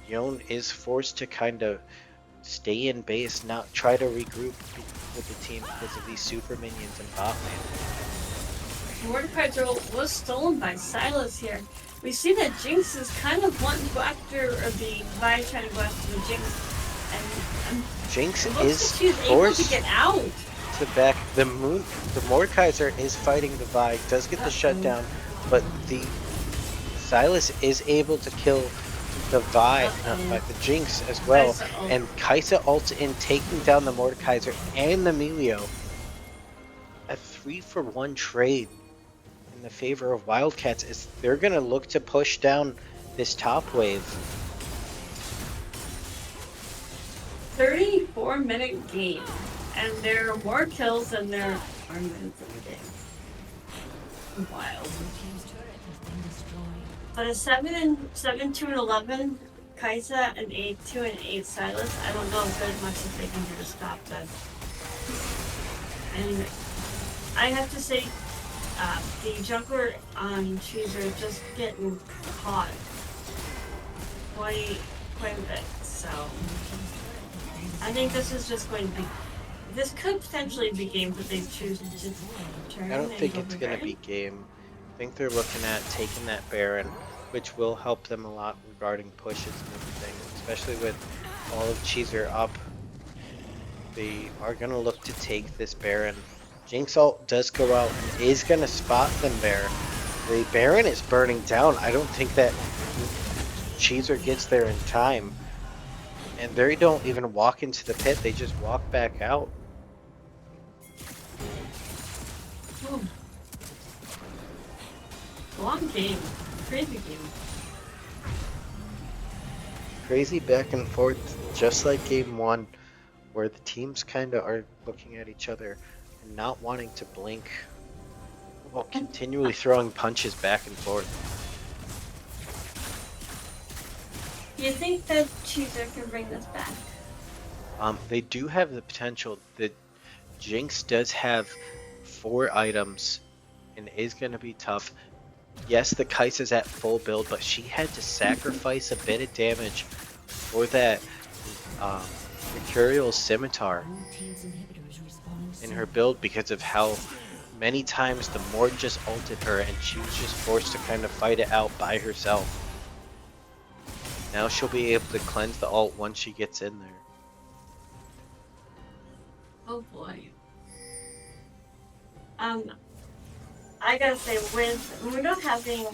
Yone is forced to kind of stay in base, not try to regroup with the team because of these super minions and bot lane. Mordekaiser was stolen by Silas here. We see that Jinx is kind of wanting to go after, or the Vi trying to go after the Jinx, and Jinx it looks is like she's able to forced get out. to back. The Mordekaiser is fighting the Vi, does get the shutdown, but the Silas is able to kill the Vi, the Jinx as well, and Kaisa ults in, taking down the Mordekaiser and the Melio. A 3-for-1 trade in the favor of Wildcats is they're going to look to push down this top wave. 34-minute game, and there are more kills than there are minutes in the game. Wild. But a 7-2-11 Kaisa and 8-2-8 Silas, I don't know if there's much that they can do to stop that. And I have to say, the jungler on Cheezer just getting caught quite a bit. So I think this is just going to be. This could potentially be games that they choose to just turn. I don't think it's going to be game. I think they're looking at taking that Baron, which will help them a lot regarding pushes and everything, especially with all of Cheezer up. They are going to look to take this Baron. Jinx ult does go out and is going to spot them there. The Baron is burning down. I don't think that Cheezer gets there in time. And they don't even walk into the pit, they just walk back out. Long game. Crazy game. Crazy back and forth, just like game one, where the teams kind of are looking at each other and not wanting to blink while continually throwing punches back and forth. Do you think that Cheezer can bring this back? They do have the potential. The Jinx does have 4 items and is going to be tough. Yes, the Kai'Sa's at full build, but she had to sacrifice a bit of damage for that Mercurial Scimitar in her build because of how many times the Mord just ulted her and she was just forced to kind of fight it out by herself. Now she'll be able to cleanse the ult once she gets in there. Oh boy. I gotta say, with Mundo having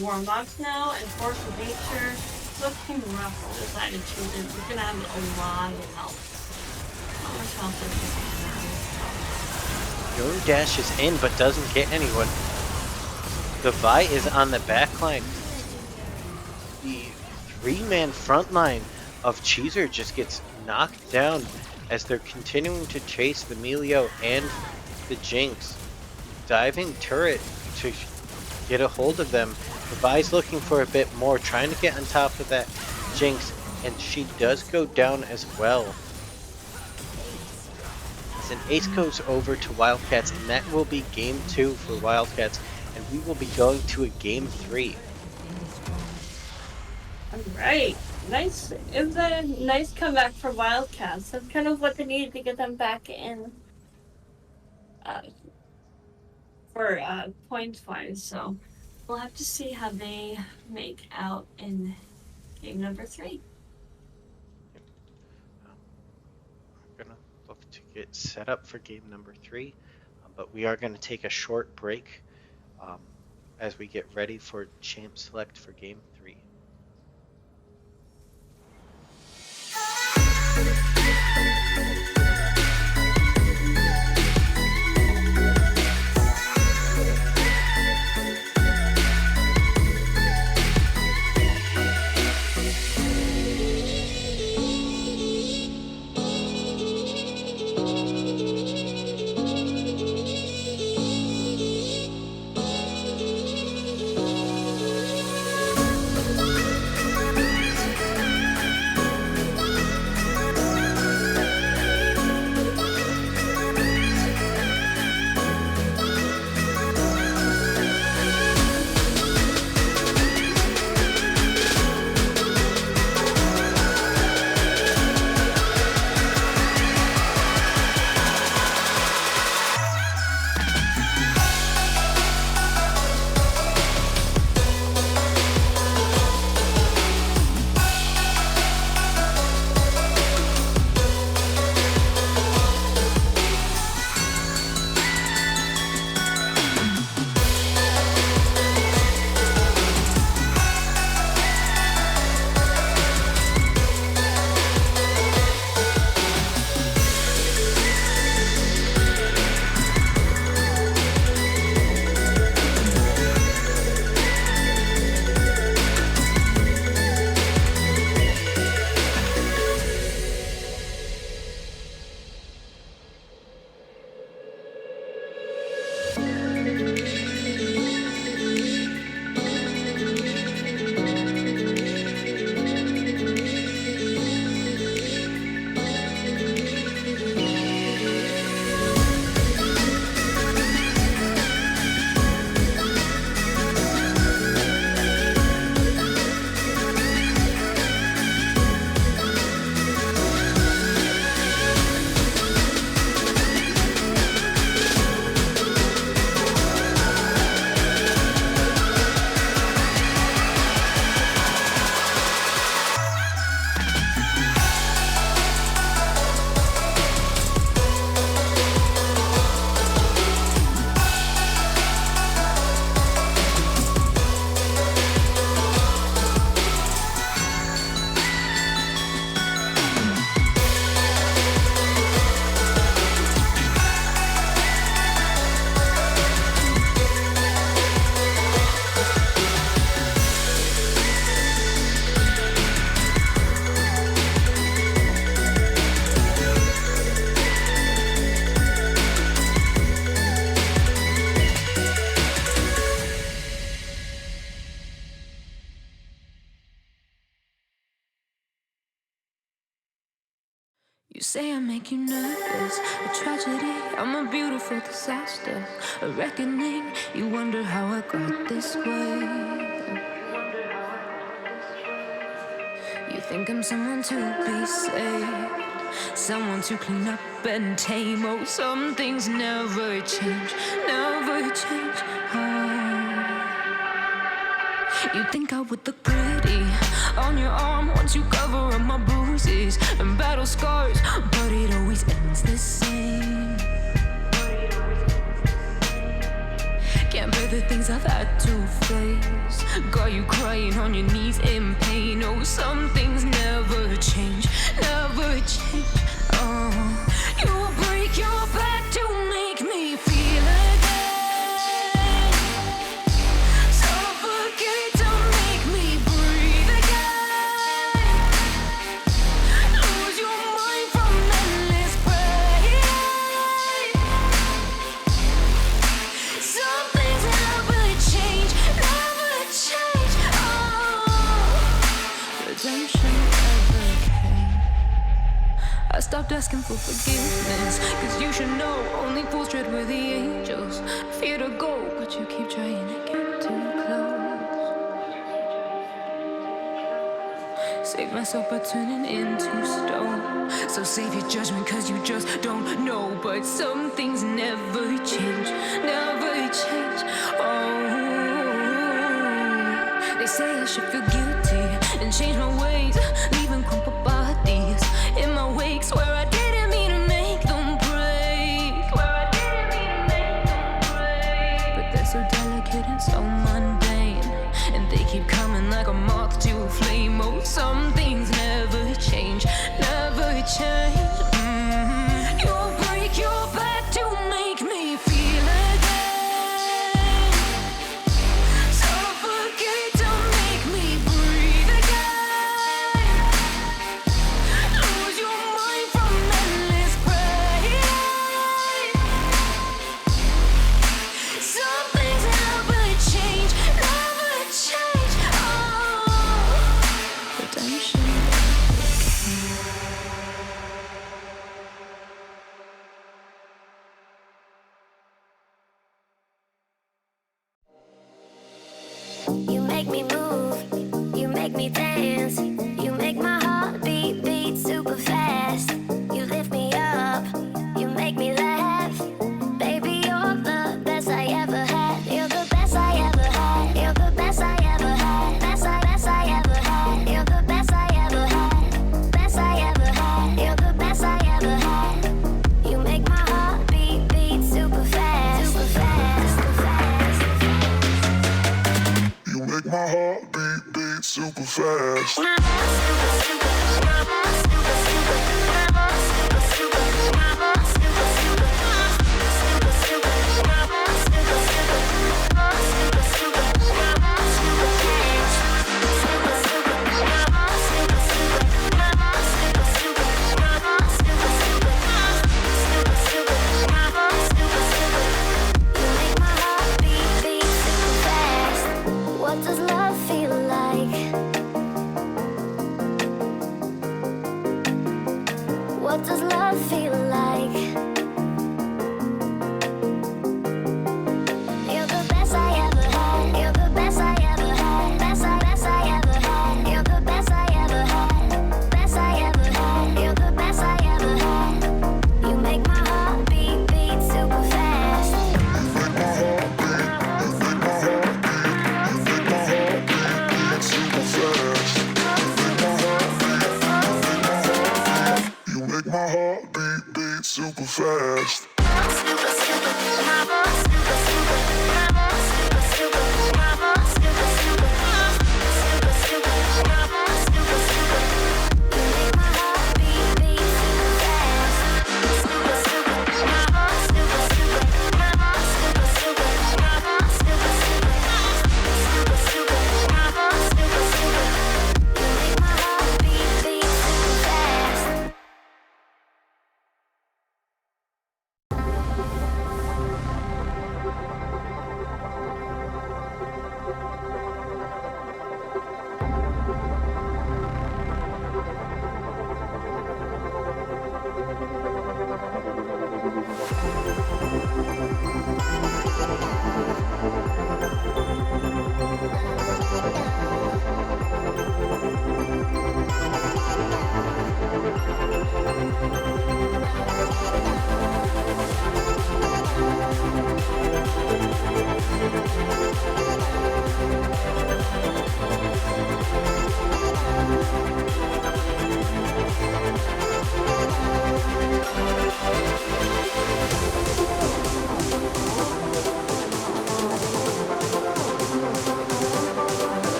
warm-ups now and Force of Nature, it's looking rough for this side of Cheezer. We're gonna have a lot of help. How much help is Your dash is in but doesn't get anyone. The Vi is on the back line. The 3-man front line of Cheezer just gets knocked down as they're continuing to chase the Melio and the Jinx. Diving turret to get a hold of them. The Vi's looking for a bit more, trying to get on top of that Jinx, and she does go down as well. As an ace goes over to Wildcats, and that will be game 2 for Wildcats, and we will be going to a game 3. Alright. Nice. It was a nice comeback for Wildcats. That's kind of what they needed to get them back in for points wise. So we'll have to see how they make out in game number 3. We're going to look to get set up for game number 3, but we are going to take a short break as we get ready for Champ Select for game 3. You say I make you nervous, a tragedy, I'm a beautiful disaster, a reckoning, you wonder how I got this way. You think I'm someone to be saved, someone to clean up and tame. Oh, some things never change, never change. Oh. You think I would look pretty on your arm once you cover up my bruises and battle scars, but it always ends the same. Can't bear the things I've had to face, got you crying on your knees in pain. Oh, some things never change, never change. Oh, you will break your back to make me feel again, suffocate to make me breathe again, lose your mind from endless pain. Some things never change, never change. Oh, redemption never came. I stopped asking for forgiveness, cause you should know only fools tread where the angels fear to go, but you keep trying to get too close. Save myself by turning into stone, so save your judgment cause you just don't know. But some things never change, never change. Oh, they say I should feel guilty and change my ways, leaving crumpled bodies in my wake. Swear I didn't mean to make them break, swear I didn't mean to make them break. But they're so delicate and so mundane, and they keep coming like a moth to a flame. Oh, some things never change, never change. You'll break your back to make me feel again, suffocate to make me breathe again, lose your mind from endless pain. Some things never change, never change. Oh, redemption. You make me move, you make me dance, you make my heart beat super fast. You lift me up, you make me laugh. Baby, you're the best I ever had. You're the best I ever had. You're the best I ever had. Best I ever had. You're the best I ever had. Best I ever had. You're the best I ever had. You make my heart beat super fast, super fast, super fast. You make my heart beat super fast. What does love feel like? What does love feel like? You're the best I ever had. You're the best I ever had. Best I ever had. You're the best I ever had. Best I ever had. You're the best I ever had. You make my heart beat super fast. You make my heart beat super fast.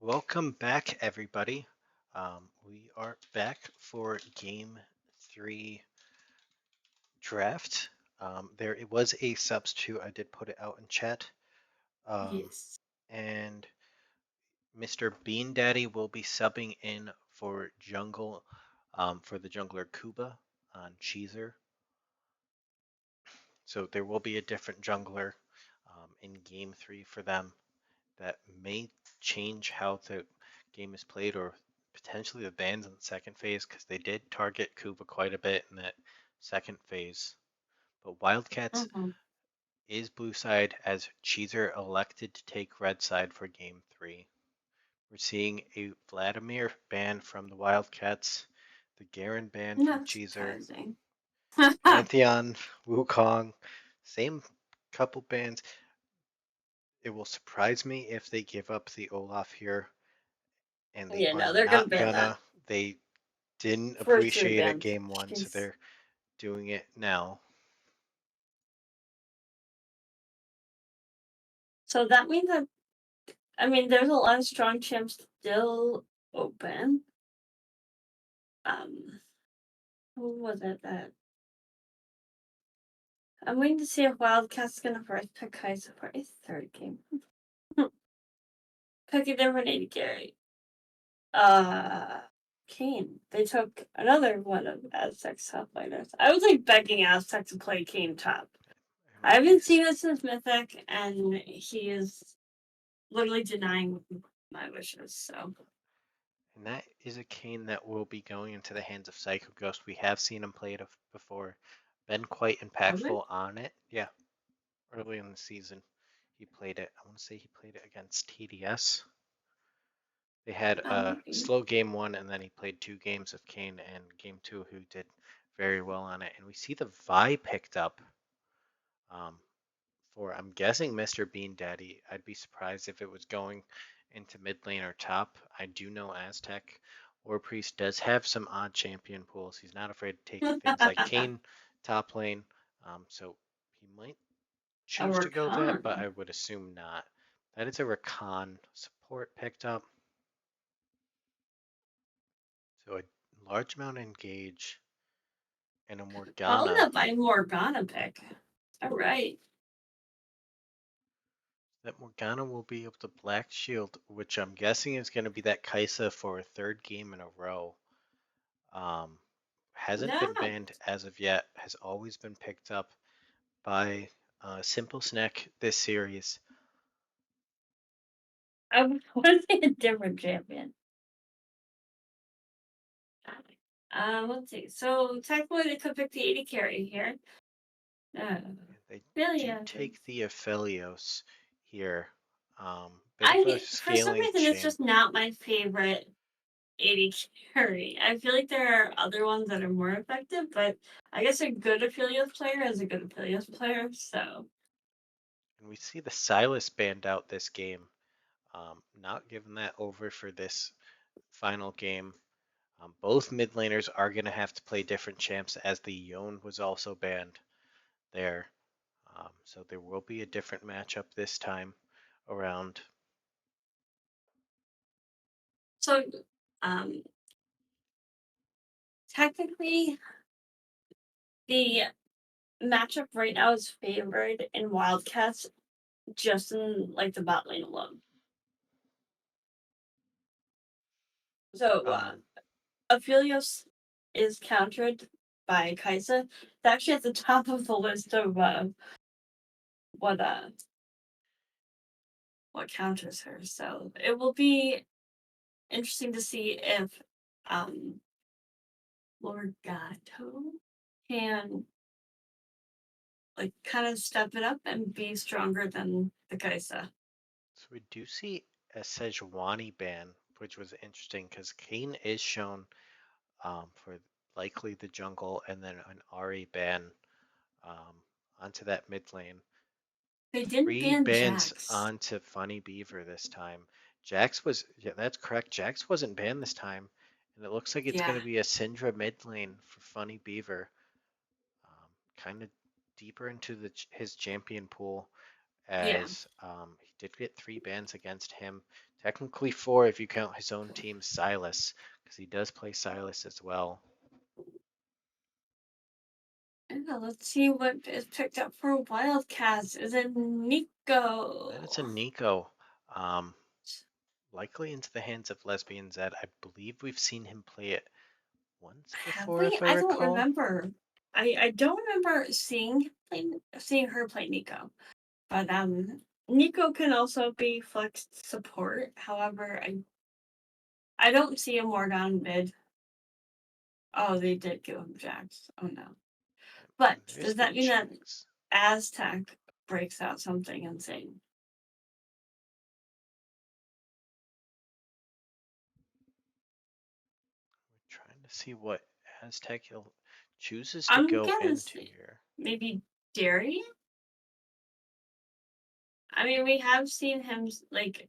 Welcome back, everybody. We are back for Game 3 draft. There it was a substitute. I did put it out in chat. Yes. And Mr. Bean Daddy will be subbing in for jungle, for the jungler Kuba on Cheezer. So there will be a different jungler in Game 3 for them that may change how the game is played or potentially the bans in the second phase because they did target Kuba quite a bit in that second phase. But Wildcats Mhm. is blue side as Cheezer elected to take red side for Game 3. We're seeing a Vladimir ban from the Wildcats, the Garen ban from Not Cheezer, surprising. Pantheon, Wukong, same couple bans. It will surprise me if they give up the Olaf here, and they Yeah, are no, they're gonna not ban that gonna. They didn't for 3 appreciate it bans. game one, so Jeez. they're doing it now. So that means that there's a lot of strong champs still open. Who was it that I'm waiting to see if Wildcats gonna first pick Kaiser for a third game. Pick a different AD carry. Kane. They took another one of Aztec's top liners. I was like begging Aztec to play Kane top. I haven't seen it since Mythic, and he is literally denying my wishes. So And that is a Kane that will be going into the hands of Psycho Ghost. We have seen him play it before. Been quite impactful on it. Yeah, early in the season, he played it. I want to say he played it against TDS. They had a maybe. slow game one, and then he played 2 games of Kane and game 2, who did very well on it. And we see the Vi picked up um, for, I'm guessing, Mr. Bean Daddy. I'd be surprised if it was going into mid lane or top. I do know Aztec War Priest does have some odd champion pools. He's not afraid to take things like Kane top lane, so he might A choose to go that, but Rakan. I would assume not. That is a Rakan support picked up. So a large amount of engage and a Followed Morgana. up by Morgana pick. All right. That Morgana will be able to Black Shield, which I'm guessing is going to be that Kaisa for a third game in a row. Um, hasn't been No, banned as of yet, has always been picked up by Simple Snack this series. I want to say a different champion. Let's see. So technically, they could pick the 80 carry here. They do Billion. take the Aphelios here. Bit of a For some scaling reason, it's champ. just not my favorite 80 carry. I feel like there are other ones that are more effective, but I guess a good Aphelios player is a good Aphelios player, so. And we see the Silas banned out this game. Not giving that over for this final game. Both mid laners are going to have to play different champs as the Yone was also banned there. So there will be a different matchup this time around. So, um, technically, the matchup right now is favored in Wildcats just in like the bot lane alone. So, Um, Aphelios is countered by Kaisa. It's actually at the top of the list of what uh what counters her. So it will be interesting to see if um Lord Gato can like kind of step it up and be stronger than the Kaisa. so we do see a Sejuani ban, which was interesting because Kane is shown for likely the jungle, and then an Ari ban um, onto that mid lane. They didn't 3 ban bans Jax. onto Funny Beaver this time. Jax was, yeah, that's correct. Jax wasn't banned this time, and it looks like it's going Yeah. to be a Syndra mid lane for Funny Beaver. Kind of deeper into his champion pool, Yeah. as he did get 3 bans against him. Technically 4 if you count his own team Silas, because he does play Silas as well. Yeah, let's see what is picked up for Wildcats. Is it Nico? Then it's a Nico. Um, Likely into the hands of Lesbian Zed. I believe we've seen him play it once Have before, we? if I I don't recall. remember. I don't remember seeing her play Nico. But Nico can also be flexed support. However, I don't see a Morgan mid. Oh, they did give him Jax. Oh no. But There's does the that mean that Jax. Aztec breaks out something insane? We're trying to see what Aztec he'll chooses to I'm go gonna into say here. maybe Darian. I mean, we have seen him like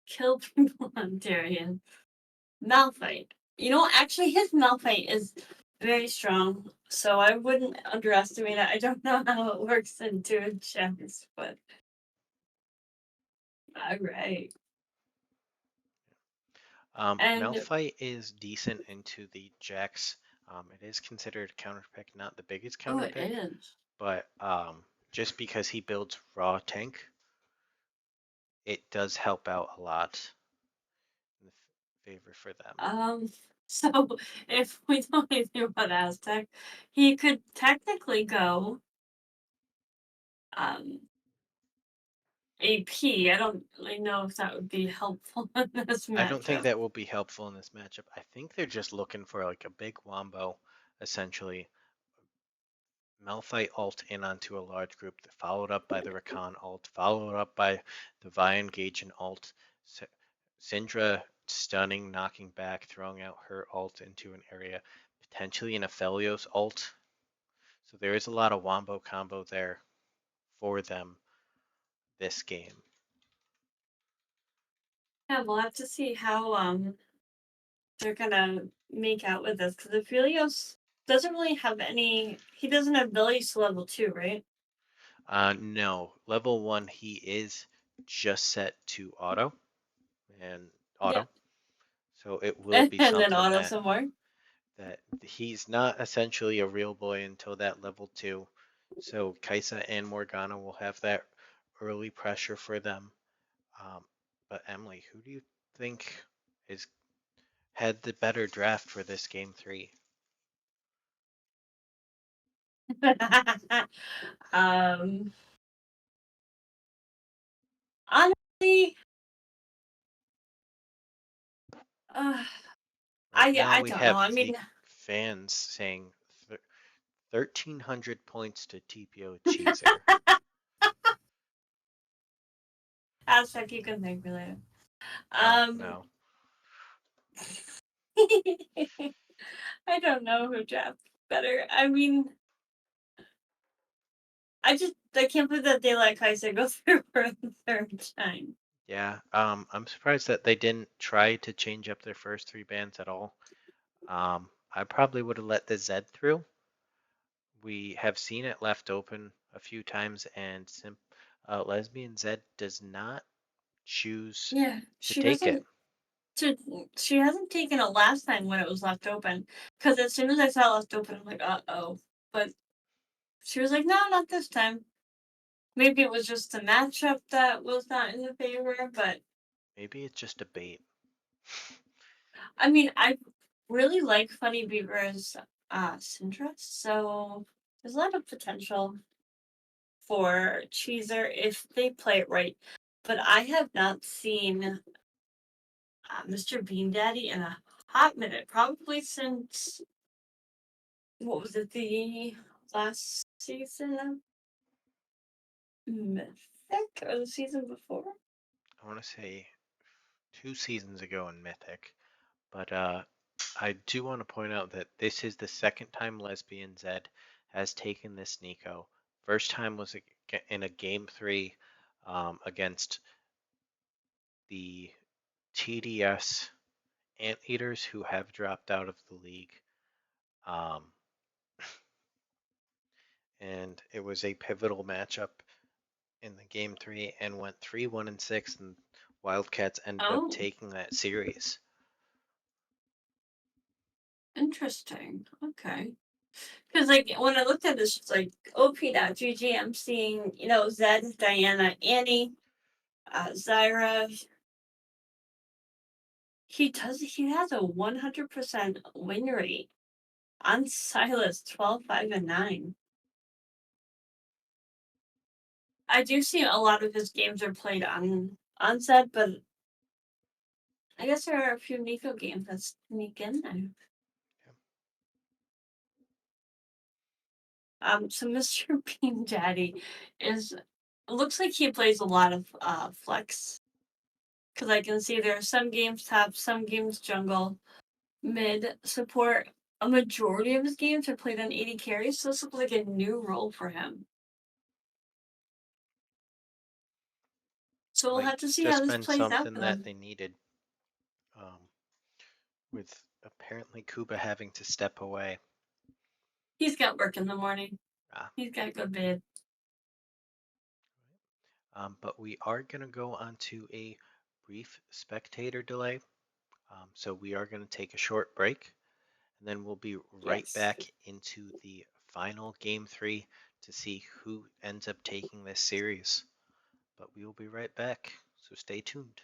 kill people on Darian. Malphite. You know, actually, his Malphite is very strong, so I wouldn't underestimate it. I don't know how it works in two chess, but all right. And Malphite is decent into the Jax. It is considered counter pick, not the biggest oh, counter it pick, is. but just because he builds raw tank, it does help out a lot in the favor for them. So if we know anything about Aztec, he could technically go um AP. I don't really know if that would be helpful in this I don't think matchup. that will be helpful in this matchup. I think they're just looking for like a big wombo, essentially. Malphite ult in onto a large group, followed up by the Rakan ult, followed up by the Vi engaging ult. Syndra stunning, knocking back, throwing out her ult into an area, potentially an Aphelios ult. So there is a lot of wombo combo there for them this game. Yeah, we'll have to see how they're gonna make out with this because Aphelios doesn't really have any. He doesn't have abilities to level 2, right? No, level 1 he is just set to auto and Yeah, auto. So it will and be then something auto that some more. he's not essentially a real boy until that level 2. So Kaisa and Morgana will have that early pressure for them. But Emily, who do you think is had the better draft for this game 3? um, honestly, uh, Right now I we don't know. have I the mean, fans saying 1,300 points to TPO Cheezer. Aztec, you can thank me later. Oh Um, no. I don't know who drafts better. I mean, I can't believe that they let Kaiser go through for the third time. Yeah, I'm surprised that they didn't try to change up their first 3 bans at all. I probably would have let the Z through. We have seen it left open a few times, and Lesbian Z does not choose Yeah, to she take it. doesn't. To, she hasn't taken it last time when it was left open. Because as soon as I saw it left open, I'm like, oh. But she was like, no, not this time. Maybe it was just the matchup that was not in the favor, but Maybe it's just a bait. I mean, I really like Funny Beaver's Syndra, so there's a lot of potential for Cheezer if they play it right. But I have not seen Mr. Bean Daddy in a hot minute, probably since what was it, the last season? Mythic or the season before? I want to say 2 seasons ago in Mythic, but I do want to point out that this is the second time Lesbian Z has taken this Nico. First time was in a game 3 against the TDS Anteaters who have dropped out of the league. Um, and it was a pivotal matchup in the game 3 and went 3-1-6, and Wildcats ended up Oh, taking that series. interesting. Okay. Because like when I looked at this, it's like OP.GG. I'm seeing Zed, Diana, Annie, Zyra. He has a 100% win rate on Silas, 12, 5, and 9. I do see a lot of his games are played on Zed, but I guess there are a few Nico games that sneak in there. So Mr. Bean Daddy looks like he plays a lot of flex, because I can see there are some games top, some games jungle, mid support. A majority of his games are played on 80 carries, so this looks like a new role for him. So we'll Might have to see how just this been plays out something for that them. they needed, with apparently Kuba having to step away. He's got work in the morning. Ah. He's got to go to bed. But we are going to go on to a brief spectator delay. So we are going to take a short break, and then we'll be right Yes. back into the final game 3 to see who ends up taking this series. But we will be right back, so stay tuned.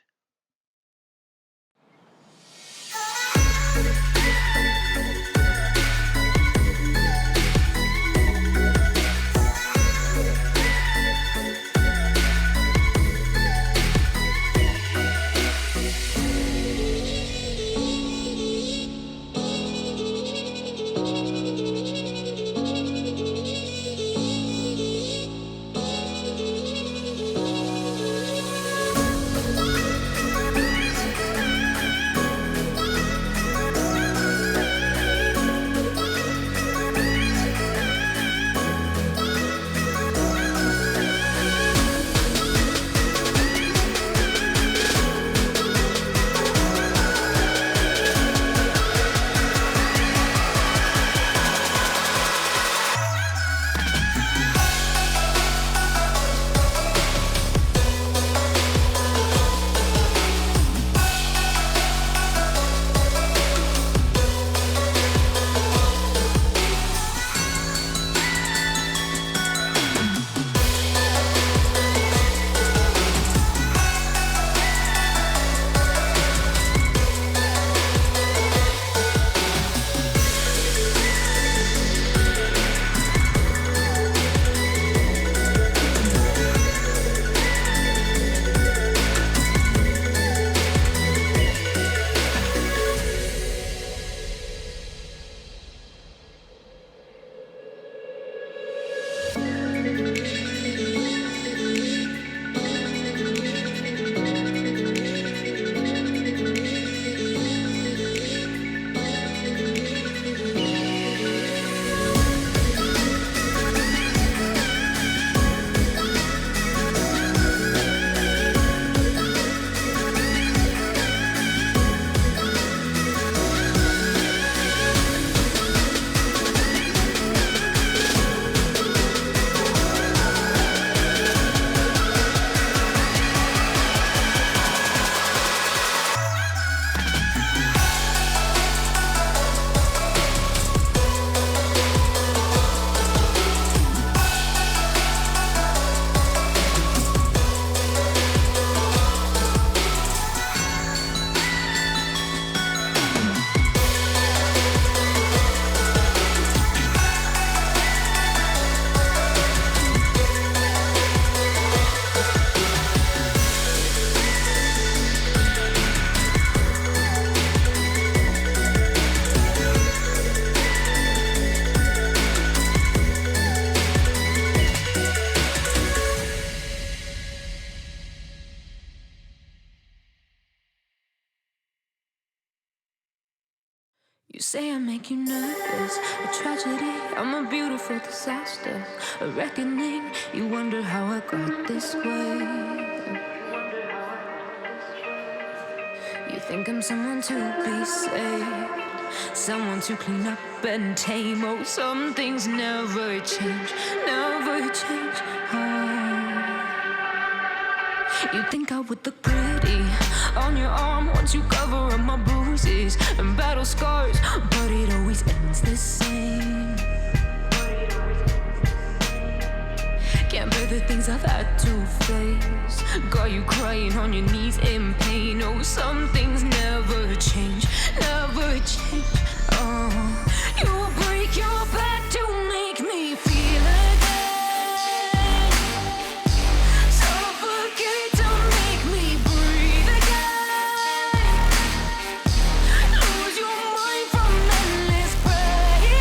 You say I make you nervous, a tragedy, I'm a beautiful disaster, a reckoning, you wonder how I got this way. You think I'm someone to be saved, someone to clean up and tame. Oh, some things never change, never change. Oh. You think I would look pretty on your arm once you cover up my bruises and battle scars, but it always ends the same. Can't bear the things I've had to face. Got you crying on your knees in pain. Oh, some things never change, never change. Oh, you will break your back to make me feel again. Suffocate to make me breathe again. Lose your mind from endless pain.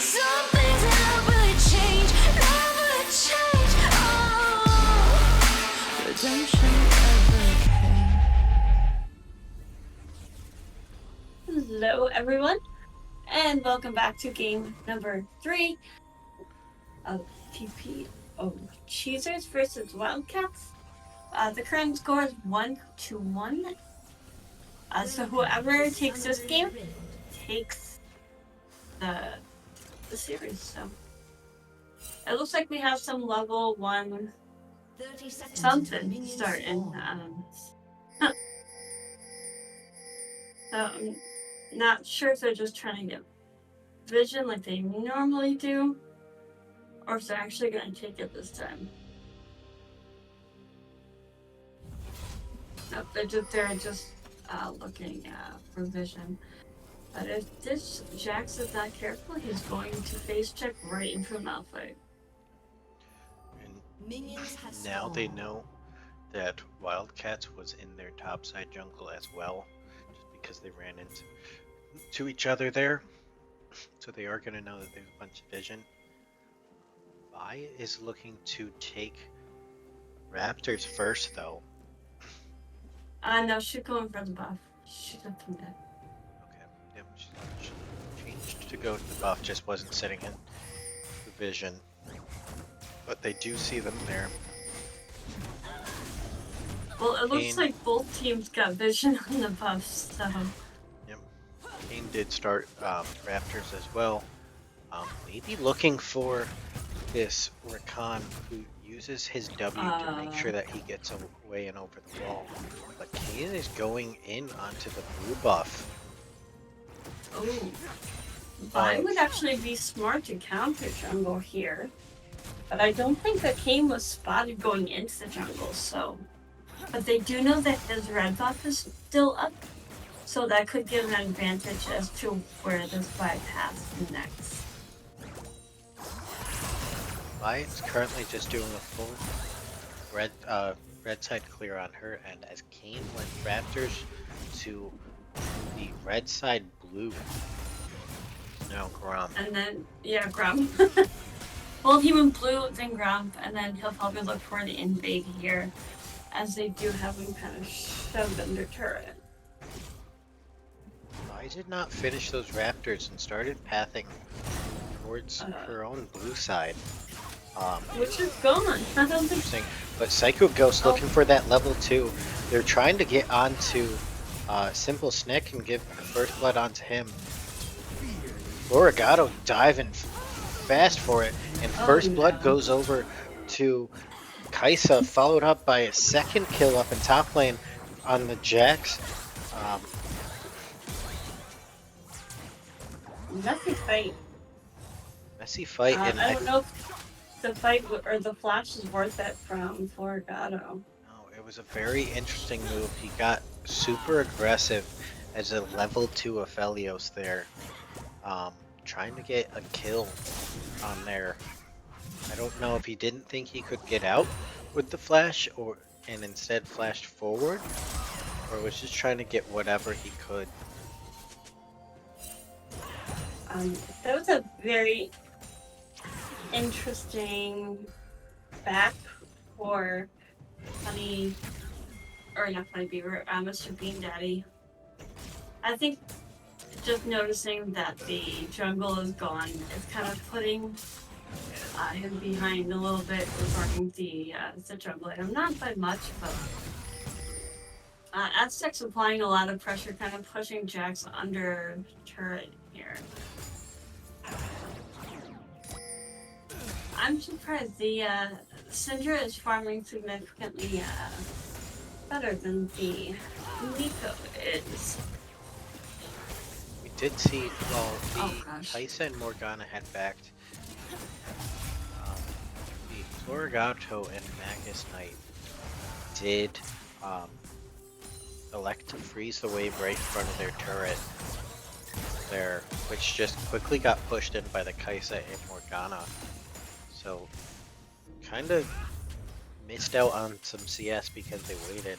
Some things never change, never change. Oh, redemption ever came. Hello, everyone, and welcome back to game number 3 of TPO Cheezers versus Wildcats. The current score is 1-1. So whoever takes this game takes the series. So it looks like we have some level 1 something starting. So I'm not sure if they're just trying to get vision like they normally do, or if they're actually going to take it this time. Nope, they're just looking for vision. But if this Jax is not careful, he's going to face check right into Malphite. And now they know that Wildcats was in their topside jungle as well, just because they ran into each other there. So they are going to know that there's a bunch of vision. Vi is looking to take Raptors first, though. No, she's going for the buff. She's up from that. Okay, yep, she changed to go to the buff, just wasn't sitting in the vision. But they do see them there. Well, it looks Kane- like both teams got vision on the buffs, so. Yep. Kane did start Raptors as well. Maybe looking for this Rakan who uses his W to make sure that he gets away and over the wall. But Kane is going in onto the blue buff. Oh. Vi would actually be smart to counter jungle here. But I don't think that Kane was spotted going into the jungle, so. But they do know that his red buff is still up, so that could give an advantage as to where this bypass next. Vi is currently just doing a full red side clear on her, and as Kane went Raptors to the red side blue. Now Grom. And then, yeah, Grump. Well, he went blue, then Grump, and then he'll probably look for the invade here, as they do have him kind of shoved under turret. Vi did not finish those Raptors and started pathing towards her own blue side. Which is gone. I don't think. Interesting. But Psycho Ghost looking for that level 2. They're trying to get onto Simple Snick and give first blood onto him. Lorigato diving fast for it, and first blood goes over to Kaisa, followed up by a second kill up in top lane on the Jax. Messy fight. Messy fight, and I don't know if the fight or the flash is worth it from Florigato. No, it was a very interesting move. He got super aggressive as a level 2 Aphelios there, trying to get a kill on there. I don't know if he didn't think he could get out with the flash, and instead flashed forward, or was just trying to get whatever he could. That was a very interesting back for Funny, or not Funny Beaver, Mr. Bean Daddy. I think just noticing that the jungle is gone is kind of putting him behind a little bit regarding the jungle item. Not by much, but Aztec's applying a lot of pressure, kind of pushing Jax under turret here. I'm surprised the Syndra is farming significantly better than the Nico is. We did see, well, Oh the gosh. Kaisa and Morgana had backed the Florigato and Magus Knight did elect to freeze the wave right in front of their turret there, which just quickly got pushed in by the Kaisa and Morgana. So, kind of missed out on some CS because they waited,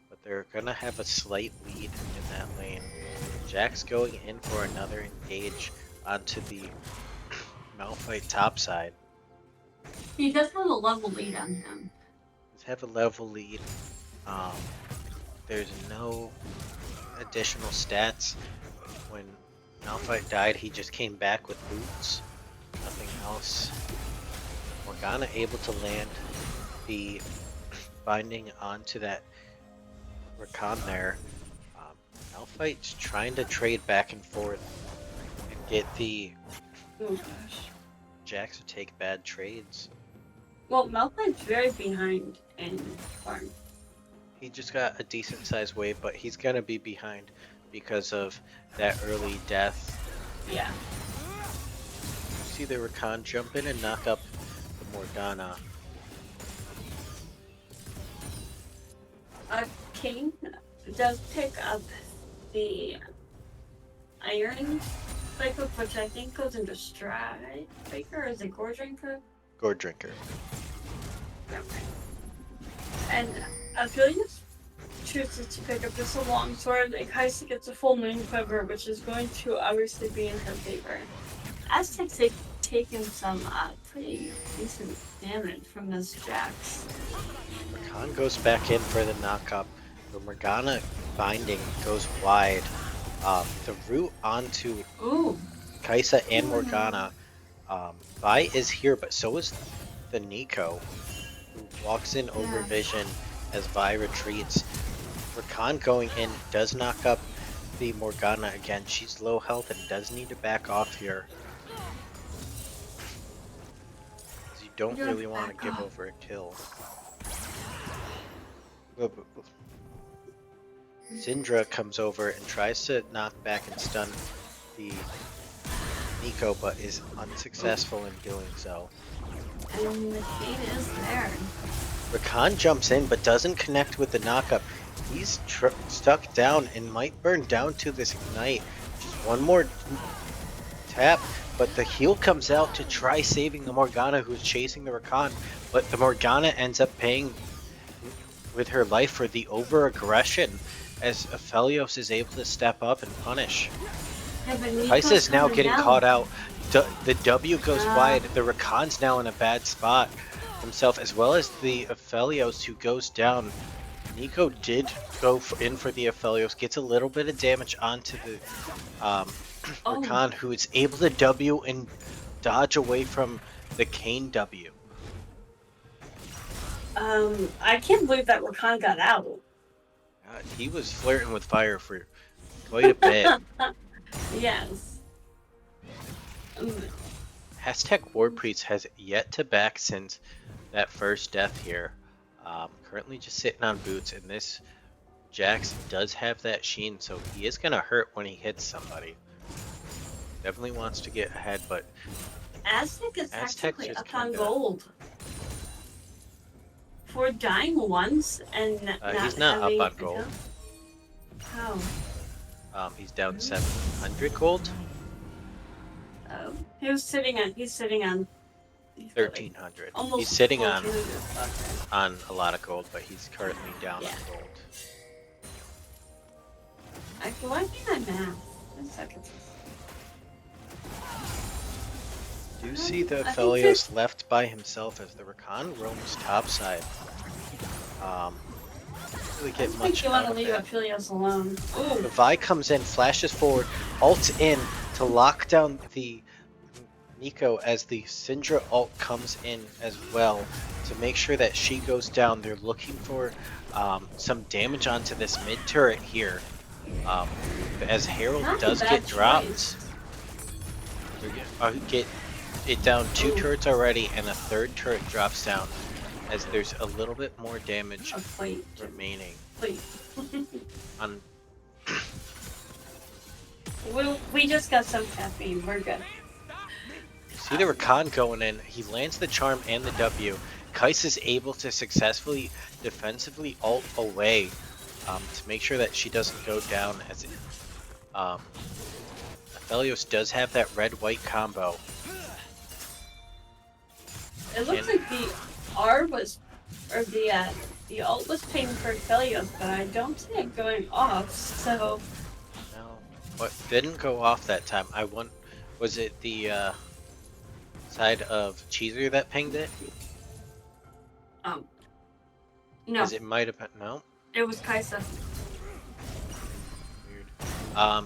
but they're gonna have a slight lead in that lane. Jack's going in for another engage onto the Malphite top side. He does have a level lead on him. Does have a level lead. There's no additional stats. When Malphite died, he just came back with boots. Nothing else. Morgana able to land the binding onto that Rakan there. Malphite's trying to trade back and forth and get the Oh gosh. Jax to take bad trades. Well, Malphite's very behind in farm. He just got a decent sized wave, but he's gonna be behind because of that early death. Yeah. See the Rakan jump in and knock up the Morgana. King does pick up the Iron Spike Hook, which I think goes into Stride Breaker, or is it Gore Drinker? Gore Drinker. Okay. And Aphelios chooses to pick up just a long sword, and Kaisa gets a full moon quiver, which is going to obviously be in her favor. Aztecs, they've taken some pretty decent damage from this Jax. Rakan goes back in for the knockup. The Morgana binding goes wide. The route onto Ooh. Kaisa and Morgana. Vi is here, but so is the Nico, who walks in over vision as Vi retreats. Rakan going in does knock up the Morgana again. She's low health and does need to back off here. You don't really want to give over a kill. Syndra comes over and tries to knock back and stun the Nico, but is unsuccessful in doing so. And the gate is there. Rakan jumps in but doesn't connect with the knockup. He's stuck down and might burn down to this ignite. Just one more tap, but the heal comes out to try saving the Morgana who's chasing the Rakan, but the Morgana ends up paying with her life for the over-aggression as Aphelios is able to step up and punish. Kaisa is now getting caught out. The W goes wide. The Rakan's now in a bad spot himself, as well as the Aphelios who goes down. Nico did go in for the Aphelios, gets a little bit of damage onto the Rakan, who is able to W and dodge away from the Kane W. I can't believe that Rakan got out. He was flirting with fire for quite a bit. Yes. Hashtag Warpriest has yet to back since that first death here. Currently just sitting on boots, and this Jax does have that sheen, so he is going to hurt when he hits somebody. Definitely wants to get ahead, but Aztec is technically just up on kinda... gold. For dying once and he's not up having on gold. How? He's down 700 gold. Oh, he's sitting on 1300. Almost He's sitting full on 200. Okay. a lot of gold, but he's currently down on gold. Why can't I math? 1 second. Do you see the Aphelios left by himself as the Rakan roams topside? Really get I much think you want out to of leave it. Aphelios alone. Ooh. The Vi comes in, flashes forward, ults in to lock down the Nico as the Syndra ult comes in as well to make sure that she goes down. They're looking for some damage onto this mid turret here. As Herald does get dropped. Get it down 2 turrets already, and a 3rd turret drops down. as there's a little bit more damage Oh, wait, remaining wait. on. We just got some caffeine. We're good. See the Rakan going in. He lands the charm and the W. Kais is able to successfully defensively ult away to make sure that she doesn't go down. As it, Aphelios does have that red-white combo. It looks like the R was, or the ult was paying for Felios, but I don't see it going off. So No, what didn't go off that time? Was it the side of Cheezer that pinged it? no, As it might have been. No. it was Kaisa. Weird.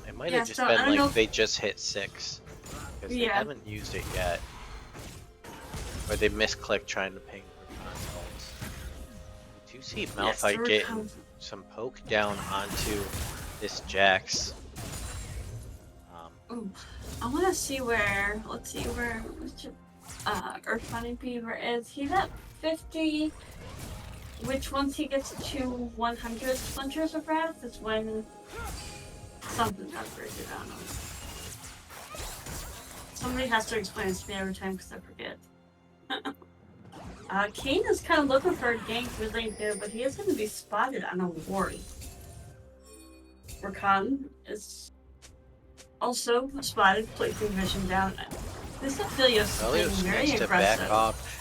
It might have just so I been don't know like they just hit 6 because they Yeah. haven't used it yet, or they misclicked trying to ping Rakan's ult. We do see Malphite getting some poke down onto this Jax. Ooh, I want to see where. Let's see where Earthbound Beaver is. He's at 50. Which once he gets to 100 splinters of wrath is when something's upgraded on him. Somebody has to explain this to me every time because I forget. Kane is kind of looking for a gank with lane there, but he is going to be spotted on a ward. Rakan is also spotted, placing vision down. This Aphelios is being Aphelios very needs to aggressive. back off.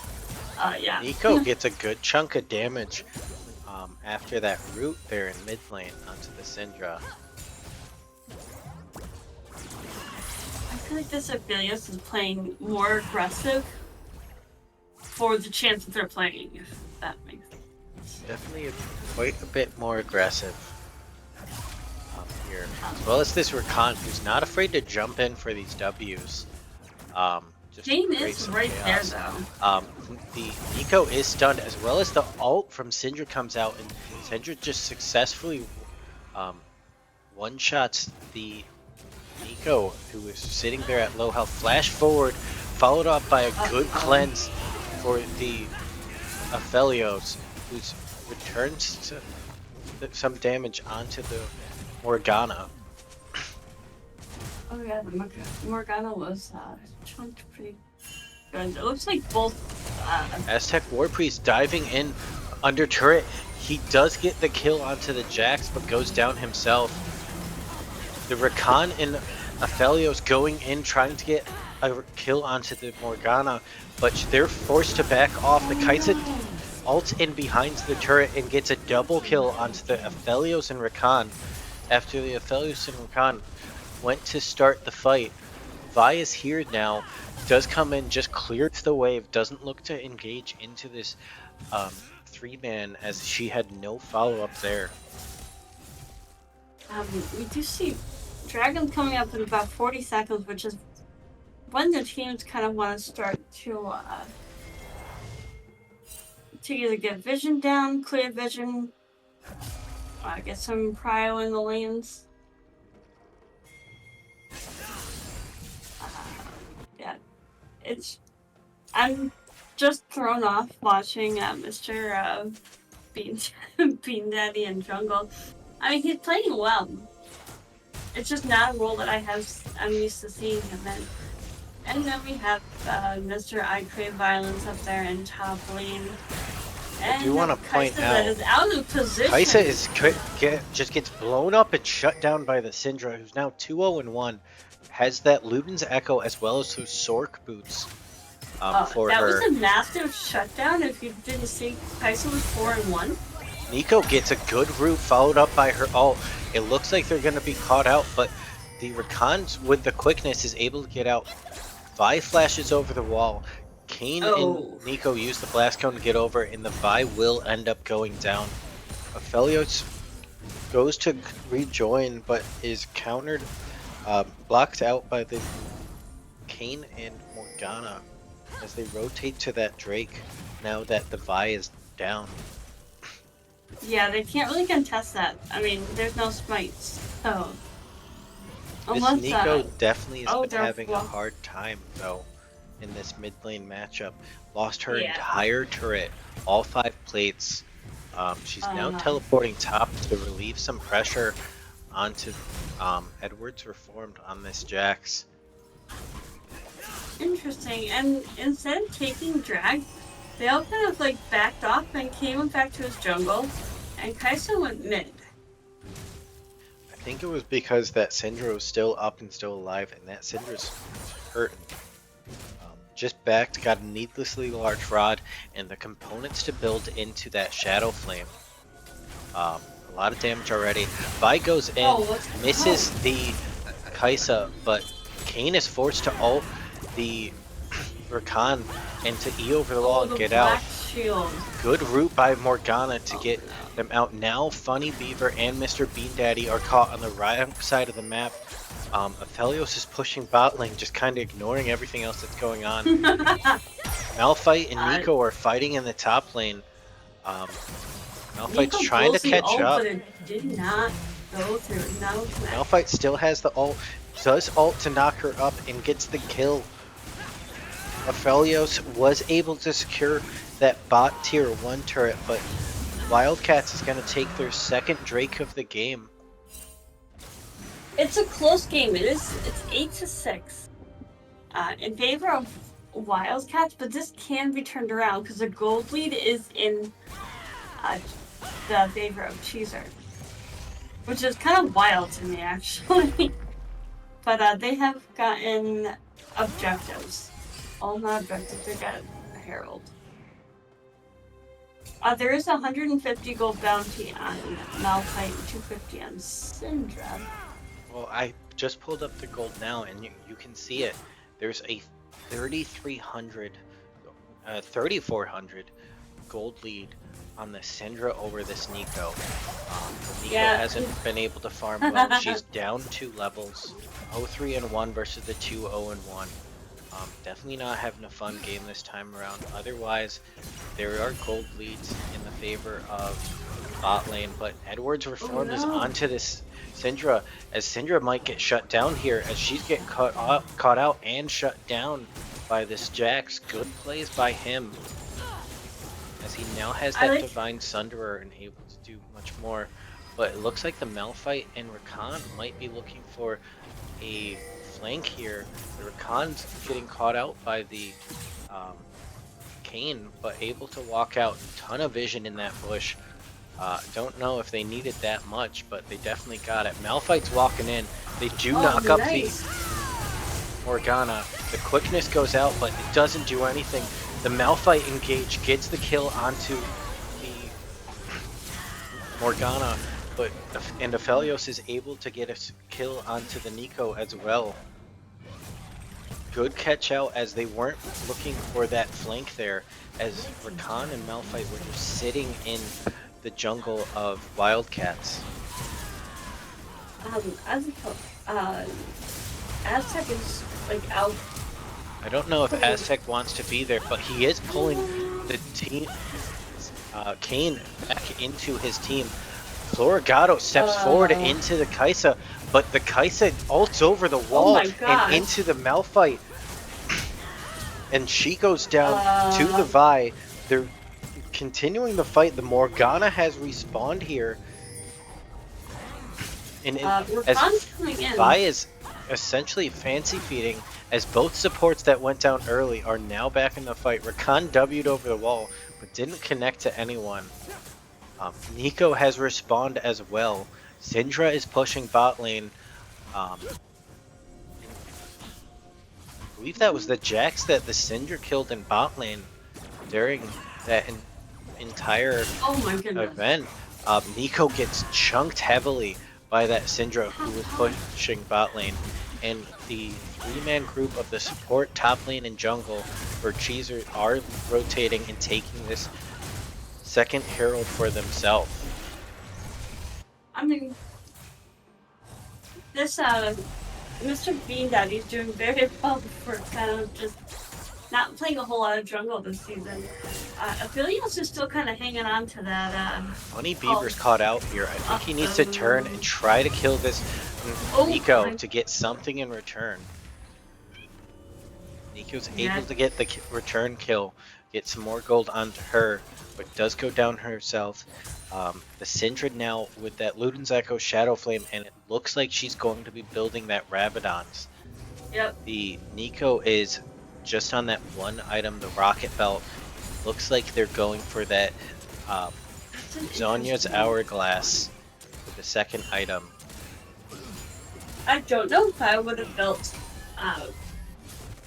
Yeah. Nico gets a good chunk of damage after that root there in mid lane onto the Syndra. I feel like this Aphelios is playing more aggressive for the chance that they're playing, if that makes sense. Definitely quite a bit more aggressive here. As well as this Rakan, who's not afraid to jump in for these W's. Just to Kane create is some right chaos. there though. The Nico is stunned, as well as the ult from Syndra comes out, and Syndra just successfully one-shots the Nico, who is sitting there at low health. Flash forward, followed up by a good cleanse for the Aphelios, who returns some damage onto the Morgana. Oh yeah, the Morgana was chunked pretty good. It looks like both. Aztec War Priest diving in under turret. He does get the kill onto the Jax, but goes down himself. The Rakan and Aphelios going in, trying to get a kill onto the Morgana, but they're forced to back off. The Kaisa ults in behind the turret and gets a double kill onto the Aphelios and Rakan. After the Aphelios and Rakan went to start the fight, Vi is here now, does come in, just clears the wave, doesn't look to engage into this 3-man as she had no follow-up there. We do see Dragon coming up in about 40 seconds, which is when the teams kind of want to start to either get vision down, clear vision, get some prio in the lanes. Yeah, I'm just thrown off watching Mr. Bean Daddy in jungle. I mean, he's playing well. It's just not a role that I'm used to seeing him in. And then we have Mr. I Crave Violence up there in top lane. And I do want to point Kaisa that out, is out of position. Kaisa just gets blown up and shut down by the Syndra, who's now 2-0-1. Has that Luden's Echo as well as those Sork boots for that her. was a massive shutdown. If you didn't see, Kaisa was 4-1. Nico gets a good root followed up by her ult. It looks like they're going to be caught out, but the Rakan with the quickness is able to get out. Vi flashes over the wall. Kane and Nico use the blast cone to get over, and the Vi will end up going down. Aphelios goes to rejoin, but is countered, blocked out by the Kane and Morgana as they rotate to that Drake now that the Vi is down. Yeah, they can't really contest that. I mean, there's no smites, so This Nico definitely has been they're having a hard time though in this mid lane matchup. Lost her Yeah. entire turret all 5 plates. She's now teleporting top to relieve some pressure onto Edward's Reformed on this Jax. Interesting. And instead of taking drag, they all kind of like backed off and came back to his jungle, and Kai'Sa went mid. I think it was because that Syndra was still up and still alive, and that Syndra's hurting. Just backed, got a needlessly large rod, and the components to build into that Shadow Flame. A lot of damage already. Vi goes in, misses the Kai'Sa, but Kayn is forced to ult the Rakan and to E over the wall and get out. Shield. Good route by Morgana to get them out. Now Funny Beaver and Mr. Bean Daddy are caught on the right side of the map. Aphelios is pushing bot lane, just kind of ignoring everything else that's going on. Malphite and Nico are fighting in the top lane. Malphite's trying to catch up. But it did not go through. No connect. Malphite still has the ult, does ult to knock her up and gets the kill. Aphelios was able to secure that bot tier 1 turret, but Wildcats is going to take their second Drake of the game. It's a close game. It's 8-6 in favor of Wildcats, but this can be turned around because the gold lead is in the favor of Cheezer, which is kind of wild to me actually. But they have gotten objectives. All not objectives. They got a Herald. There is a 150 gold bounty on Malphite and 250 on Syndra. Well, I just pulled up the gold now, and you can see it. There's a 3,400 gold lead on the Syndra over this Nico. Nico hasn't been able to farm well. She's down 2 levels, 0-3-1 versus the 2-0-1. Definitely not having a fun game this time around. Otherwise, there are gold leads in the favor of bot lane, but Edward's Reformed is onto this Syndra, as Syndra might get shut down here, as she's getting caught out and shut down by this Jax. Good plays by him, as he now has that Divine Sunderer and able to do much more. But it looks like the Malphite and Rakan might be looking for a flank here. The Rakan's getting caught out by the Kayn, but able to walk out. Ton of vision in that bush. Don't know if they needed that much, but they definitely got it. Malphite's walking in. They do knock up the Morgana. The quickness goes out, but it doesn't do anything. The Malphite engage gets the kill onto the Morgana, and Aphelios is able to get a kill onto the Nico as well. Good catch out, as they weren't looking for that flank there, as Rakan and Malphite were just sitting in the jungle of Wildcats. Aztec is like out. I don't know if Aztec wants to be there, but he is pulling the team, Kayn back into his team. Florigato steps forward into the Kai'Sa, but the Kai'Sa ults over the wall and into the Malphite. And she goes down to the Vi. They're continuing the fight. The Morgana has respawned here. And as Vi is essentially fancy feeding, as both supports that went down early are now back in the fight. Rakan W'd over the wall, but didn't connect to anyone. Nico has respawned as well. Syndra is pushing bot lane. I believe that was the Jax that the Syndra killed in bot lane during that entire event. Nico gets chunked heavily by that Syndra who was pushing bot lane. And the 3-man group of the support, top lane, and jungle for Cheezer are rotating and taking this second Herald for themselves. I mean, this Mr. Bean Daddy's doing very well for kind of just not playing a whole lot of jungle this season. Aphelios is still kind of hanging on to that. Funny Beaver's caught out here. I think he needs to turn and try to kill this Nico to get something in return. Nico's able to get the return kill get some more gold onto her, but does go down herself. The Syndra now with that Luden's Echo Shadow Flame, and it looks like she's going to be building that Rabadon's. Yep. The Nico is just on that one item, the Rocket Belt. Looks like they're going for that That's an Zonya's interesting- Hourglass for the second item. I don't know if I would have built.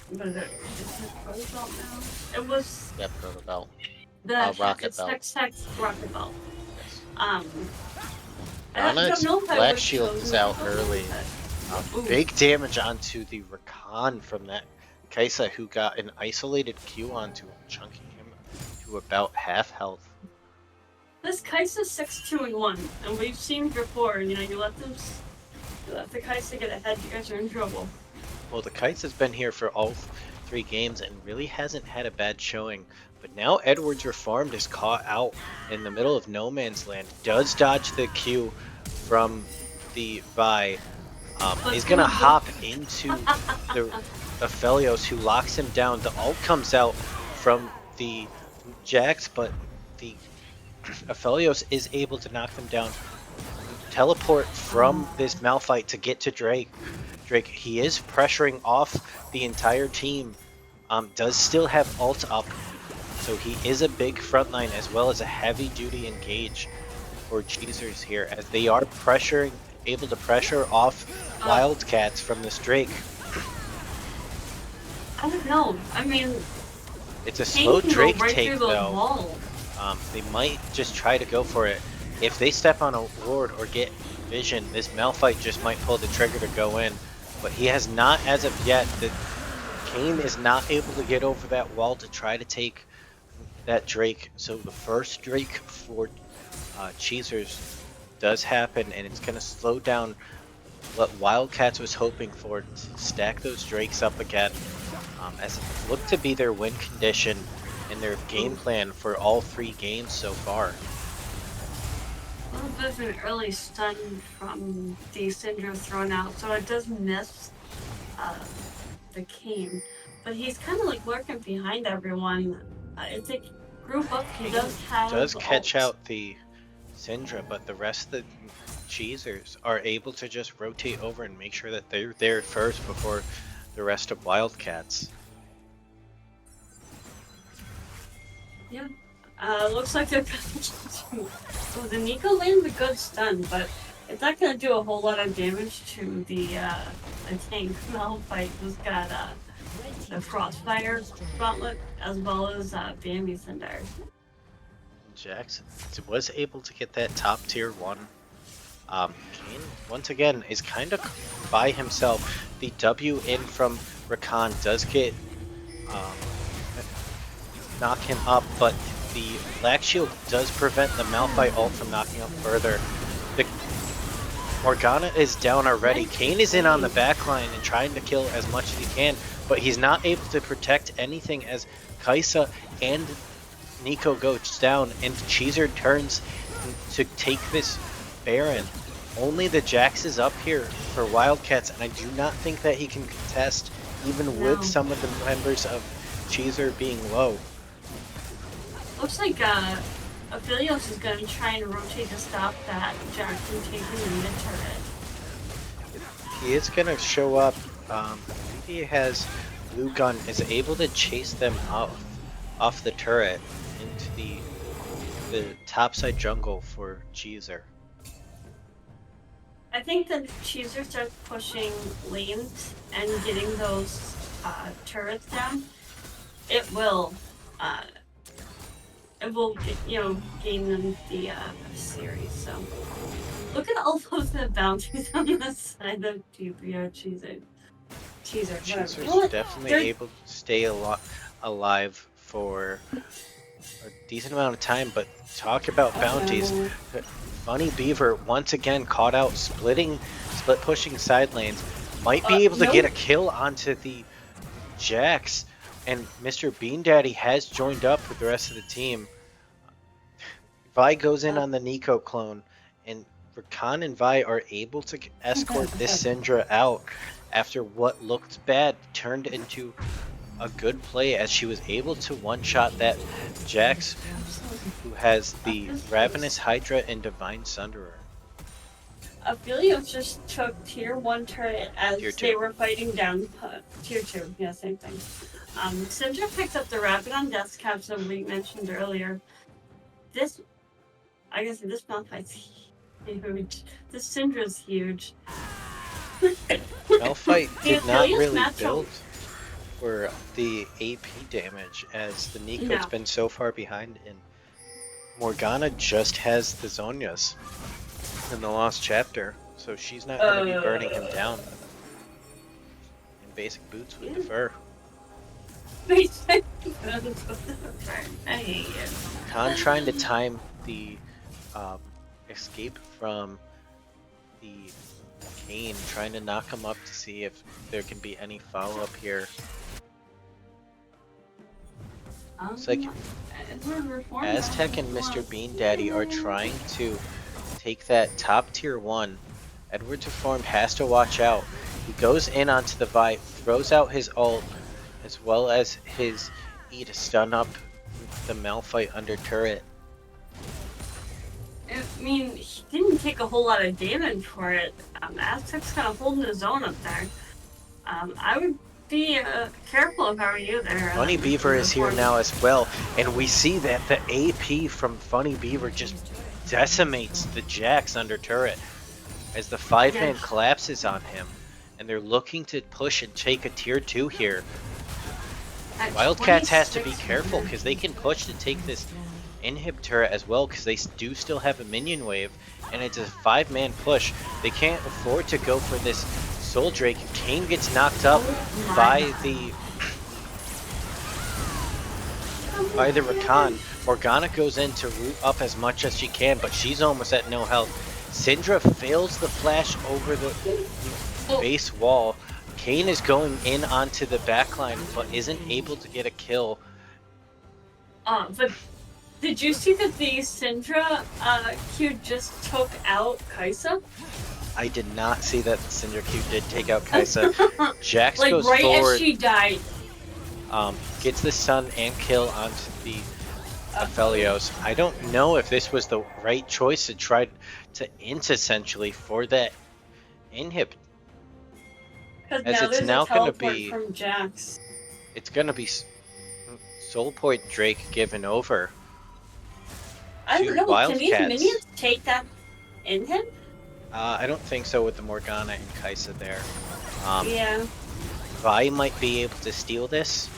What is it? Is it Proto Belt now? It was Yep, Proto Belt. the Rocket Belt. Hex Rocket Belt. Yes. I don't know if I Black would Shield chosen is it out before, early. Ooh. Big damage onto the Rakan from that Kaisa, who got an isolated Q onto him, chunking him to about half health. This Kai'Sa's 6-2-1, and we've seen before. You know, you let the Kaisa get ahead, you guys are in trouble. Well, the Kaisa's been here for all 3 games and really hasn't had a bad showing. But now Edward's Reformed is caught out in the middle of no man's land. Does dodge the Q from the Vi. He's gonna hop into the Aphelios, who locks him down. The ult comes out from the Jax, but the Aphelios is able to knock them down. Teleport from this Malphite to get to Drake. He is pressuring off the entire team. Does still have ult up, so he is a big frontline as well as a heavy duty engage for Cheezers here, as they are able to pressure off Wildcats from this Drake. I don't know. I mean, It's a Kane slow can go Drake right take through the though. wall. They might just try to go for it. If they step on a ward or get vision, this Malphite just might pull the trigger to go in. But he has not as of yet. Kane is not able to get over that wall to try to take that Drake. So the first Drake for Cheezers does happen, and it's going to slow down what Wildcats was hoping for, to stack those Drakes up again, as it looked to be their win condition and their game plan for all 3 games so far. A little bit of an early stun from the Syndra thrown out, so it does miss the Kane. But he's kind of like lurking behind everyone. It's a group up. He does Catch ult. out the Syndra, but the rest of the Cheezers are able to just rotate over and make sure that they're there first before the rest of Wildcats. Yeah. Looks like they're gonna so the Nico lands a good stun, but it's not gonna do a whole lot of damage to the tank. Malphite who's got the Crossfire Gauntlet as well as Bambi Cinder. Jackson was able to get that top tier 1. Kane, once again, is kind of by himself. The W in from Rakan does get knock him up, but the Black Shield does prevent the Malphite ult from knocking him further. The Morgana is down already. Kane is in on the backline and trying to kill as much as he can, but he's not able to protect anything as Kaisa and Nico goes down, and Cheezer turns to take this Baron. Only the Jax is up here for Wildcats, and I do not think that he can contest, even with some of the members of Cheezer being low. Looks like Aphelios is gonna try and rotate to stop that Jack from taking the mid turret. He is going to show up. He has Blue Gun, is able to chase them off the turret into the topside jungle for Cheezer. I think that Cheezer starts pushing lanes and getting those turrets down. It will gain them the series. So look at all those bounties on the side of TPO Cheezer. Cheezer's Whatever. definitely They're- able to stay alive for a decent amount of time, but talk about bounties. Funny Beaver once again caught out split pushing side lanes. Might be able to get a kill onto the Jax, and Mr. Bean Daddy has joined up with the rest of the team. Vi goes in on the Nico clone, and Rakan and Vi are able to escort this Syndra out after what looked bad turned into a good play as she was able to one-shot that Jax, who has the Ravenous Hydra and Divine Sunderer. Aphelios just took tier 1 turret as Tier they 2. were fighting down tier 2. Yeah, same thing. Syndra picks up the Rapidon Death Capsule we mentioned earlier. This Malphite's huge. This Syndra's huge. Malphite did not Aphelios really matchup- build for the AP damage as the Nico's No. been so far behind, and Morgana just has the Zonias in the Lost Chapter, so she's not going to be burning him down. And basic boots would defer. I hate you. Khan trying to time the escape from the Kane, trying to knock him up to see if there can be any follow-up here. It's like Aztec and Mr. Bean Daddy are trying to take that top tier 1. Edward's Reformed has to watch out. He goes in onto the Vi, throws out his ult, as well as his E to stun up the Malphite under turret. I mean, he didn't take a whole lot of damage for it. Aztec's kind of holding his own up there. I would be careful if I were you there. Funny Beaver is here now as well, and we see that the AP from Funny Beaver just decimates the Jax under turret as the 5-man collapses on him, and they're looking to push and take a tier 2 here. Wildcats has to be careful because they can push to take this inhib turret as well, because they do still have a minion wave, and it's a 5-man push. They can't afford to go for this Soul Drake. Kane gets knocked up by the Rakan. Morgana goes in to root up as much as she can, but she's almost at no health. Syndra fails the flash over the base wall. Kane is going in onto the backline, but isn't able to get a kill. But did you see that the Syndra Q just took out Kaisa? I did not see that Syndra Q did take out Kaisa. Jax like goes right forward, as she died. gets the stun and kill onto the Aphelios. I don't know if this was the right choice to try to int essentially for that inhib. Because As now it's there's now a gonna teleport be- from Jax. It's gonna be Soul Point Drake given over. I don't to know. Can these Wildcats. minions take that in him? I don't think so with the Morgana and Kaisa there. Yeah. Vi might be able to steal this,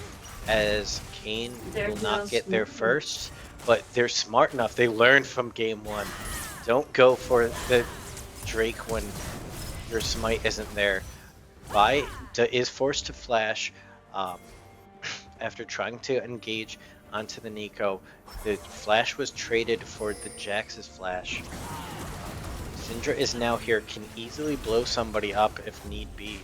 as Kane There's will not no get there smoke. first, but they're smart enough. They learned from game 1. Don't go for the Drake when your smite isn't there. Vi is forced to flash after trying to engage onto the Nico. The flash was traded for the Jax's flash. Syndra is now here, can easily blow somebody up if need be.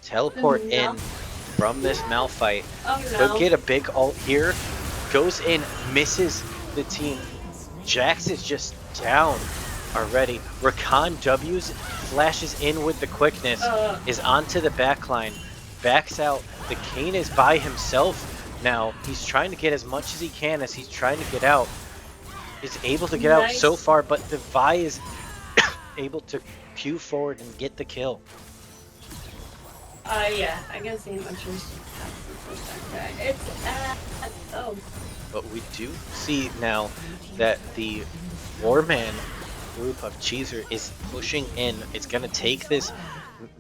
Teleport in from this Malphite. Oh Could no. get a big ult here. Goes in, misses the team. Jax is just down already. Rakan W's, flashes in with the quickness, is onto the backline, backs out. The Kane is by himself now. He's trying to get as much as he can as he's trying to get out. Is able to get out so Nice. far, but the Vi is able to pew forward and get the kill. Yeah, I can see how much is it's oh. But we do see now that the Warman group of Cheezer is pushing in. It's going to take this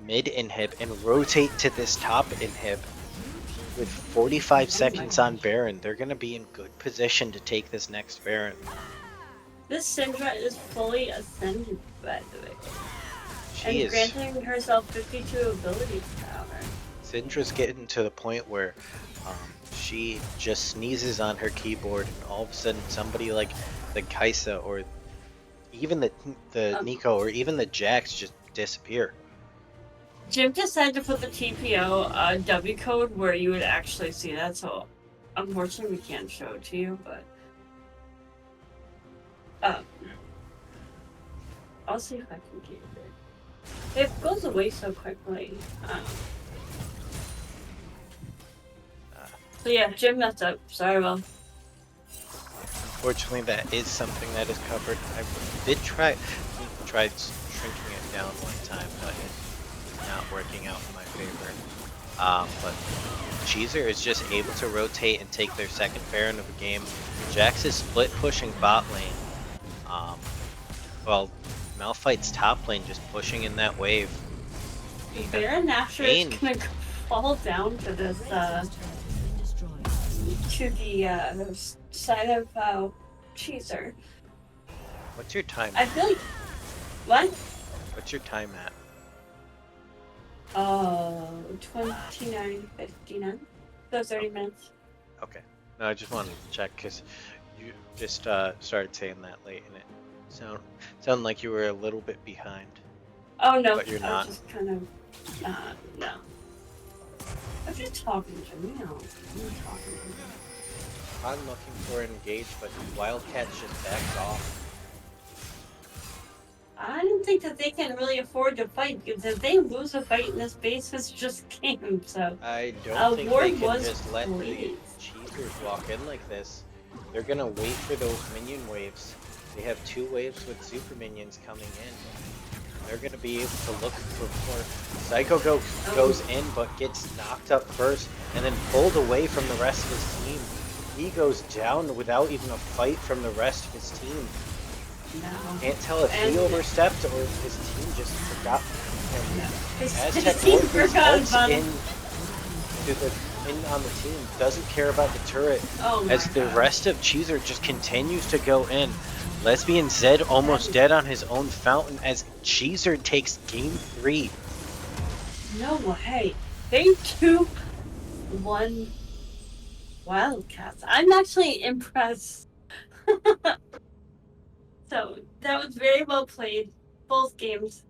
mid inhib and rotate to this top inhib. With 45 seconds on Baron, they're going to be in good position to take this next Baron. This Syndra is fully ascended, by the way. She and is. granting herself 52 ability power. Syndra's getting to the point where she just sneezes on her keyboard, and all of a sudden somebody like the Kaisa or even the Nico or even the Jax just disappear. Jim decided to put the TPO W code where you would actually see that, so unfortunately we can't show it to you, but I'll see if I can get it. It goes away so quickly. So yeah, Jim messed up. Sorry, Will. Unfortunately, that is something that is covered. I tried shrinking it down one time, but it's not working out in my favor. But Cheezer is just able to rotate and take their second Baron of the game. Jax is split pushing bot lane. Well, Malphite's top lane just pushing in that wave. The Baron after is gonna fall down to this to the side of Cheezer. What's your time? I feel like what? What's your time at? 29:59. So 30 minutes. Okay. No, I just wanted to check because you just started saying that late, and it sounded like you were a little bit behind. Oh no, But you're I not. was just kind of no. I'm just talking to me. No, I'm talking to me. I'm looking for an engage, but Wildcats just backs off. I don't think that they can really afford to fight because if they lose a fight in this base, it's just game. So I don't think Ward they can was just let the pleased. Cheezers walk in like this. They're gonna wait for those minion waves. They have 2 waves with super minions coming in. They're gonna be able to look for more. Psycho goes in, but gets knocked up first, and then pulled away from the rest of his team. He goes down without even a fight from the rest of his team. No. Can't tell if he overstepped or if his team just forgot him. No. Aztec Warriors ults in on the team, doesn't care about the turret, as the rest of Cheezer just continues to go in. Lesbian Zed almost dead on his own fountain as Cheezer takes game 3. No way. They 2-1 Wildcats. I'm actually impressed. So that was very well played. Both games.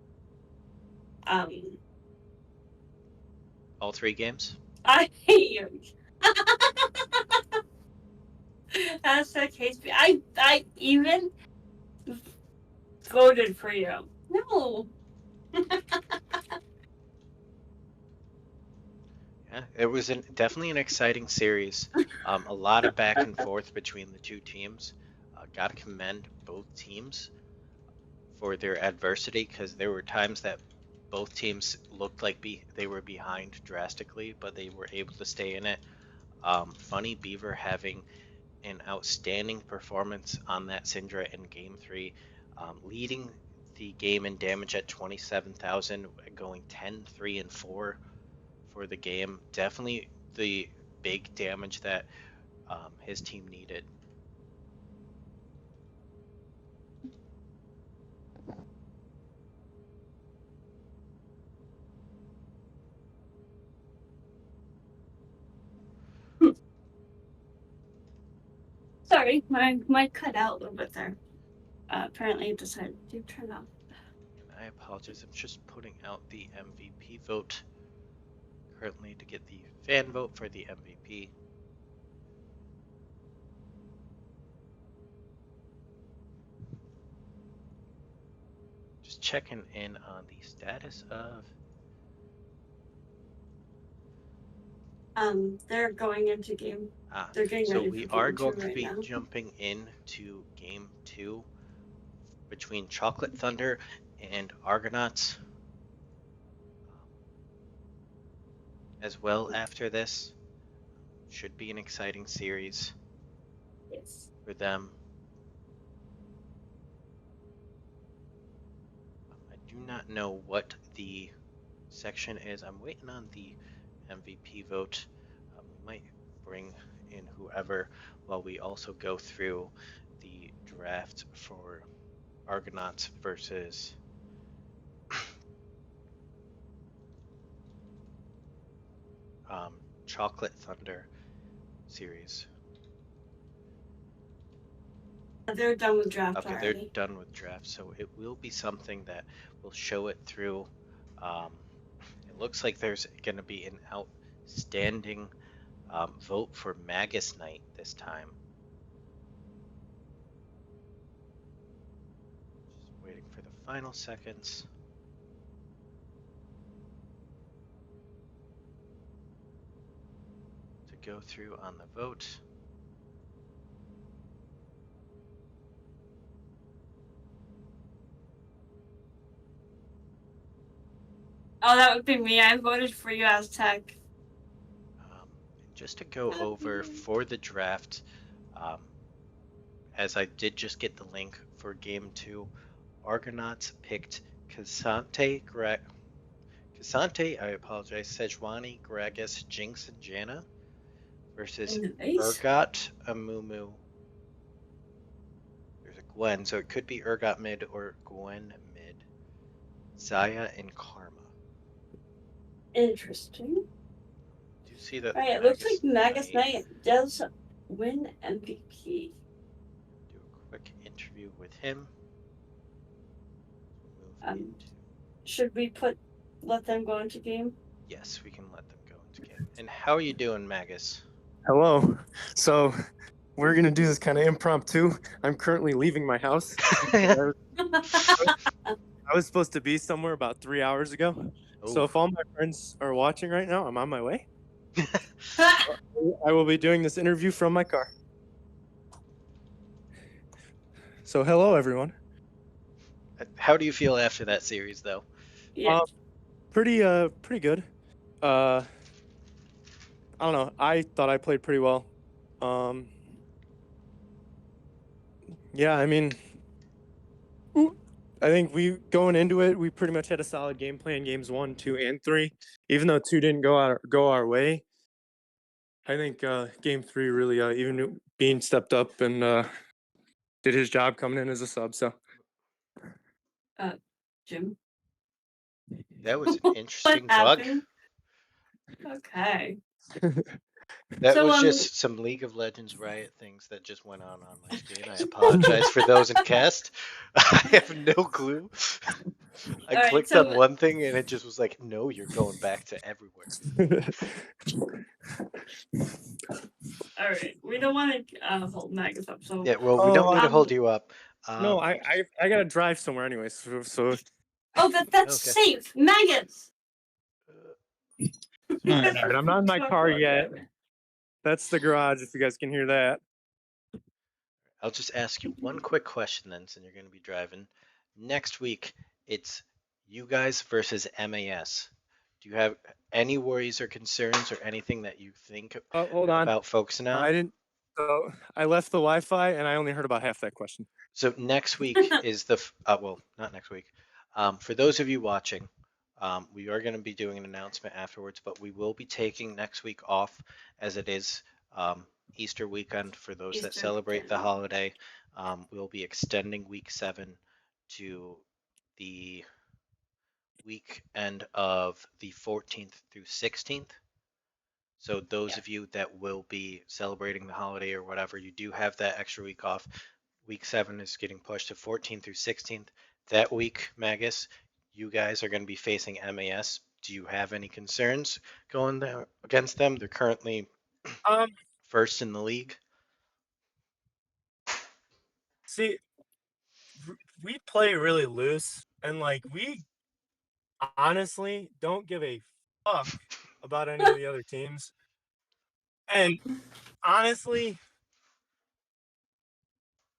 All 3 games? I hate you. That's the case. I even voted for you. No. Yeah, it was definitely an exciting series. A lot of back and forth between the 2 teams. Gotta commend both teams for their adversity, because there were times that both teams looked like they were behind drastically, but they were able to stay in it. Funny Beaver having an outstanding performance on that Syndra in Game 3, leading the game in damage at 27,000, going 10, 3, and 4 for the game. Definitely the big damage that his team needed. Sorry, my mic cut out a little bit there. Apparently it decided to turn off. And I apologize, I'm just putting out the MVP vote currently to get the fan vote for the MVP. Just checking in on the status of. They're going into game. They're getting So ready we for are game 2 going to right be now. jumping into game 2 between Chocolate Thunder and Argonauts. As well after this. Should be an exciting series. Yes. For them. I do not know what the section is. I'm waiting on the MVP vote. We might bring in whoever while we also go through the draft for Argonauts versus Chocolate Thunder series. They're done with draft Okay, already. they're done with draft, so it will be something that will show it through. It looks like there's going to be an outstanding vote for Magus Knight this time. Just waiting for the final seconds. To go through on the vote. Oh, that would be me. I voted for you, Aztec. And just to go over for the draft, as I did just get the link for Game 2, Argonauts picked Casante, I apologize, Sejuani, Gragas, Jinx, and Janna versus Nice. Urgot, Amumu. There's a Gwen, so it could be Urgot mid or Gwen mid. Zaya and Karma. Interesting. Do you see that? All right, it looks like Magus Knight does win MVP. Do a quick interview with him. Um, into... Should we let them go into game? Yes, we can let them go into game. And how are you doing, Magus? Hello. So we're gonna do this kind of impromptu. I'm currently leaving my house. I was supposed to be somewhere about 3 hours ago. So if all my friends are watching right now, I'm on my way. I will be doing this interview from my car. So hello, everyone. How do you feel after that series, though? Yeah. Pretty good. I don't know. I thought I played pretty well. Yeah, I mean, I think going into it, we pretty much had a solid game plan games 1, 2, and 3. Even though 2 didn't go our way, I think game 3 really even Bean stepped up and did his job coming in as a sub. So, Jim. That was an interesting bug. Okay. That was just some League of Legends Riot things that just went on my screen. I apologize for those in cast. I have no clue. I clicked on one thing and it just was like, no, you're going back to everywhere. All right, we don't want to hold Magus up. So yeah, well, we don't need to hold you up. No, I gotta drive somewhere anyway. So. Oh, that's safe, Magus. All right, I'm not in my car yet. That's the garage. If you guys can hear that. I'll just ask you one quick question then, since you're going to be driving. Next week, it's you guys versus MAS. Do you have any worries or concerns or anything that you think about focusing on? I didn't. So I left the Wi-Fi and I only heard about half that question. So next week is the well, not next week. For those of you watching, we are going to be doing an announcement afterwards, but we will be taking next week off as it is Easter weekend for those that celebrate the holiday. We'll be extending week 7 to the weekend of the 14th through 16th. So those of you that will be celebrating the holiday or whatever, you do have that extra week off. Week 7 is getting pushed to 14th through 16th. That week, Magus, you guys are going to be facing MAS. Do you have any concerns going there against them? They're currently first in the league. See, we play really loose, and like we honestly don't give a fuck about any of the other teams. And honestly,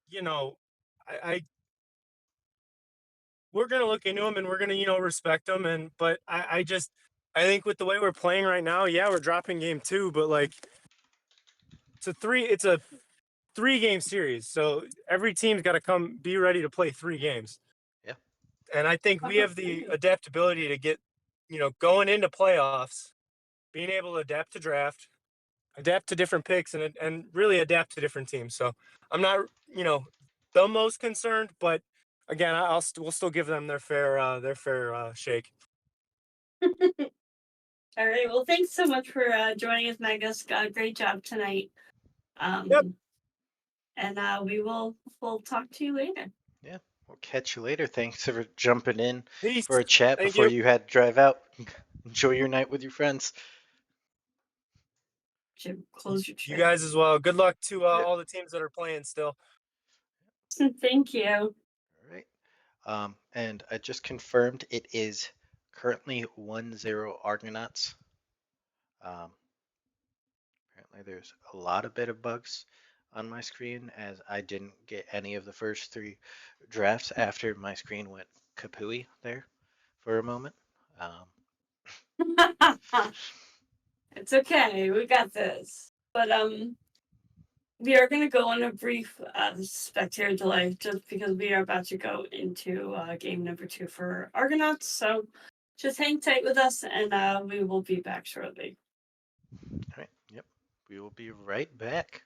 you know, we're gonna look into them and we're gonna respect them. But I think with the way we're playing right now, yeah, we're dropping game 2, but like it's a 3-game series, so every team's got to be ready to play 3 games. Yeah. And I think we have the adaptability to get, going into playoffs, being able to adapt to draft, adapt to different picks, and really adapt to different teams. So I'm not, the most concerned, but again, we'll still give them their fair shake. All right. Well, thanks so much for joining us, Magus. Great job tonight. Yep. And we'll talk to you later. Yeah, we'll catch you later. Thanks for jumping in Peace. for a chat before you had to drive out. Enjoy your night with your friends. Jim, close your chat. You guys as well. Good luck to all the teams that are playing still. Thank you. All right. And I just confirmed it is currently 1-0 Argonauts. Apparently Unfortunately, there's a lot of bit of bugs on my screen as I didn't get any of the first three drafts after my screen went kapooey there for a moment. Um, It's okay. We got this. But we are going to go on a brief spectator delay just because we are about to go into game number 2 for Argonauts. So just hang tight with us and we will be back shortly. all right, yep, we will be right back.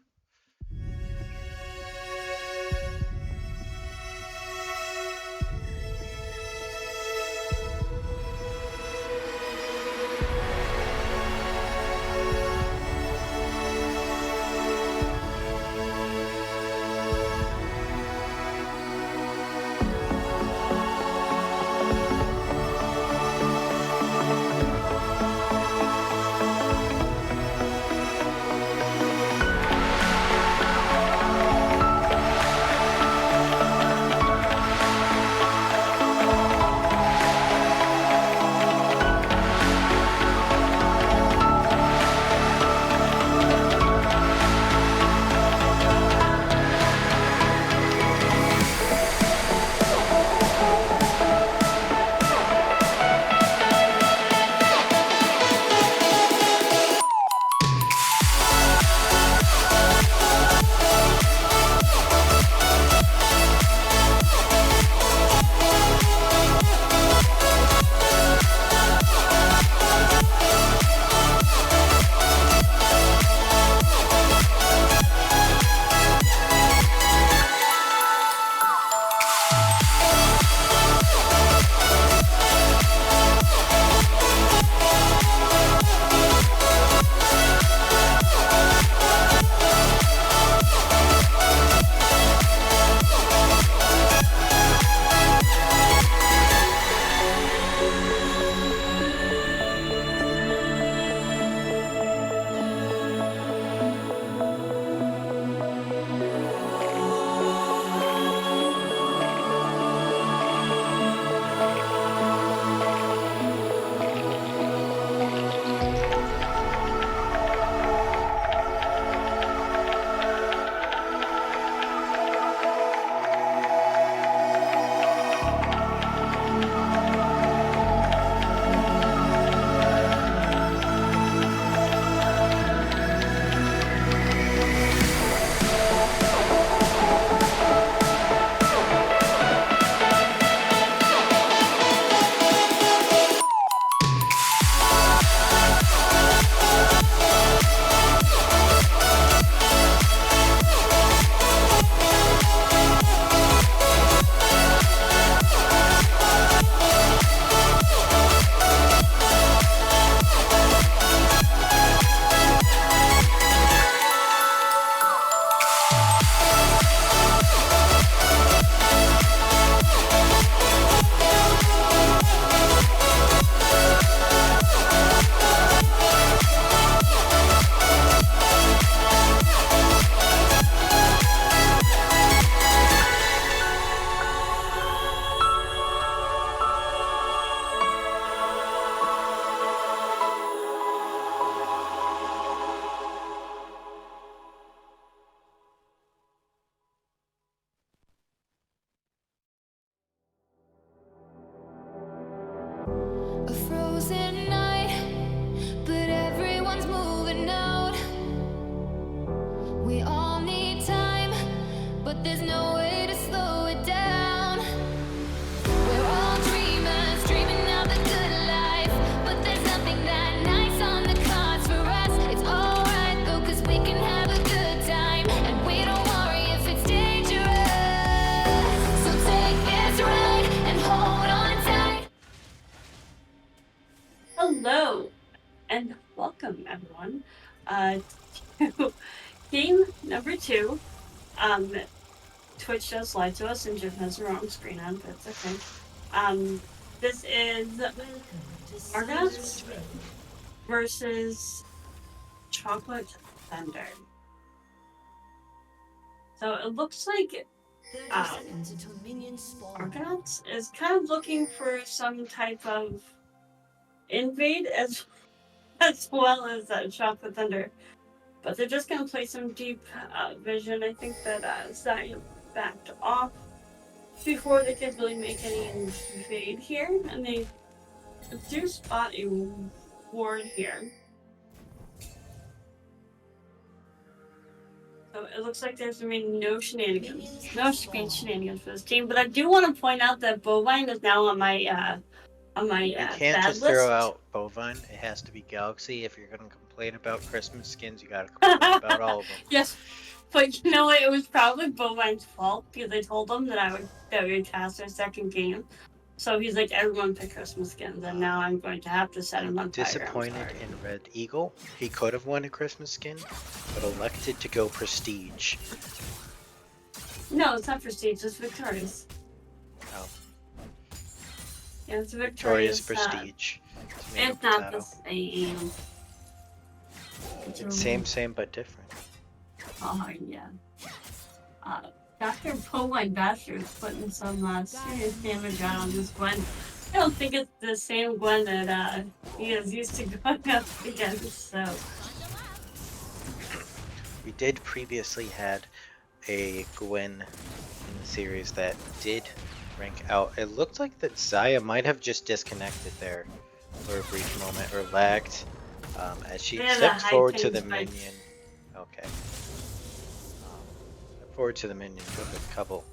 A frozen night, but everyone's moving out. We all need time, but there's no way to slow it down. We're all dreamers, dreaming of the good life, but there's nothing that nice on the cards for us. It's alright though, 'cause we can have a good time, and we don't worry if it's dangerous. So take this ride and hold on tight. Hello and welcome everyone to game number 2. Twitch does lie to us and Jim has the wrong screen on, but it's okay. This is Argonauts versus Chocolate Thunder. So it looks like Argonauts is kind of looking for some type of invade as well as Chocolate Thunder But they're just gonna play some deep vision. I think that Zion backed off before they could really make any invade here, and they do spot a ward here. So it looks like there's gonna be no shenanigans, no screen shenanigans for this team. But I do want to point out that Bovine is now on my You can't bad just list. throw out Bovine. It has to be Galaxy. If you're gonna complain about Christmas skins, you gotta complain about all of them. Yes, but you know what? It was probably Bovine's fault because I told him that we would cast our second game. So he's like, everyone pick Christmas skins, and now I'm going to have to set him on fire. Disappointed in Red Eagle. He could have won a Christmas skin, but elected to go Prestige. No, it's not Prestige. It's Victorious. Oh. Yeah, it's Victorious Victorious. Prestige. It's not the same. It's same, but different. Oh, yeah. Dr. Bovine Bastard is putting some serious damage out on this Gwen. I don't think it's the same Gwen that he is used to going up against, so. We did previously had a Gwen in the series that did rank out. It looked like that Zaya might have just disconnected there for a brief moment or lagged as she stepped forward to the minion. Okay. Forward to the minion with a couple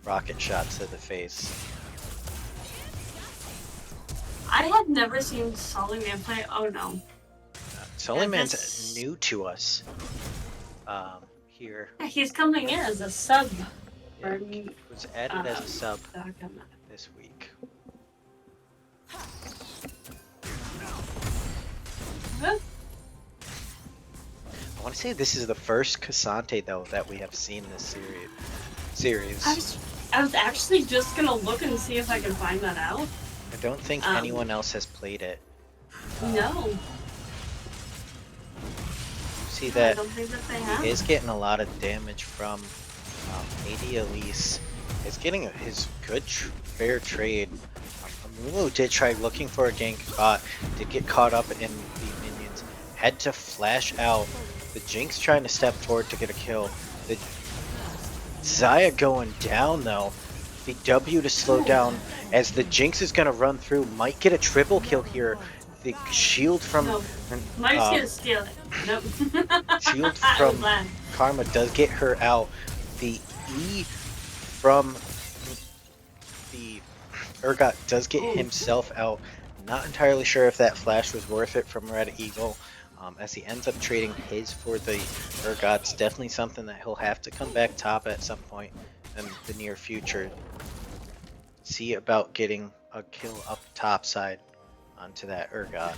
rocket shots to the face. I had never seen Soliman play. Oh no. Soliman's new to us here. He's coming in as a sub. Yeah, he was added as a sub this week. Huh? I want to say this is the first Cassante though that we have seen this series. I was actually just gonna look and see if I can find that out. I don't think anyone else has played it. No. See that, I don't think that they have. he is getting a lot of damage from AD Elise. Is getting his good fair trade. Amumu did try looking for a gank bot, did get caught up in the minions, had to flash out. The Jinx trying to step forward to get a kill. The Zaya going down though. The W to slow down as the Jinx is gonna run through. Might get a triple kill here. The shield from Mike's gonna steal it. Nope. shield from Karma does get her out. The E from the Urgot does get himself out. Not entirely sure if that flash was worth it from Red Eagle. As he ends up trading his for the Urgots. Definitely something that he'll have to come back top at some point in the near future. See about getting a kill up top side onto that Urgot.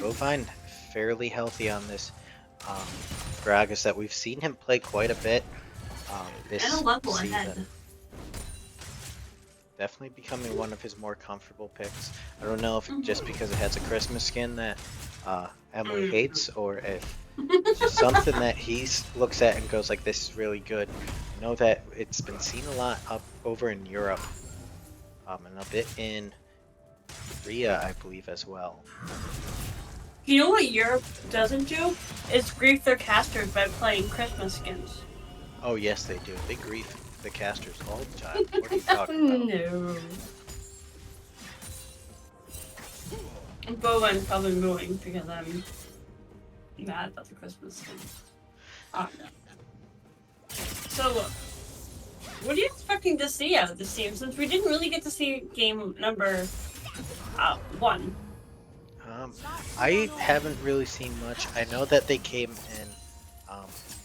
Bovine fairly healthy on this Gragas that we've seen him play quite a bit this and a level season. ahead. Definitely becoming one of his more comfortable picks. I don't know if just because it has a Christmas skin that Emily hates, or if it's just something that he looks at and goes like, this is really good. I know that it's been seen a lot up over in Europe, and a bit in Korea, I believe, as well. You know what Europe doesn't do? Is grief their casters by playing Christmas skins. Oh yes, they do. They grief the casters all the time. What are you talking about? No. Bovine's probably mooing because I'm mad about the Christmas skin. Oh no. So, what are you expecting to see out of this team? Since we didn't really get to see game number 1. I haven't really seen much. I know that they came in,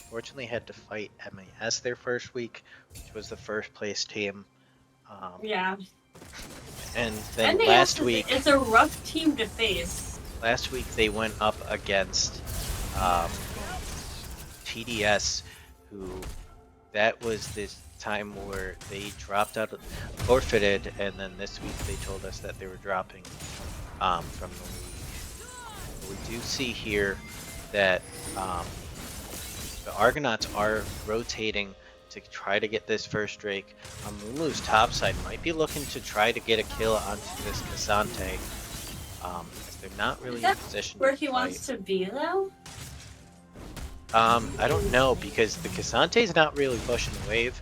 fortunately had to fight MES their first week, which was the first place team. Yeah. And then last week, it's a rough team to face. Last week they went up against TDS, who that was this time where they dropped out, forfeited, and then this week they told us that they were dropping from the league. We do see here that the Argonauts are rotating to try to get this first Drake. Amumu's top side might be looking to try to get a kill onto this Cassante. As they're not Is really in that position where to he fight. wants to be though? I don't know because the Casante's not really pushing the wave.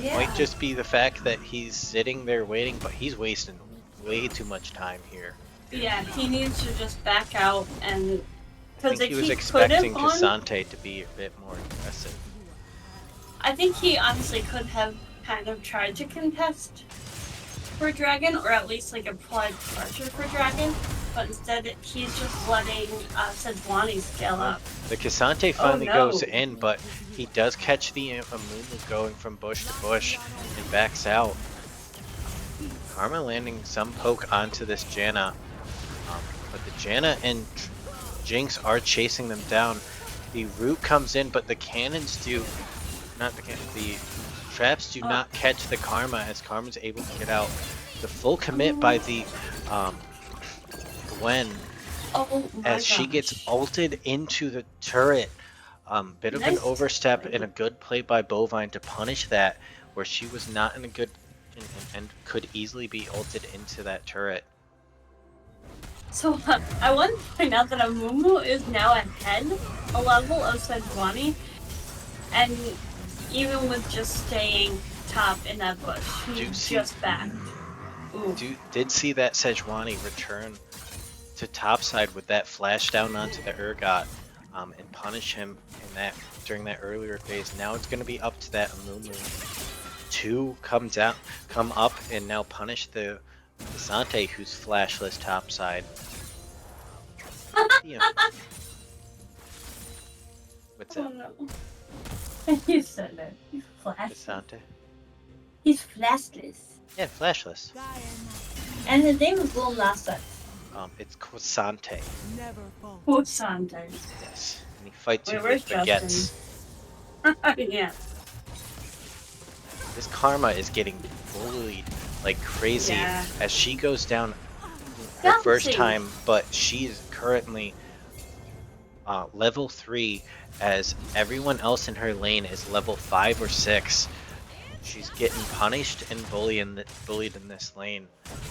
Yeah. Might just be the fact that he's sitting there waiting, but he's wasting way too much time here. Yeah, he needs to just back out and I because think he was could expecting have gone. Casante to be a bit more aggressive. I think he honestly could have kind of tried to contest for Dragon, or at least like applied pressure for Dragon, but instead he's just letting Sejuani scale up. The Casante finally no. goes in, but he does catch the Amumu going from bush to bush and backs out. Karma landing some poke onto this Janna, but the Janna and Jinx are chasing them down. The root comes in, but the cannons do not the traps do not catch the Karma as Karma's able to get out. The full commit by the Gwen as she gets ulted into the turret. Bit of an overstep and a good play by Bovine to punish that, where she was not in a good and could easily be ulted into that turret. So I want to point out that Amumu is now ahead a level of Sejuani, and even with just staying top in that bush, he's just backed. Did see that Sejuani return to topside with that flash down onto the Urgot and punish him in that during that earlier phase. Now it's going to be up to that Amumu to come up and now punish the Casante, who's flashless topside. Yeah. What's that? Oh no. You said it. He's flashless. Casante? He's flashless. Yeah, flashless. And his name is Lil Nas X. It's Casante. Casante. Yes. And he fights you where's with baguettes. Yeah. This Karma is getting bullied like crazy as she goes down her first time, but she is currently level 3 as everyone else in her lane is level 5 or 6. She's getting punished and bullied in this lane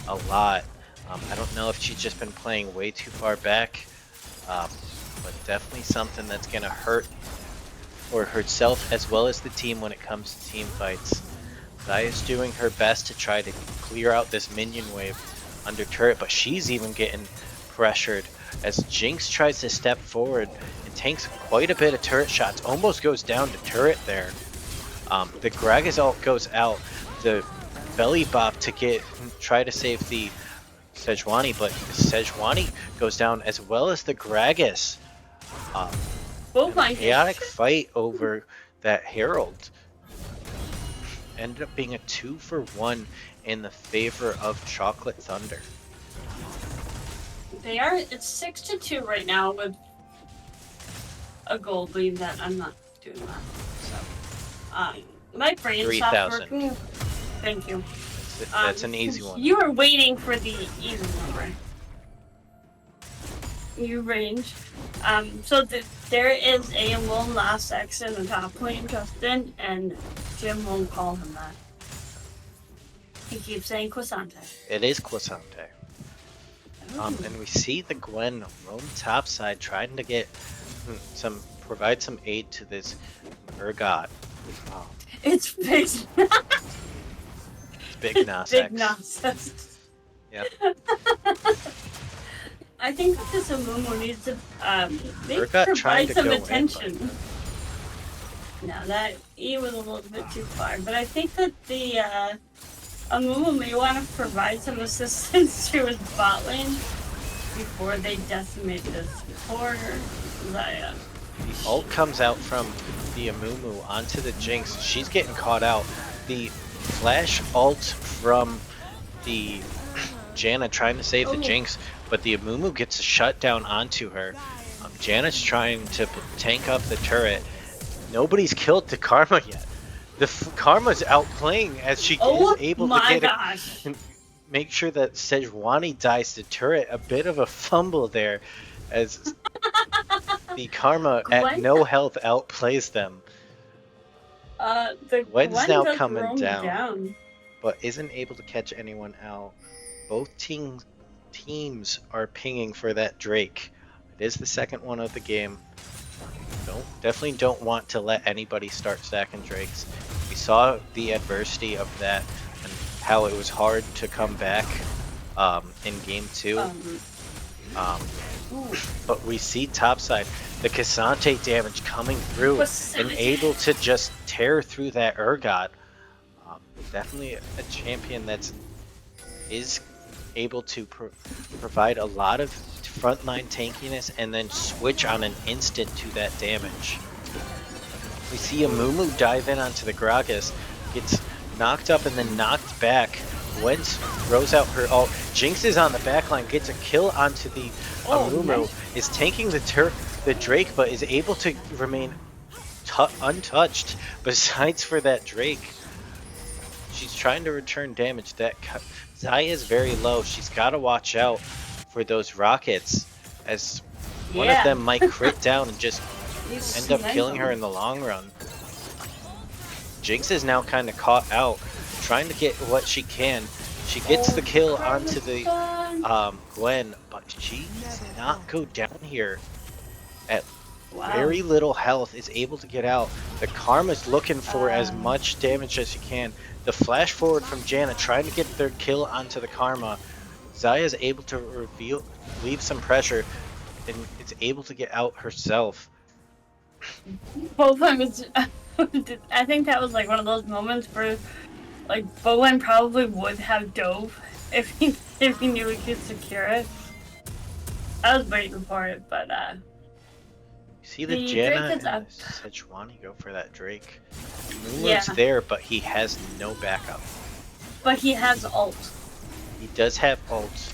a lot. I don't know if she's just been playing way too far back, but definitely something that's going to hurt for herself as well as the team when it comes to team fights. Zai is doing her best to try to clear out this minion wave under turret, but she's even getting pressured as Jinx tries to step forward and tanks quite a bit of turret shots, almost goes down to turret there. The Gragas ult goes out, the belly bop to try to save the Sejuani, but the Sejuani goes down as well as the Gragas. Chaotic fight over that Herald ended up being a 2-for-1 in the favor of Chocolate Thunder. It's 6-2 right now with a gold lead that I'm not doing that. So, my brain stopped working. Thank you. That's an easy one. You were waiting for the easy one. You range. So there is a Lil Nas X in the top lane, Justin, and Jim won't call him that. He keeps saying Quasante. It is Quasante. And we see the Gwen roam topside trying to get provide some aid to this Urgot. It's big. It's big Nas X. Big Nas X. Yep. I think that this Amumu needs to Urgot provide some attention. No, that E was a little bit too far, but I think that the Amumu may want to provide some assistance to his bot lane before they decimate this corner. The ult comes out from the Amumu onto the Jinx. She's getting caught out. The flash ult from the Janna trying to save the Jinx, but the Amumu gets a shutdown onto her. Janna's trying to tank up the turret. Nobody's killed the Karma yet. The Karma's outplaying as she is able to get it and make sure that Sejuani dies to turret. A bit of a fumble there as the Karma at no health outplays them. The Gwen's now coming down, but isn't able to catch anyone out. Both teams teams are pinging for that Drake. It is the second one of the game. Definitely don't want to let anybody start stacking Drakes. We saw the adversity of that and how it was hard to come back in game 2. But we see topside, the Cassante damage coming through and able to just tear through that Urgot. Definitely a champion that is able to provide a lot of frontline tankiness and then switch on an instant to that damage. We see a Mumu dive in onto the Gragas, gets knocked up and then knocked back. Gwen throws out her ult. Jinx is on the backline, gets a kill onto the Mumu, is tanking the Drake, but is able to remain untouched. Besides for that Drake, she's trying to return damage. That Xayah is very low. She's got to watch out for those rockets, as one of them might crit down and just end up killing her in the long run. Jinx is now kind of caught out, trying to get what she can. She gets the kill onto the Gwen, but she does not go down here. At very little health, is able to get out. The Karma's looking for as much damage as she can. The flash forward from Janna trying to get their kill onto the Karma. Xayah is able to leave some pressure and is able to get out herself. Bowen was, I think that was like one of those moments where like Bowen probably would have dove if he knew he could secure it. I was waiting for it, but you see the Janna and the Sejuani go for that Drake. Lulu's there, but he has no backup. But he has ult. He does have ult,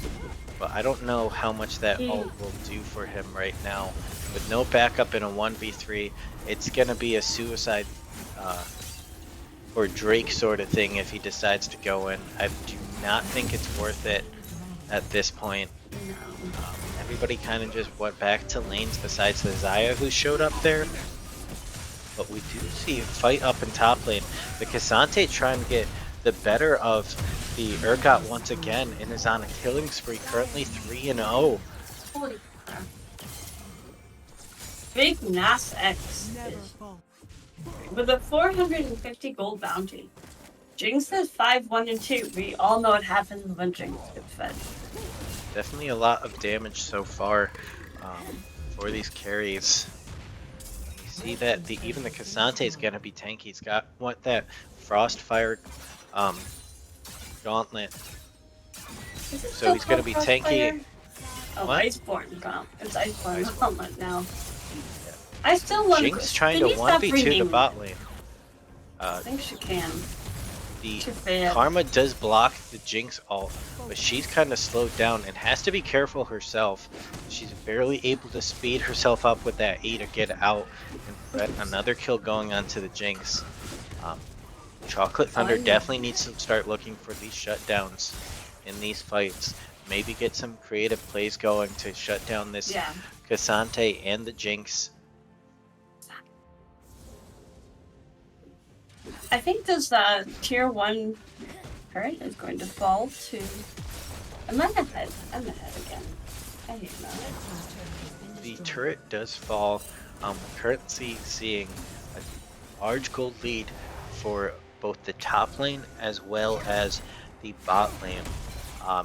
but I don't know how much that ult will do for him right now. With no backup in a 1v3, it's going to be a suicide or Drake sort of thing if he decides to go in. I do not think it's worth it at this point. Everybody kind of just went back to lanes besides the Xayah who showed up there. But we do see a fight up in top lane. The Cassante trying to get the better of the Urgot once again and is on a killing spree, currently 3-0. Holy crap. Big Nas X with a 450 gold bounty. Jinx is 5-1-2. We all know what happens when Jinx gets fed. Definitely a lot of damage so far for these carries. You see that even the Cassante is gonna be tanky. He's got that Frostfire gauntlet, so he's gonna be tanky. Oh, Iceborne Gauntlet. It's Iceborne Gauntlet now. I still want Jinx trying to 1v2 the bot lane. I think she can. The Karma does block the Jinx ult, but she's kind of slowed down and has to be careful herself. She's barely able to speed herself up with that E to get out and get another kill going onto the Jinx. Chocolate Thunder definitely needs to start looking for these shutdowns in these fights. Maybe get some creative plays going to shut down this Cassante and the Jinx. I think this tier 1 turret is going to fall to... I'm ahead again. I hate that. The turret does fall. We're currently seeing a large gold lead for both the top lane as well as the bot lane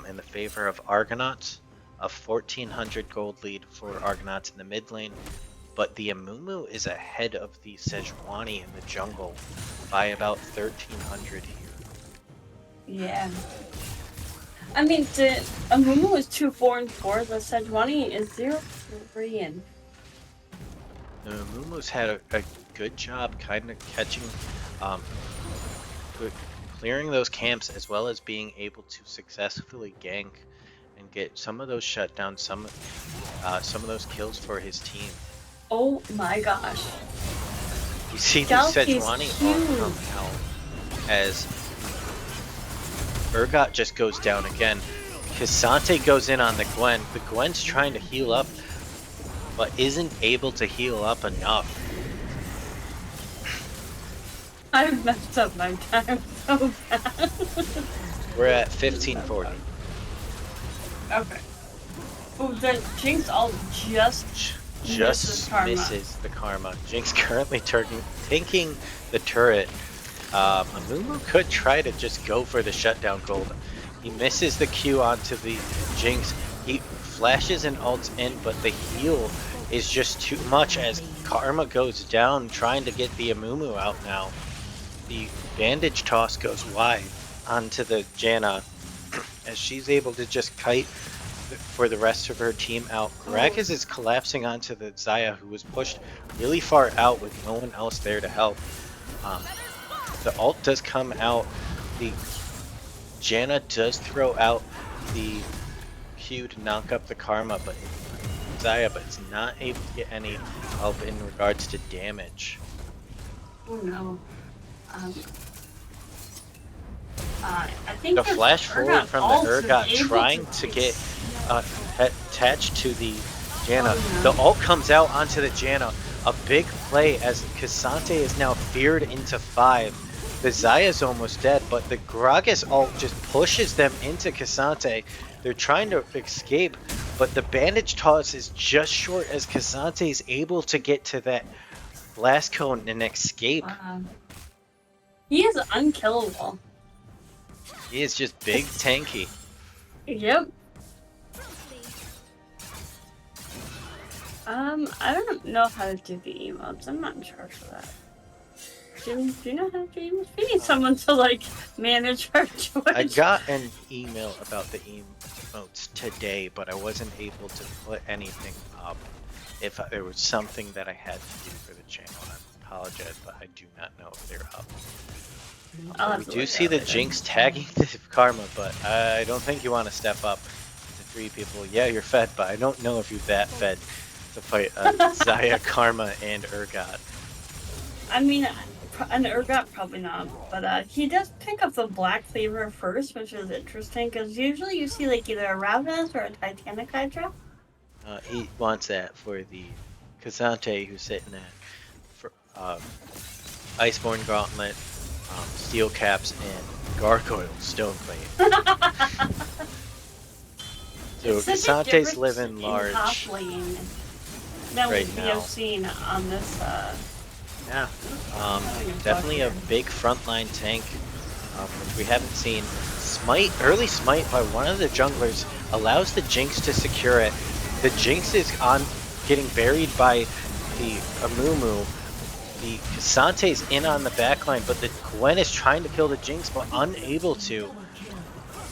in the favor of Argonauts. A 1400 gold lead for Argonauts in the mid lane. But the Amumu is ahead of the Sejuani in the jungle by about 1300 here. Yeah. I mean, the Amumu is 2-4-4, the Sejuani is 0-3. The Amumu's had a good job kind of catching, clearing those camps as well as being able to successfully gank and get some of those shutdowns, some of those kills for his team. Oh my gosh. You see the Sejuani come out as Urgot just goes down again. Cassante goes in on the Gwen. The Gwen's trying to heal up, but isn't able to heal up enough. I messed up my time so bad. We're at 1540. Okay. Oh, the Jinx ult just misses Just Karma. misses the Karma. Jinx currently tanking the turret. Amumu could try to just go for the shutdown gold. He misses the Q onto the Jinx. He flashes and ults in, but the heal is just too much as Karma goes down trying to get the Amumu out now. The bandage toss goes wide onto the Janna as she's able to just kite for the rest of her team out. Gragas is collapsing onto the Xayah, who was pushed really far out with no one else there to help. The ult does come out. The Janna does throw out the Q to knock up the Karma, but Xayah, but it's not able to get any help in regards to damage. Oh no. I think The flash forward from the Urgot trying to get attached to the Janna. Oh, no. The ult comes out onto the Janna. A big play as Cassante is now feared into 5. The Xayah's almost dead, but the Gragas ult just pushes them into Cassante. They're trying to escape, but the bandage toss is just short as Cassante is able to get to that blast cone and escape. Wow. He is unkillable. He is just big tanky. Yep. I don't know how to do the emotes. I'm not in charge of that. Do you know how to do emotes? We need someone to like manage our Twitch. I got an email about the emotes today, but I wasn't able to put anything up. If there was something that I had to do for the channel, I apologize, but I do not know if they're up. We do see the Jinx tagging the Karma, but I don't think you want to step up to 3 people. Yeah, you're fed, but I don't know if you're that fed to fight Xayah, Karma, and Urgot. I mean, an Urgot probably not, but he does pick up the Black Cleaver first, which is interesting because usually you see like either a Ravenous or a Titanic Hydra. He wants that for the Cassante who's sitting at for, Iceborne Gauntlet, Steel Caps, and Gargoyle Stoneplate. So Cassante's living large That right would be now. seen on this. Yeah, definitely a big frontline tank, which we haven't seen. Early smite by one of the junglers allows the Jinx to secure it. The Jinx is getting buried by the Amumu. The Cassante's in on the backline, but the Gwen is trying to kill the Jinx, but unable to.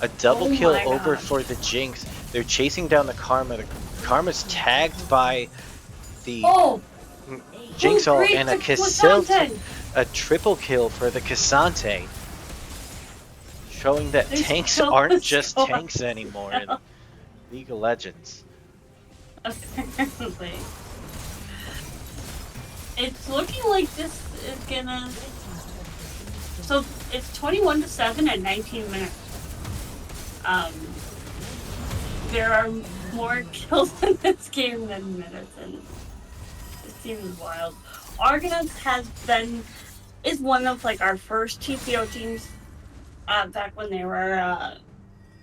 A double kill over for the Jinx. They're chasing down the Karma. The Karma's tagged by the Jinx ult and a triple kill for the Cassante. Showing that tanks aren't just tanks anymore in League of Legends. Apparently. It's looking like this is gonna... So, it's 21-7 at 19 minutes. There are more kills in this game than minutes, and it seems wild. Argonauts is one of like our first TPO teams back when they were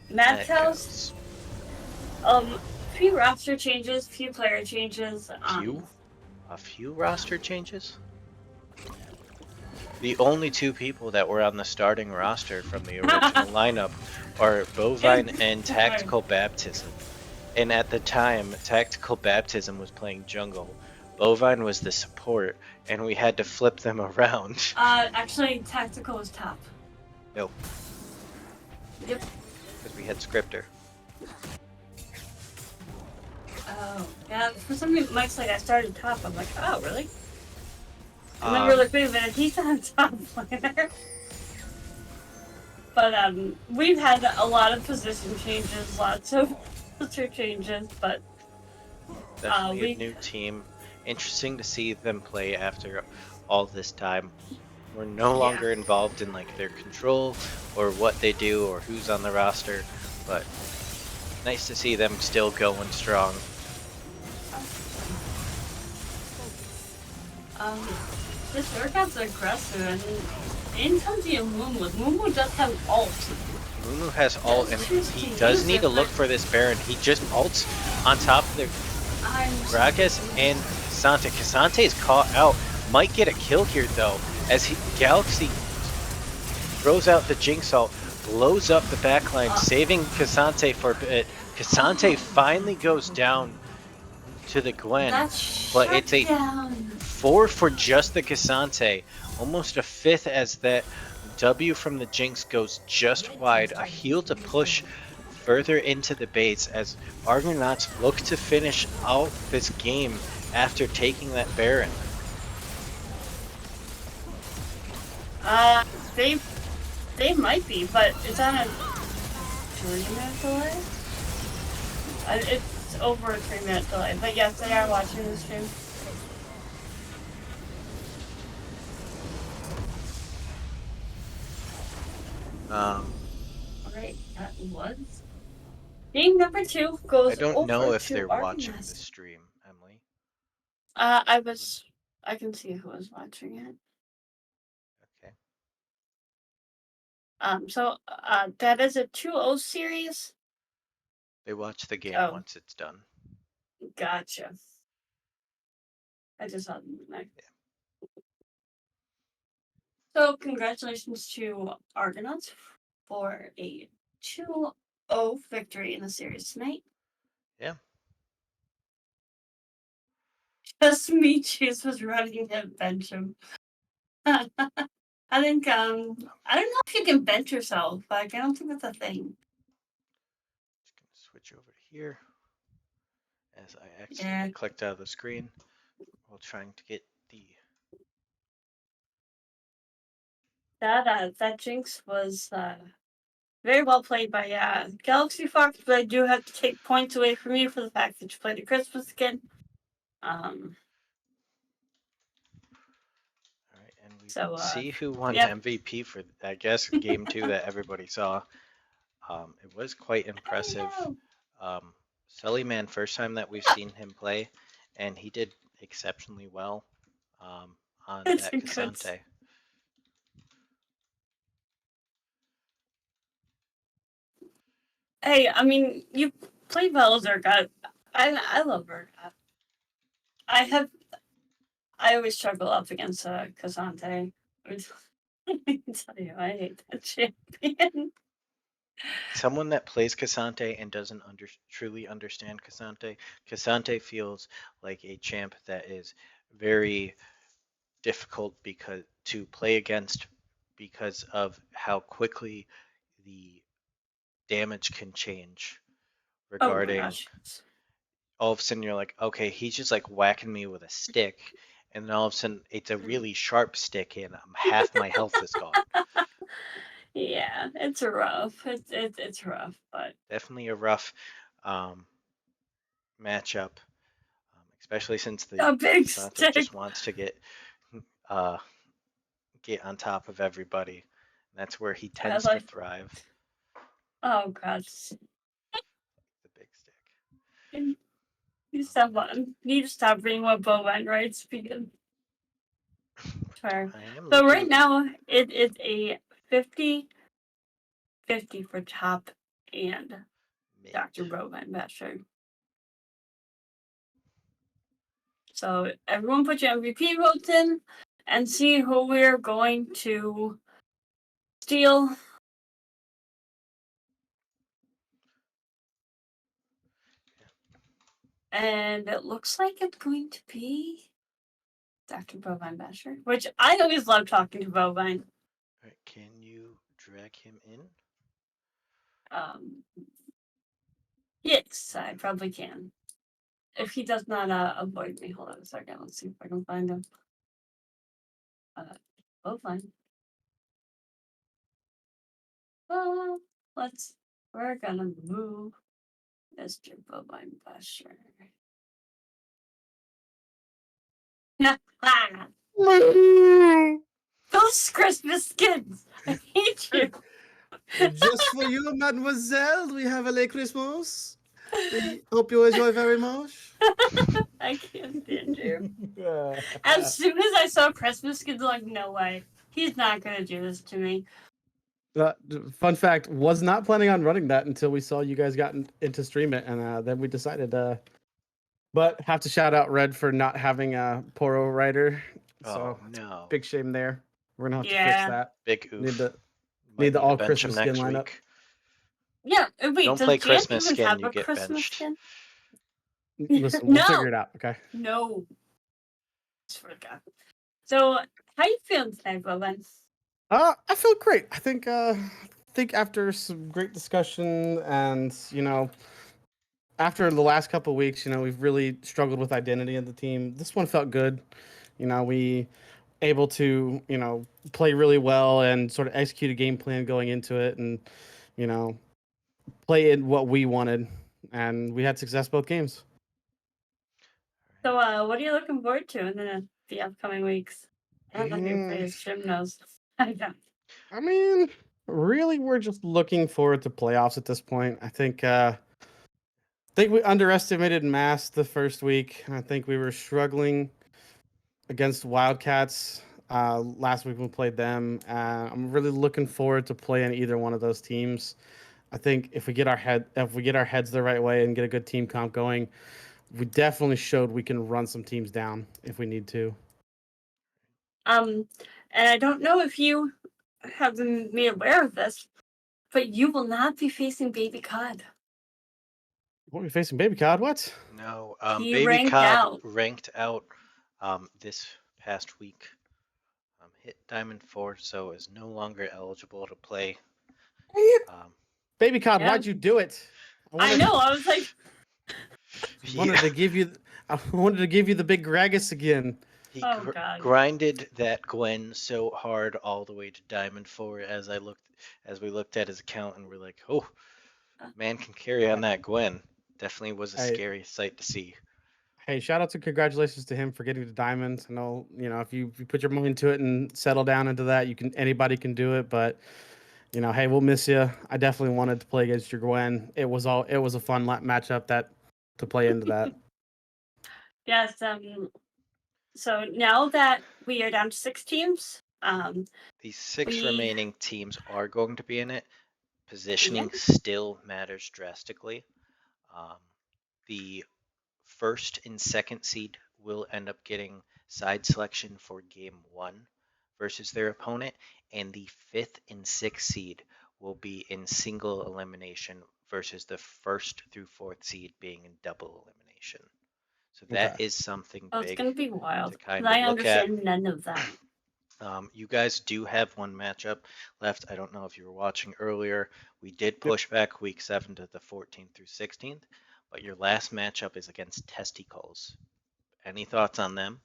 Mad Cows. Few roster changes, few player changes. A few roster changes? The only 2 people that were on the starting roster from the original lineup are Bovine and Tactical Baptism. And at the time, Tactical Baptism was playing jungle. Bovine was the support, and we had to flip them around. Actually, Tactical was top. Nope. Yep. Because we had Scripter. Oh, yeah. For some reason, Mike's like, I started top. I'm like, oh, really? And then we're like, wait a minute, he's not a top player. But we've had a lot of position changes, lots of roster changes, but definitely a new team. Interesting to see them play after all this time. We're no longer involved in like their control or what they do or who's on the roster, but nice to see them still going strong. This Urgot's aggressive, and in comes the Amumu. Amumu does have ult, Munu has ult, and choose he to does use need it, to look but for this Baron. He just ults on top of the I'm Gragas and K'Sante. K'Sante is caught out. Might get a kill here, though, as Galaxy throws out the Jinx ult, blows up the backline, saving K'Sante for a bit. K'Sante finally goes down to the Gwen, that but it's a shutdown. 4 for just the K'Sante. Almost a 5th as that W from the Jinx goes just wide. A heal to push further into the base as Argonauts look to finish out this game after taking that Baron. They might be, but it's on a 3-minute delay. It's over a 3-minute delay, but yes, they are watching the stream. Alright, that was game number 2 goes I don't over know if to they're watching Argonauts. the stream, Emily. I can see who was watching it. Okay. So that is a 2-0 series. They watch the game Oh. once it's done. Gotcha. I just saw them tonight. So congratulations to Argonauts for a 2-0 victory in the series tonight. Yeah. Just me, Cheese was running to bench him. I think I don't know if you can bench yourself. Like I don't think that's a thing. Just gonna switch over to here as I accidentally clicked out of the screen while trying to get the. That Jinx was very well played by Galaxy Fox, but I do have to take points away from you for the fact that you played a Christmas skin. All right, and we So, see who won yep. MVP for, I guess, game 2 that everybody saw. It was quite impressive. Sullyman, first time that we've seen him play, and he did exceptionally well on It's that a good- K'Sante. Hey, I mean, you play well, Zerga. I love Zerga. I always struggle up against K'Sante. Let me tell you, I hate that champion. Someone that plays K'Sante and doesn't truly understand K'Sante, K'Sante feels like a champ that is very difficult to play against because of how quickly the damage can change regarding all of a sudden you're like, okay, he's just like whacking me with a stick, and then all of a sudden it's a really sharp stick and half my health is gone. Yeah, it's rough. It's rough, but Definitely a rough matchup, especially since the a big K'Sante stick. just wants to get on top of everybody. That's where he tends to thrive. Oh god. The big stick. You just stop reading what Bowen writes because I am so looking right now it is a 50-50 for top and mid. Dr. Bowen Basher. So everyone put your MVP votes in and see who we're going to steal. And it looks like it's going to be Dr. Bovine Basher, which I always love talking to Bovine. All right, can you drag him in? Yes, I probably can. If he does not avoid me, hold on a second. Let's see if I can find him. Bovine. We're gonna move Mr. Bovine Basher. Those Christmas skins! I hate you! Just for you, mademoiselle, we have a late Christmas. We hope you enjoy very much. I can't stand you. As soon as I saw Christmas skins, I'm like, no way. He's not gonna do this to me. Fun fact, was not planning on running that until we saw you guys got into stream it, and then we decided. But have to shout out Red for not having a Poro rider. Oh So no. big shame there. We're gonna have to fix Yeah. that. Big Need oof. the Might need the need to all bench him Christmas skin next lineup. week. Yeah. Wait, Don't does play Jan Christmas even skin, have you a get Christmas benched. skin? Listen, we'll figure No. it out. Okay. No. Swear to God. So, how you feeling tonight, Bowen? I feel great. I think after some great discussion and after the last couple of weeks, we've really struggled with identity of the team. This one felt good. We able to, play really well and sort of execute a game plan going into it and, you know, play in what we wanted. And we had success both games. So, what are you looking forward to in the upcoming weeks? I don't know who Mm, plays. Jim knows. I don't. I mean, really, we're just looking forward to playoffs at this point. I think we underestimated Mass the first week. I think we were struggling against Wildcats last week when we played them. I'm really looking forward to playing either one of those teams. I think if we get our heads the right way and get a good team comp going, we definitely showed we can run some teams down if we need to. And I don't know if you have been made aware of this, but you will not be facing Baby Cod. What are we facing, Baby Cod? What? No, He Baby ranked Cod out. ranked out this past week. Hit Diamond 4, so is no longer eligible to play. Um, Baby Cod, Yeah. why'd you do it? I know. I was like, Wanted to give you. I wanted to give you the big Gragas again. He oh God. grinded that Gwen so hard all the way to Diamond 4 as we looked at his account and we're like, oh, man can carry on that Gwen. Definitely was a Hey, scary sight to see. hey, shout out to congratulations to him for getting to diamonds. I know, if you put your mind to it and settle down into that, anybody can do it. But hey, we'll miss you. I definitely wanted to play against your Gwen. It was a fun matchup to play into that. Yes. So now that we are down to 6 teams, These 6 we remaining teams are going to be in it. yeah. Positioning still matters drastically. Um, the first and second seed will end up getting side selection for game 1 versus their opponent, and the 5th and 6th seed will be in single elimination versus the 1st through 4th seed being in double elimination. So that Okay. is something Oh, it's big gonna be to wild because kind I of look at. understand none of that. You guys do have one matchup left. I don't know if you were watching earlier. We did Yep. push back week 7 to the 14th through 16th, but your last matchup is against Testicles. Any thoughts on them?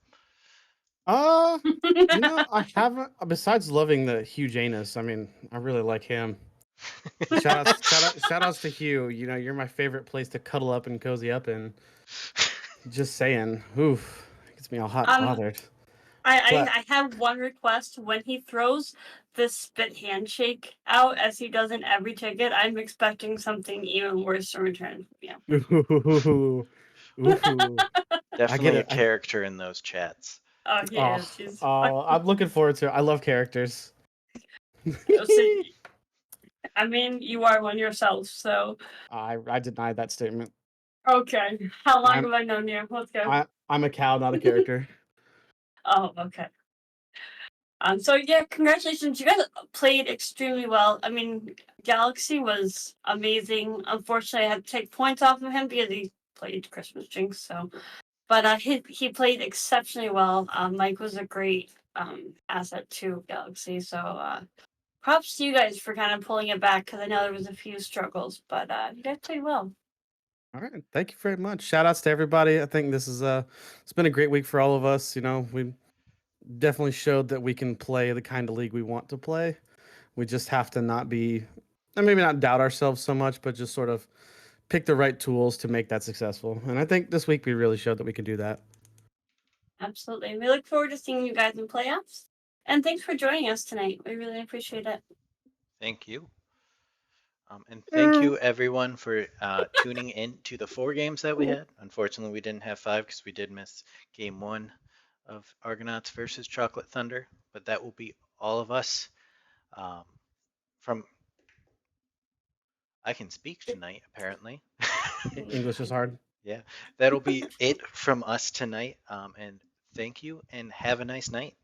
I haven't. Besides loving the Hugh Janus, I mean, I really like him. Shout outs to Hugh. You're my favorite place to cuddle up and cozy up in. Just saying. Oof, gets me all hot and um, bothered. I But I have one request. When he throws the spit handshake out as he does in every ticket, I'm expecting something even worse in return. Yeah. ooh, ooh, I get Definitely a it. character in those chats. Oh, he Oh, is. He's I'm looking forward to it. I love characters. so, I mean, you are one yourself, so I deny that statement. okay. How long I'm have I known you? Let's go. I'm a cow, not a character. Oh, okay. So yeah, congratulations. You guys played extremely well. I mean, Galaxy was amazing. Unfortunately, I had to take points off of him because he played Christmas Jinx. So, but he played exceptionally well. Mike was a great asset to Galaxy. So props to you guys for kind of pulling it back because I know there was a few struggles, but you guys played well. All right, thank you very much. Shout outs to everybody. I think this is it's been a great week for all of us. We definitely showed that we can play the kind of league we want to play. We just have to not be, and maybe not doubt ourselves so much, but just sort of pick the right tools to make that successful. And I think this week we really showed that we can do that. Absolutely. We look forward to seeing you guys in playoffs. And thanks for joining us tonight. We really appreciate it. Thank you. And thank you everyone for tuning in to the 4 games that we had. Unfortunately, we didn't have 5 because we did miss game 1 of Argonauts versus Chocolate Thunder, but that will be all of us. Um, from I can speak tonight, apparently. English is hard. Yeah, that'll be it from us tonight. And thank you, and have a nice night.